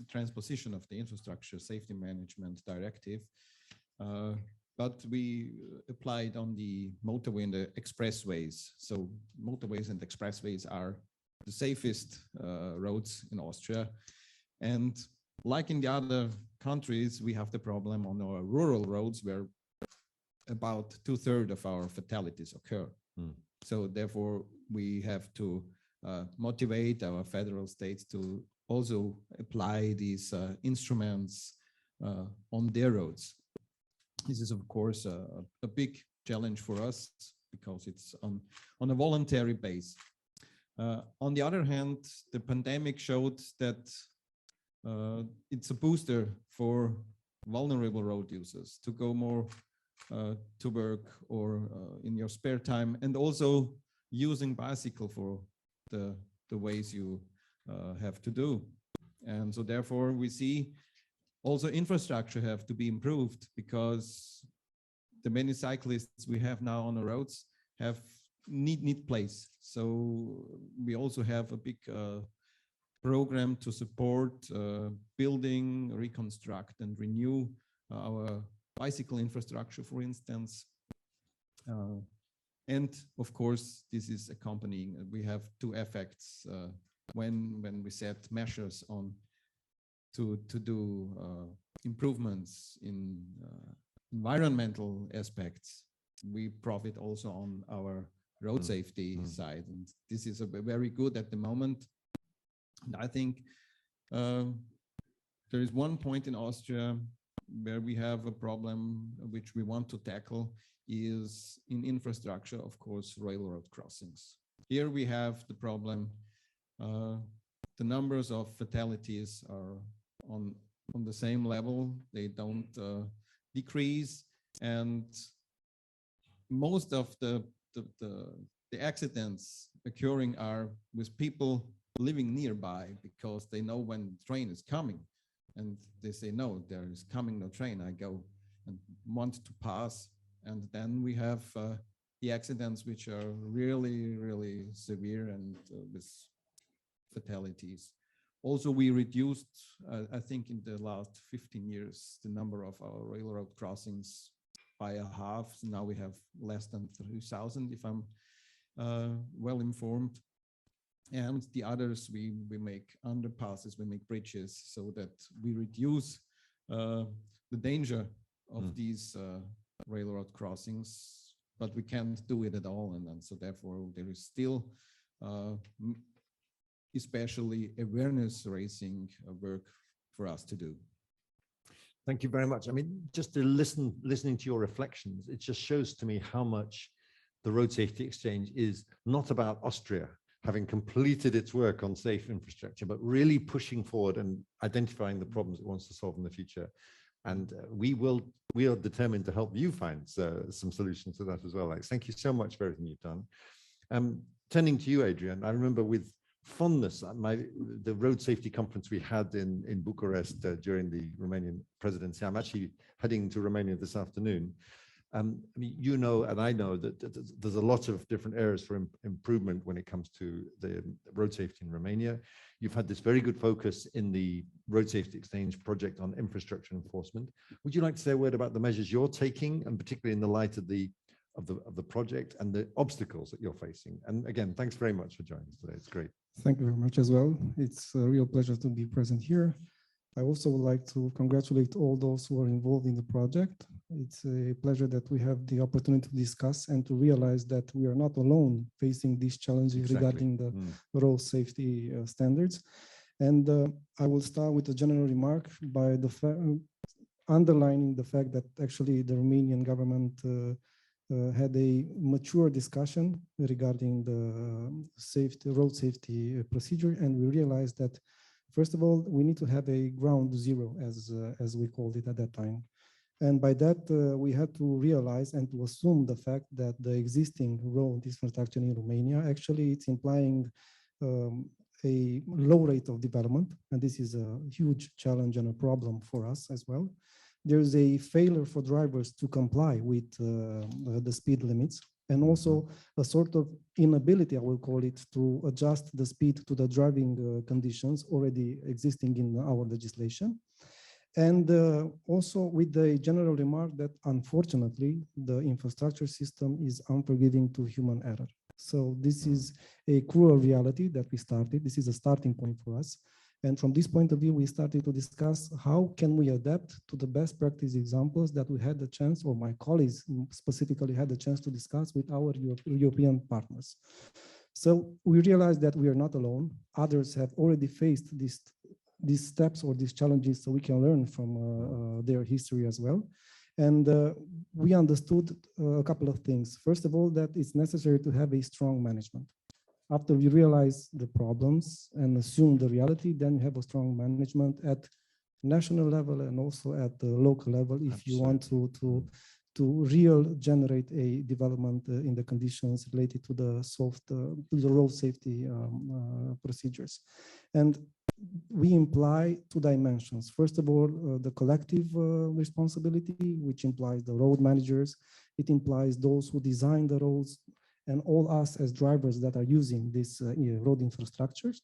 transposition of the Infrastructure Safety Management Directive, but we applied on the motorway and the expressways. So motorways and expressways are the safest roads in Austria. And like in the other countries, we have the problem on our rural roads where about 2/3 of our fatalities occur. So therefore, we have to motivate our federal states to also apply these instruments on their roads. This is, of course, a big challenge for us because it's on a voluntary base. On the other hand, the pandemic showed that it's a booster for vulnerable road users to go more to work or in your spare time, and also using bicycle for the ways you have to do. And so therefore we see also infrastructure have to be improved, because the many cyclists we have now on the roads need place. So we also have a big program to support building, reconstruct, and renew our bicycle infrastructure, for instance. And of course, this is accompanying. We have 2 effects when we set measures on to do improvements in environmental aspects. We profit also on our road safety side, and this is very good at the moment. And I think there is one point in Austria where we have a problem which we want to tackle, is in infrastructure, of course, railroad crossings. Here we have the problem, the numbers of fatalities are on the same level, they don't decrease, and most of the accidents occurring are with people living nearby, because they know when the train is coming, and they say, no, there is coming no train, I go and want to pass. And then we have the accidents which are really, really severe and with fatalities. Also, we reduced, I think in the last 15 years, the number of our railroad crossings by a half. So now we have less than 3,000, if I'm well informed. And the others, we make underpasses, we make bridges, so that we reduce the danger of these railroad crossings, but we can't do it at all. And so therefore there is still especially awareness raising work for us to do. Thank you very much. I mean, just to listening to your reflections, it just shows to me how much the Road Safety Exchange is not about Austria having completed its work on safe infrastructure, but really pushing forward and identifying the problems it wants to solve in the future. And we are determined to help you find some solutions to that as well. Alex, thank you so much for everything you've done. Turning to you, Adrian, I remember with fondness the road safety conference we had in Bucharest during the Romanian presidency. I'm actually heading to Romania this afternoon. I mean, you know, and I know that there's a lot of different areas for improvement when it comes to the road safety in Romania. You've had this very good focus in the Road Safety Exchange project on infrastructure enforcement. Would you like to say a word about the measures you're taking, and particularly in the light of the project and the obstacles that you're facing? And again, thanks very much for joining us today. It's great. Thank you very much as well. It's a real pleasure to be present here. I also would like to congratulate all those who are involved in the project. It's a pleasure that we have the opportunity to discuss and to realize that we are not alone facing these challenges regarding the road safety standards. And I will start with a general remark by underlining the fact that actually the Romanian government had a mature discussion regarding the road safety procedure, and we realized that first of all, we need to have a ground zero, as we called it at that time. And by that, we had to realize and to assume the fact that the existing road infrastructure in Romania, actually it's implying a low rate of development. And this is a huge challenge and a problem for us as well. There's a failure for drivers to comply with the speed limits, and also a sort of inability, I will call it, to adjust the speed to the driving conditions already existing in our legislation. And also with the general remark that unfortunately, the infrastructure system is unforgiving to human error. So this is a cruel reality that we started. This is a starting point for us. And from this point of view, we started to discuss how can we adapt to the best practice examples that we had the chance, or my colleagues specifically had the chance to discuss with our European partners. So we realized that we are not alone. Others have already faced these steps or these challenges, so we can learn from their history as well. And we understood a couple of things. First of all, that it's necessary to have a strong management. After we realize the problems and assume the reality, then you have a strong management at national level and also at the local level if you want to generate a development in the conditions related to the road safety procedures. And we imply two dimensions. First of all, the collective responsibility, which implies the road managers. It implies those who design the roads, and all us as drivers that are using these road infrastructures.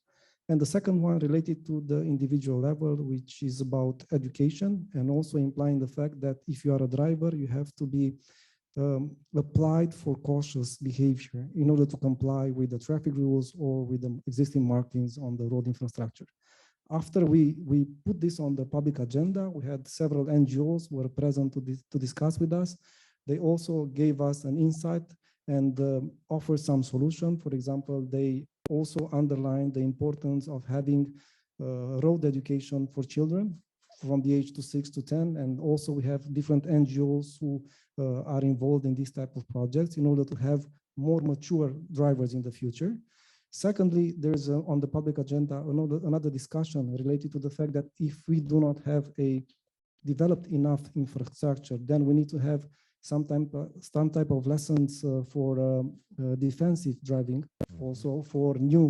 And the second one related to the individual level, which is about education, and also implying the fact that if you are a driver, you have to be applied for cautious behavior in order to comply with the traffic rules or with the existing markings on the road infrastructure. After we put this on the public agenda, we had several NGOs who were present to discuss with us. They also gave us an insight and offer some solution. For example, they also underline the importance of having road education for children from the age to 6 to 10. And also we have different NGOs who are involved in this type of projects in order to have more mature drivers in the future. Secondly, there's on the public agenda another discussion related to the fact that if we do not have a developed enough infrastructure, then we need to have some type of lessons for defensive driving, also for new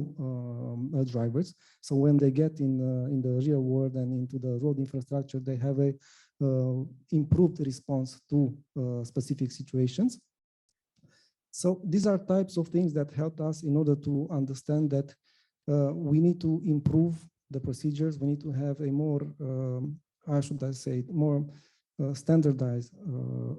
drivers. So when they get in the real world and into the road infrastructure, they have a improved response to specific situations. So these are types of things that help us in order to understand that we need to improve the procedures. We need to have a more, how should I say, more standardized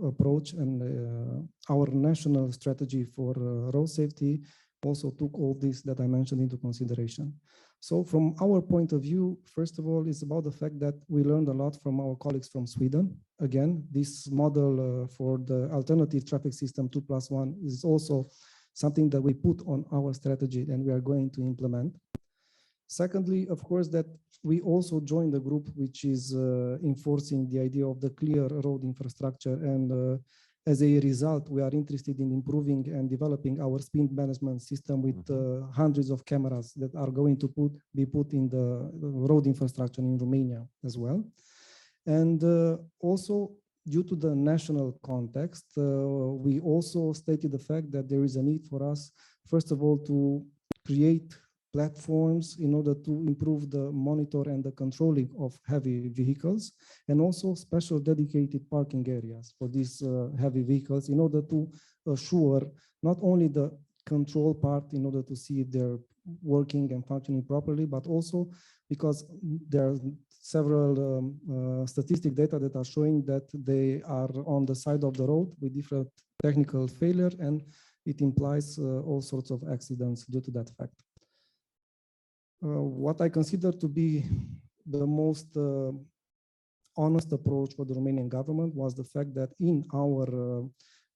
approach, and our national strategy for road safety also took all this that I mentioned into consideration. So from our point of view, first of all, it's about the fact that we learned a lot from our colleagues from Sweden. Again, this model for the alternative traffic system 2+1 is also something that we put on our strategy and we are going to implement. Secondly, of course, that we also joined a group which is enforcing the idea of the clear road infrastructure, and as a result, we are interested in improving and developing our speed management system with hundreds of cameras that are going to be put in the road infrastructure in Romania as well. And also, due to the national context, we also stated the fact that there is a need for us, first of all, to create platforms in order to improve the monitor and the controlling of heavy vehicles, and also special dedicated parking areas for these heavy vehicles in order to assure not only the control part in order to see if they're working and functioning properly, but also because there are several statistic data that are showing that they are on the side of the road with different technical failure, and it implies all sorts of accidents due to that fact. What I consider to be the most honest approach for the Romanian government was the fact that in our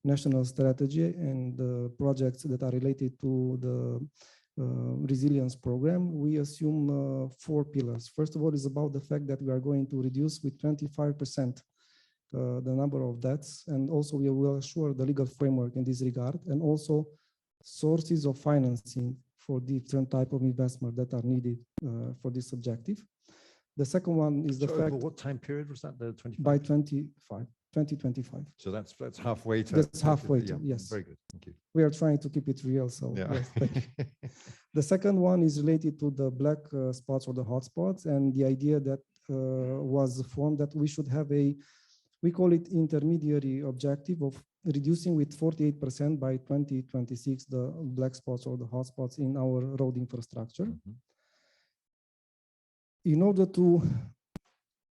national strategy and the projects that are related to the resilience program, we assume 4 pillars. First of all, is about the fact that we are going to reduce with 25% the number of deaths, and also we will assure the legal framework in this regard, and also sources of financing for different type of investment that are needed for this objective. The second one is the fact. What time period was that? The 25? By 2025. So that's halfway to. That's halfway to, yeah, yes. Very good, thank you. We are trying to keep it real, so yeah. yes, thank you. The second one is related to the black spots or the hotspots, and the idea that was formed that we should have we call it intermediary objective of reducing with 48% by 2026 the black spots or the hotspots in our road infrastructure. In order to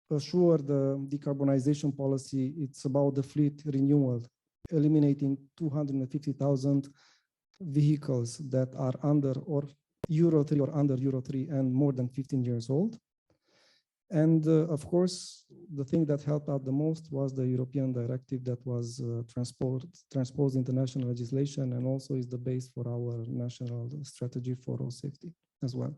assure the decarbonization policy, it's about the fleet renewal, eliminating 250,000 vehicles that are under or Euro 3 or under Euro 3 and more than 15 years old. And of course, the thing that helped out the most was the European directive that was transposed into national legislation, and also is the base for our national strategy for road safety as well.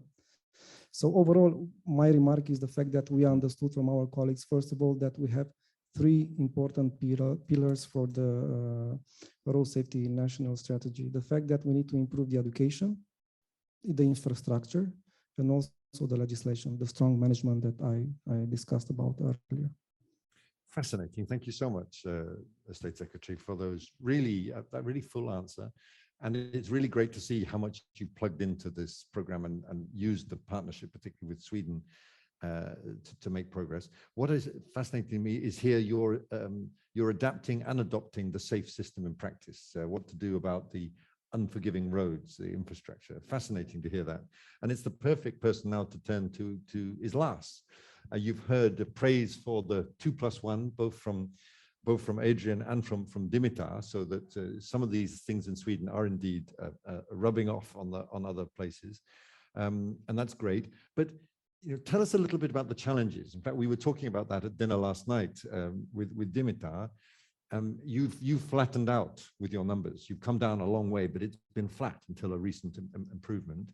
So overall, my remark is the fact that we understood from our colleagues, first of all, that we have 3 important pillars for the road safety national strategy. The fact that we need to improve the education, the infrastructure, and also the legislation, the strong management that I discussed about earlier. Fascinating. Thank you so much, State Secretary, for those that really full answer. And it's really great to see how much you plugged into this program and used the partnership, particularly with Sweden, to make progress. What is fascinating to me is here you're adapting and adopting the safe system in practice. What to do about the unforgiving roads, the infrastructure. Fascinating to hear that. And it's the perfect person now to turn to Islas. You've heard the praise for the 2+1, both from Adrian and from Dimitar, so that some of these things in Sweden are indeed rubbing off on other places, and that's great. But tell us a little bit about the challenges. In fact, we were talking about that at dinner last night with Dimitar. You've flattened out with your numbers. You've come down a long way, but it's been flat until a recent improvement.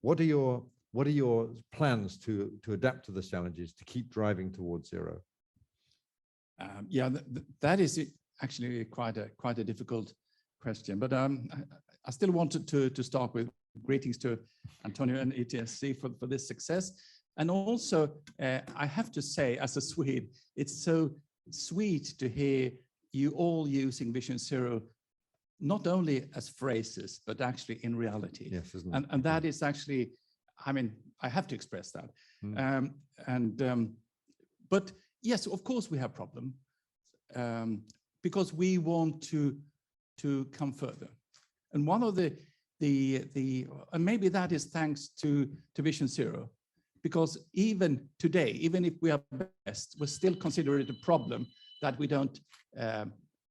What are your plans to adapt to the challenges, to keep driving towards zero? Yeah, that is actually quite a difficult question. But I still wanted to start with greetings to Antonio and ETSC for this success. And also, I have to say, as a Swede, it's so sweet to hear you all using Vision Zero, not only as phrases, but actually in reality. Yes, isn't it? And that is actually, I mean, I have to express that. But yes, of course we have problem because we want to come further. And one of the and maybe that is thanks to Vision Zero, because even today, even if we are best, we still consider it a problem that we don't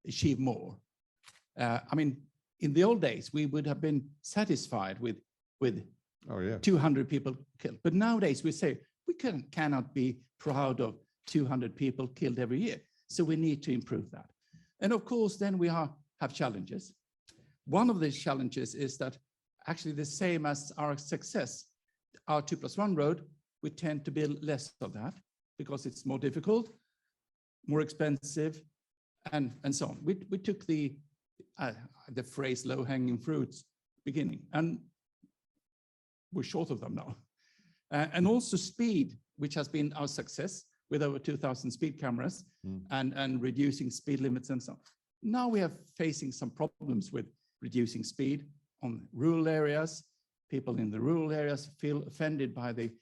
achieve more. I mean, in the old days, we would have been satisfied with 200 people killed. But nowadays we say we cannot be proud of 200 people killed every year. So we need to improve that. And of course, then we have challenges. One of these challenges is that actually the same as our success, our 2+1 road, we tend to build less of that because it's more difficult, more expensive, and so on. We took the phrase low-hanging fruits beginning, and we're short of them now. And also speed, which has been our success with over 2,000 speed cameras and reducing speed limits and so on. Now we are facing some problems with reducing speed on rural areas. People in the rural areas feel offended by the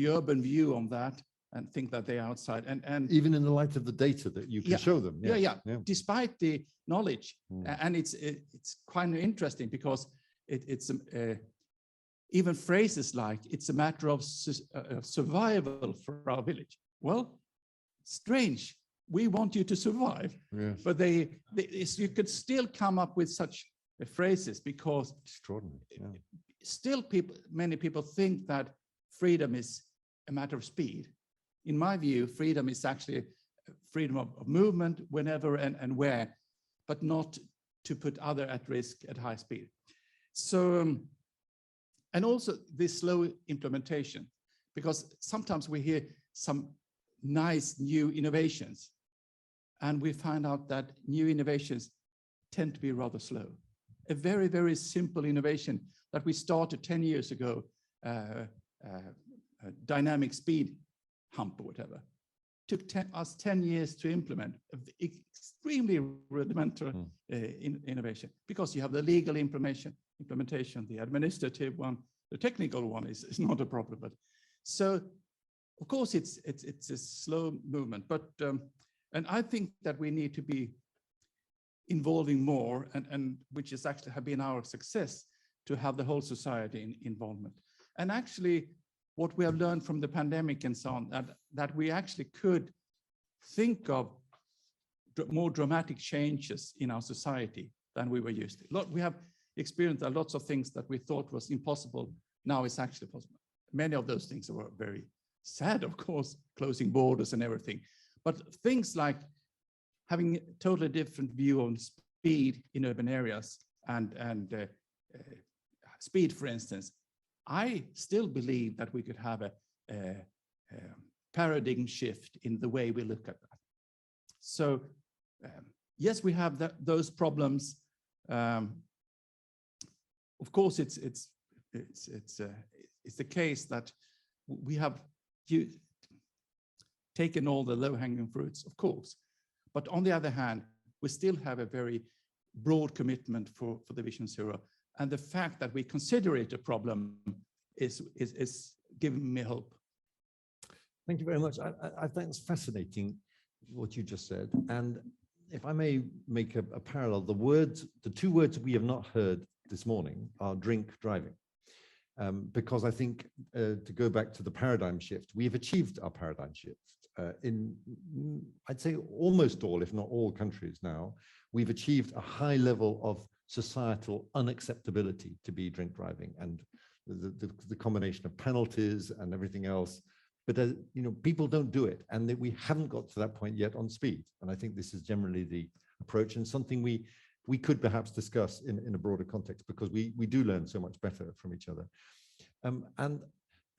urban view on that and think that they're outside. And even in the light of the data that you can show them. Yeah. Despite the knowledge, and it's quite interesting because it's even phrases like it's a matter of survival for our village. Well, strange. We want you to survive, but you could still come up with such phrases because extraordinary. Still, many people think that freedom is a matter of speed. In my view, freedom is actually freedom of movement whenever and where, but not to put others at risk at high speed. So, and also this slow implementation, because sometimes we hear some nice new innovations, and we find out that new innovations tend to be rather slow. A very, very simple innovation that we started 10 years ago, dynamic speed hump or whatever, took us 10 years to implement. Extremely rudimentary innovation, because you have the legal implementation, the administrative one, the technical one is not a problem. But so, of course, it's a slow movement. But and I think that we need to be involving more, and which is actually have been our success, to have the whole society in involvement. And actually, what we have learned from the pandemic and so on, that we actually could think of more dramatic changes in our society than we were used to. We have experienced lots of things that we thought was impossible. Now it's actually possible. Many of those things were very sad, of course, closing borders and everything. But things like having a totally different view on speed in urban areas and speed, for instance, I still believe that we could have a paradigm shift in the way we look at that. So yes, we have those problems. Of course, it's the case that we have taken all the low-hanging fruits, of course. But on the other hand, we still have a very broad commitment for the Vision Zero. And the fact that we consider it a problem is giving me hope. Thank you very much. I think it's fascinating what you just said. And if I may make a parallel, the two words we have not heard this morning are drink driving. Because I think to go back to the paradigm shift, we have achieved our paradigm shift in, I'd say, almost all, if not all countries now. We've achieved a high level of societal unacceptability to be drink driving, and the combination of penalties and everything else. But people don't do it, and that we haven't got to that point yet on speed. And I think this is generally the approach, and something we could perhaps discuss in a broader context, because we do learn so much better from each other. And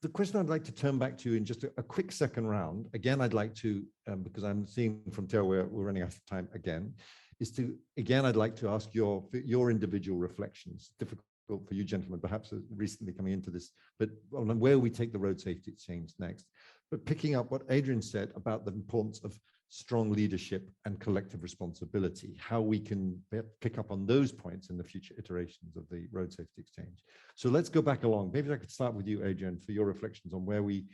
the question I'd like to turn back to in just a quick second round, again, I'd like to, because I'm seeing from Theo we're running out of time again, I'd like to ask your individual reflections. Difficult for you gentlemen, perhaps recently coming into this, but on where we take the road safety exchange next. But picking up what Adrian said about the importance of strong leadership and collective responsibility, how we can pick up on those points in the future iterations of the road safety exchange. So let's go back along. Maybe I could start with you, Adrian, for your reflections on where we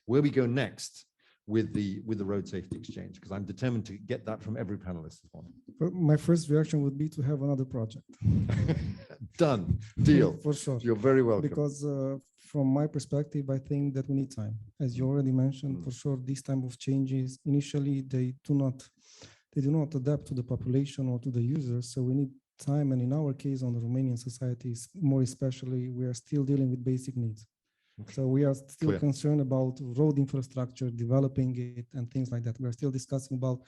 go next with the road safety exchange, because I'm determined to get that from every panelist this morning. My first reaction would be to have another project. Done. Deal. For sure. You're very welcome. Because from my perspective, I think that we need time. As you already mentioned, for sure, these type of changes, initially, they do not they do not adapt to the population or to the users. So we need time. And in our case, on the Romanian societies, more especially, we are still dealing with basic needs. So we are still concerned about road infrastructure, developing it and things like that. We are still discussing about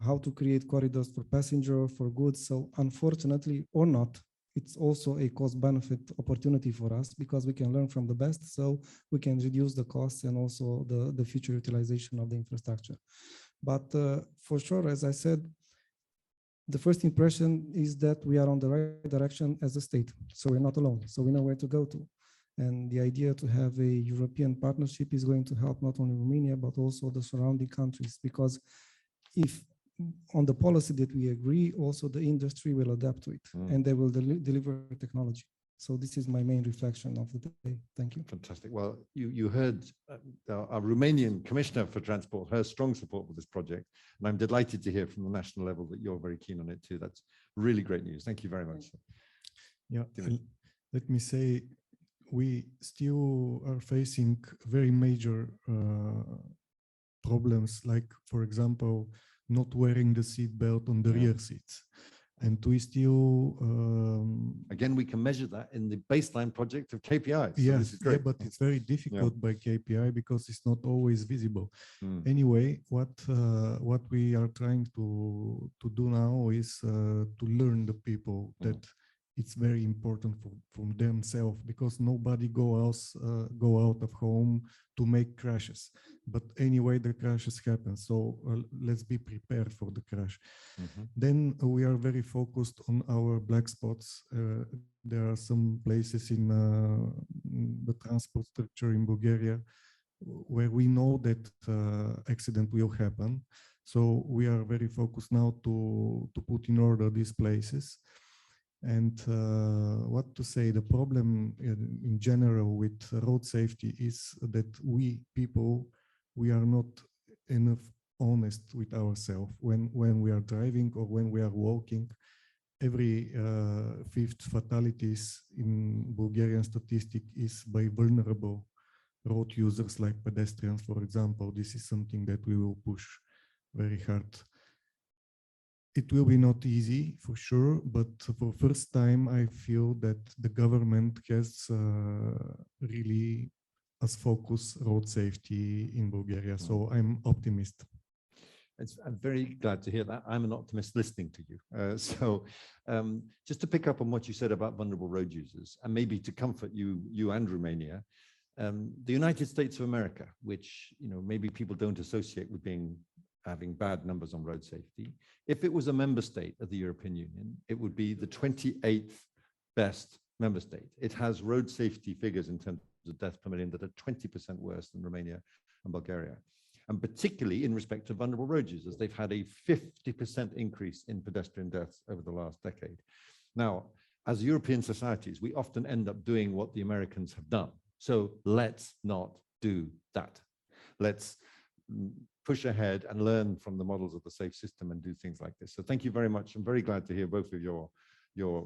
how to create corridors for passenger, for goods. So unfortunately or not, it's also a cost benefit opportunity for us because we can learn from the best. So we can reduce the costs and also the future utilization of the infrastructure. But for sure, as I said, the first impression is that we are on the right direction as a state. So we're not alone. So we know where to go to. And the idea to have a European partnership is going to help not only Romania, but also the surrounding countries. Because if on the policy that we agree, also the industry will adapt to it and they will deliver technology. So this is my main reflection of the day. Thank you. Fantastic. Well, you heard our Romanian Commissioner for Transport, her strong support for this project. And I'm delighted to hear from the national level that you're very keen on it too. That's really great news. Thank you very much. Yeah, let me say, we still are facing very major problems, like, for example, not wearing the seat belt on the rear seats. And we still... Again, we can measure that in the baseline project of KPIs. So Yes, this is great. but it's very difficult by KPI because it's not always visible. Anyway, what we are trying to do now is to learn the people that it's very important for themselves, because nobody go out of home to make crashes. But anyway, the crashes happen. So let's be prepared for the crash. Then we are very focused on our black spots. There are some places in the transport structure in Bulgaria where we know that accident will happen. So we are very focused now to put in order these places. And what to say, the problem in general with road safety is that we people, we are not enough honest with ourselves when we are driving or when we are walking. Every fifth fatalities in Bulgarian statistic is by vulnerable road users like pedestrians, for example. This is something that we will push very hard. It will be not easy for sure, but for first time, I feel that the government has really as focus road safety in Bulgaria. So I'm optimist. I'm very glad to hear that. I'm an optimist listening to you. Just to pick up on what you said about vulnerable road users, and maybe to comfort you and Romania, the United States of America, which maybe people don't associate with having bad numbers on road safety. If it was a member state of the European Union, it would be the 28th best member state. It has road safety figures in terms of deaths per million that are 20% worse than Romania and Bulgaria. And particularly in respect to vulnerable road users, they've had a 50% increase in pedestrian deaths over the last decade. Now, as European societies, we often end up doing what the Americans have done. So let's not do that. Let's push ahead and learn from the models of the safe system and do things like this. So thank you very much. I'm very glad to hear both of your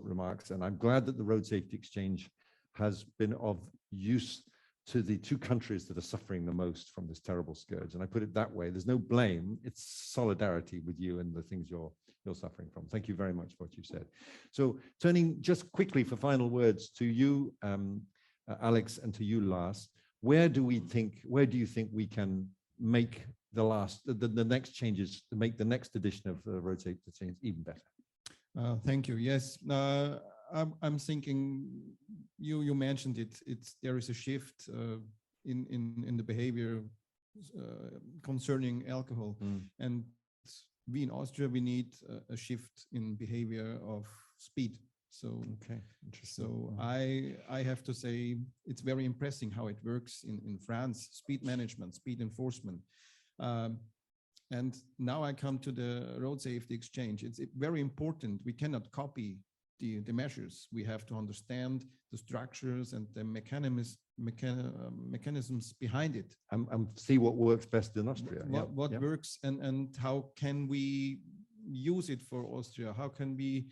remarks. And I'm glad that the Road Safety Exchange has been of use to the two countries that are suffering the most from this terrible scourge. And I put it that way. There's no blame. It's solidarity with you and the things you're suffering from. Thank you very much for what you said. So turning just quickly for final words to you, Alex, and to you, Lars, where do you think we can make the next changes to make the next edition of the Road Safety Exchange even better? Thank you. Yes, I'm thinking you mentioned it. There is a shift in the behavior concerning alcohol, and we in Austria we need a shift in behavior of speed. So okay, interesting. So I have to say it's very impressive how it works in France. Speed management, speed enforcement. And now I come to the Road Safety Exchange. It's very important. We cannot copy the measures. We have to understand the structures and the mechanisms behind it. And see what works best in Austria. What works and how can we use it for Austria? How can we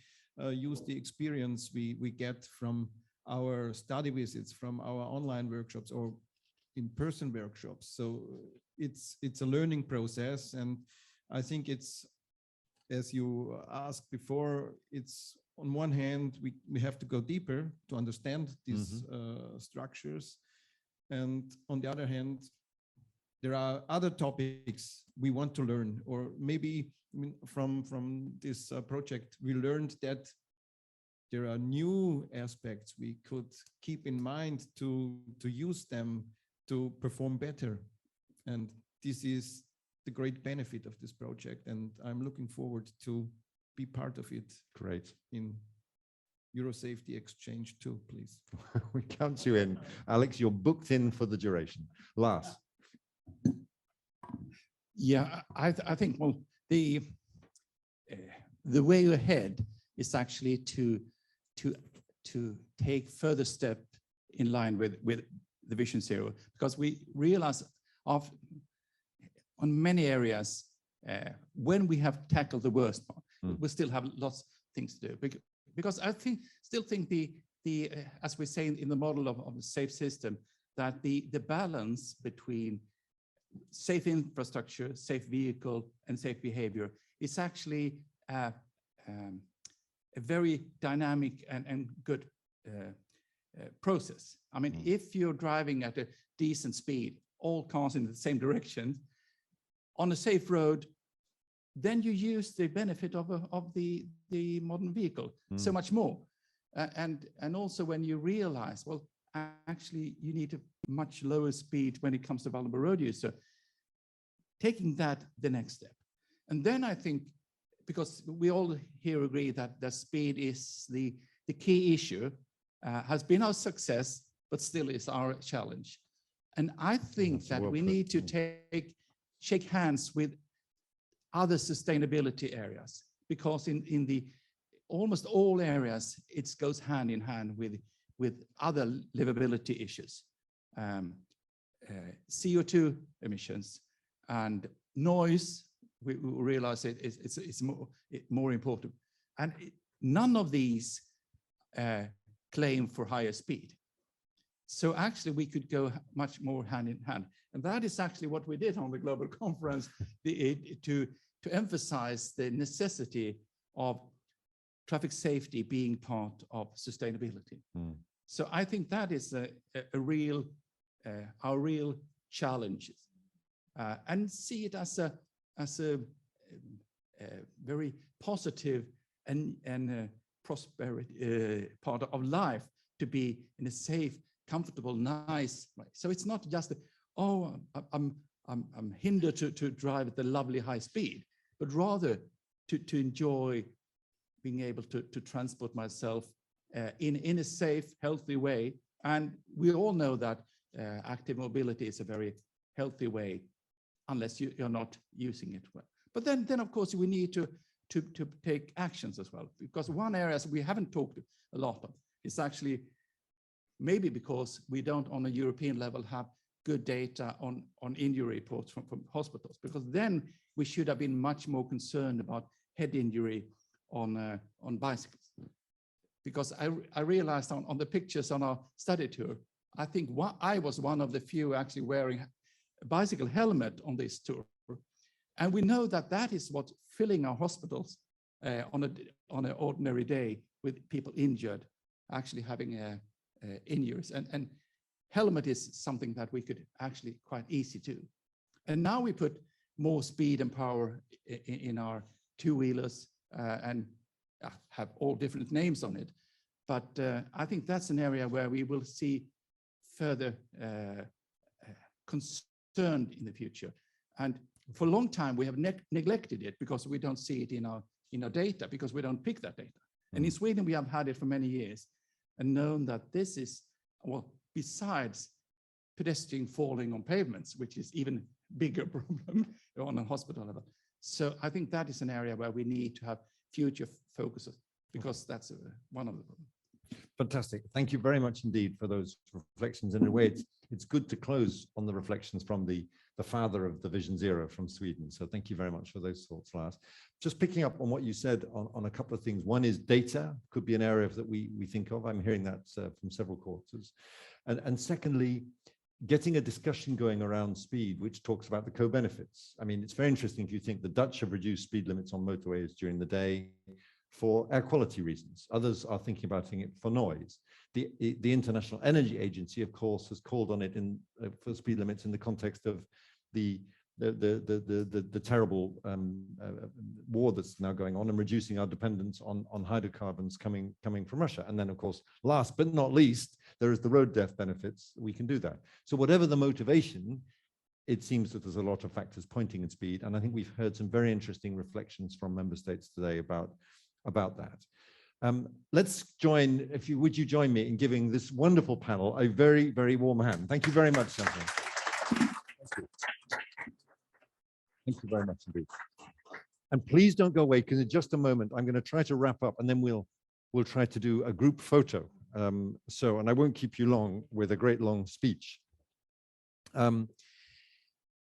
use the experience we get from our study visits, from our online workshops or in-person workshops? So it's a learning process, and I think it's as you asked before, it's on one hand, we have to go deeper to understand these structures. And on the other hand, there are other topics we want to learn, or maybe from this project, we learned that there are new aspects we could keep in mind to use them to perform better. And this is the great benefit of this project. And I'm looking forward to be part of it. Great. In Eurosafety Exchange too, please. We count you in. Alex, you're booked in for the duration. Lars. Yeah, I think, well, the way ahead is actually to take further step in line with the Vision Zero, because we realize on many areas, when we have tackled the worst part, we still have lots of things to do. Because I still think the as we say in the model of a safe system, that the balance between safe infrastructure, safe vehicle, and safe behavior is actually a very dynamic and good process. I mean, if you're driving at a decent speed, all cars in the same direction, on a safe road, then you use the benefit of the modern vehicle so much more. And also when you realize, well, actually you need a much lower speed when it comes to vulnerable road user, taking that the next step. And then I think, because we all here agree that the speed is the key issue, has been our success, but still is our challenge. And I think that we need to shake hands with other sustainability areas, because in the almost all areas, it goes hand in hand with other livability issues, CO2 emissions and noise. We realize it's more important, and none of these claim for higher speed. So actually, we could go much more hand in hand, and that is actually what we did on the global conference to emphasize the necessity of traffic safety being part of sustainability. So I think that is our real challenge, and see it as a very positive and prosperity part of life, to be in a safe, comfortable, nice way. So it's not just I'm hindered to drive at the lovely high speed, but rather to enjoy being able to transport myself in a safe, healthy way. And we all know that active mobility is a very healthy way, unless you're not using it well. But then of course, we need to take actions as well, because one area we haven't talked a lot of is actually, maybe because we don't on a European level have good data on injury reports from hospitals, because then we should have been much more concerned about head injury on bicycles. Because I realized on the pictures on our study tour, I think I was one of the few actually wearing a bicycle helmet on this tour. And we know that is what's filling our hospitals on an ordinary day, with people injured, actually having injuries. And helmet is something that we could actually quite easy do. And now we put more speed and power in our two-wheelers and have all different names on it. But I think that's an area where we will see further concern in the future. And for a long time, we have neglected it because we don't see it in our data, because we don't pick that data. And in Sweden, we have had it for many years and known that this is, well, besides pedestrian falling on pavements, which is even bigger problem on a hospital level. So I think that is an area where we need to have future focuses, because that's one of the problems. Fantastic. Thank you very much indeed for those reflections. In a way, it's good to close on the reflections from the father of the Vision Zero from Sweden. So thank you very much for those thoughts, Lars. Just picking up on what you said on a couple of things. One is data could be an area that we think of. I'm hearing that from several quarters. And secondly, getting a discussion going around speed, which talks about the co-benefits. I mean, it's very interesting if you think the Dutch have reduced speed limits on motorways during the day for air quality reasons. Others are thinking about it for noise. The International Energy Agency, of course, has called on it for speed limits in the context of the terrible war that's now going on and reducing our dependence on hydrocarbons coming from Russia. And then, of course, last but not least, there is the road death benefits. We can do that. So whatever the motivation, it seems that there's a lot of factors pointing at speed. And I think we've heard some very interesting reflections from member states today about that. Let's join, would you join me in giving this wonderful panel a very, very warm hand. Thank you very much, gentlemen. Thank you very much indeed. And please don't go away, because in just a moment, I'm going to try to wrap up, and then we'll try to do a group photo. And I won't keep you long with a great long speech.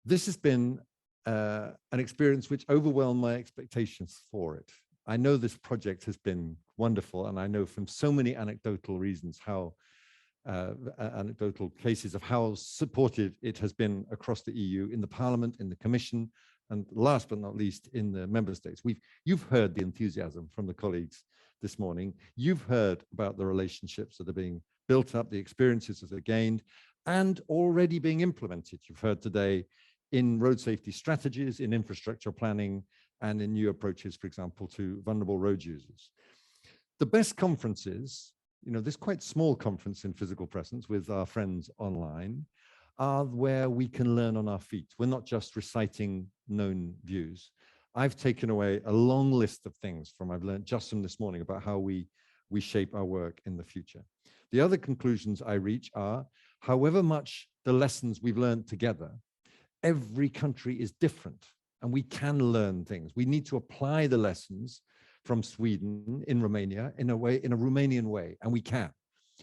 This has been an experience which overwhelmed my expectations for it. I know this project has been wonderful, and I know from so many anecdotal reasons how anecdotal cases of how supportive it has been across the EU, in the Parliament, in the Commission, and last but not least, in the member states. You've heard the enthusiasm from the colleagues this morning. You've heard about the relationships that are being built up, the experiences that are gained, and already being implemented. You've heard today in road safety strategies, in infrastructure planning, and in new approaches, for example, to vulnerable road users. The best conferences, this quite small conference in physical presence with our friends online, are where we can learn on our feet. We're not just reciting known views. I've taken away a long list of things I've learned just from this morning about how we shape our work in the future. The other conclusions I reach are, however much the lessons we've learned together, every country is different, and we can learn things. We need to apply the lessons from Sweden in Romania in a Romanian way, and we can.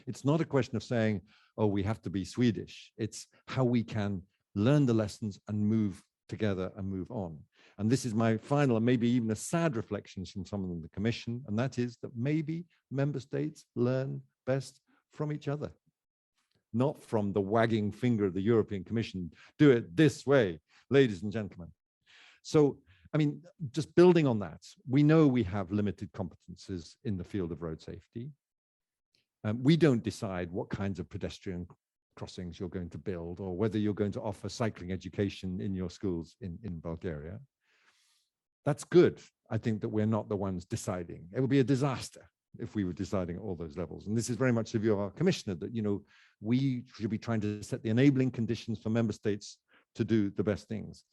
It's not a question of saying, oh, we have to be Swedish. It's how we can learn the lessons and move together and move on. And this is my final and maybe even a sad reflections from someone in the Commission, and that is that maybe member states learn best from each other, not from the wagging finger of the European Commission. Do it this way, ladies and gentlemen. So, I mean, just building on that, we know we have limited competences in the field of road safety. We don't decide what kinds of pedestrian crossings you're going to build, or whether you're going to offer cycling education in your schools in Bulgaria. That's good. I think that we're not the ones deciding. It would be a disaster if we were deciding at all those levels. And this is very much the view of our commissioner, that, we should be trying to set the enabling conditions for member states to do the best things.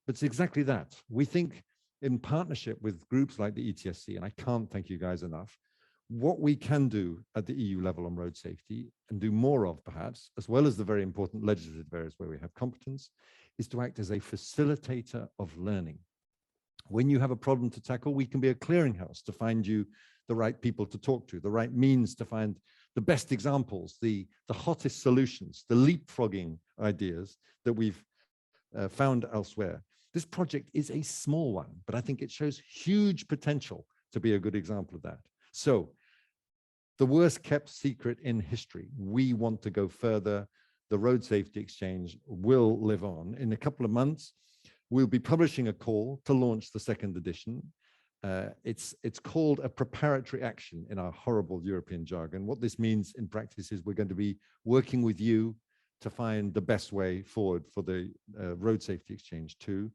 But it's exactly that. We think in partnership with groups like the ETSC, and I can't thank you guys enough, what we can do at the EU level on road safety, and do more of perhaps, as well as the very important legislative areas where we have competence, is to act as a facilitator of learning. When you have a problem to tackle, we can be a clearinghouse to find you the right people to talk to, the right means to find the best examples, the hottest solutions, the leapfrogging ideas that we've found elsewhere. This project is a small one, but I think it shows huge potential to be a good example of that. So, the worst kept secret in history. We want to go further. The Road Safety Exchange will live on. In a couple of months, we'll be publishing a call to launch the second edition. It's called a preparatory action in our horrible European jargon. What this means in practice is we're going to be working with you to find the best way forward for the Road Safety Exchange too.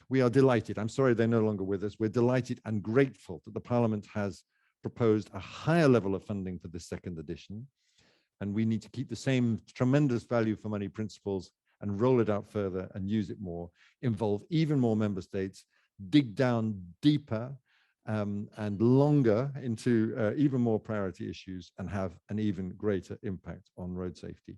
We are delighted. I'm sorry they're no longer with us. We're delighted and grateful that the Parliament has proposed a higher level of funding for this second edition. And we need to keep the same tremendous value for money principles and roll it out further and use it more, involve even more member states, dig down deeper and longer into even more priority issues, and have an even greater impact on road safety.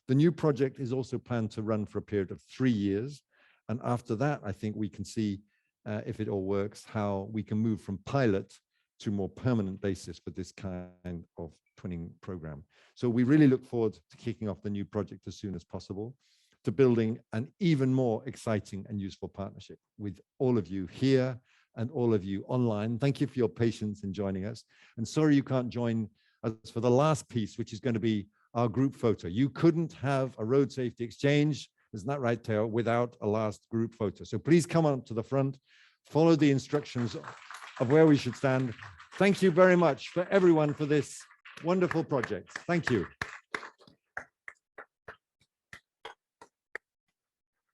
The new project is also planned to run for a period of 3 years. And after that, I think we can see, if it all works, how we can move from pilot to more permanent basis for this kind of twinning program. So we really look forward to kicking off the new project as soon as possible, to building an even more exciting and useful partnership with all of you here and all of you online. Thank you for your patience in joining us. And sorry you can't join us for the last piece, which is going to be our group photo. You couldn't have a road safety exchange, isn't that right, Theo, without a last group photo. So please come on to the front, follow the instructions of where we should stand. Thank you very much for everyone for this wonderful project. Thank you.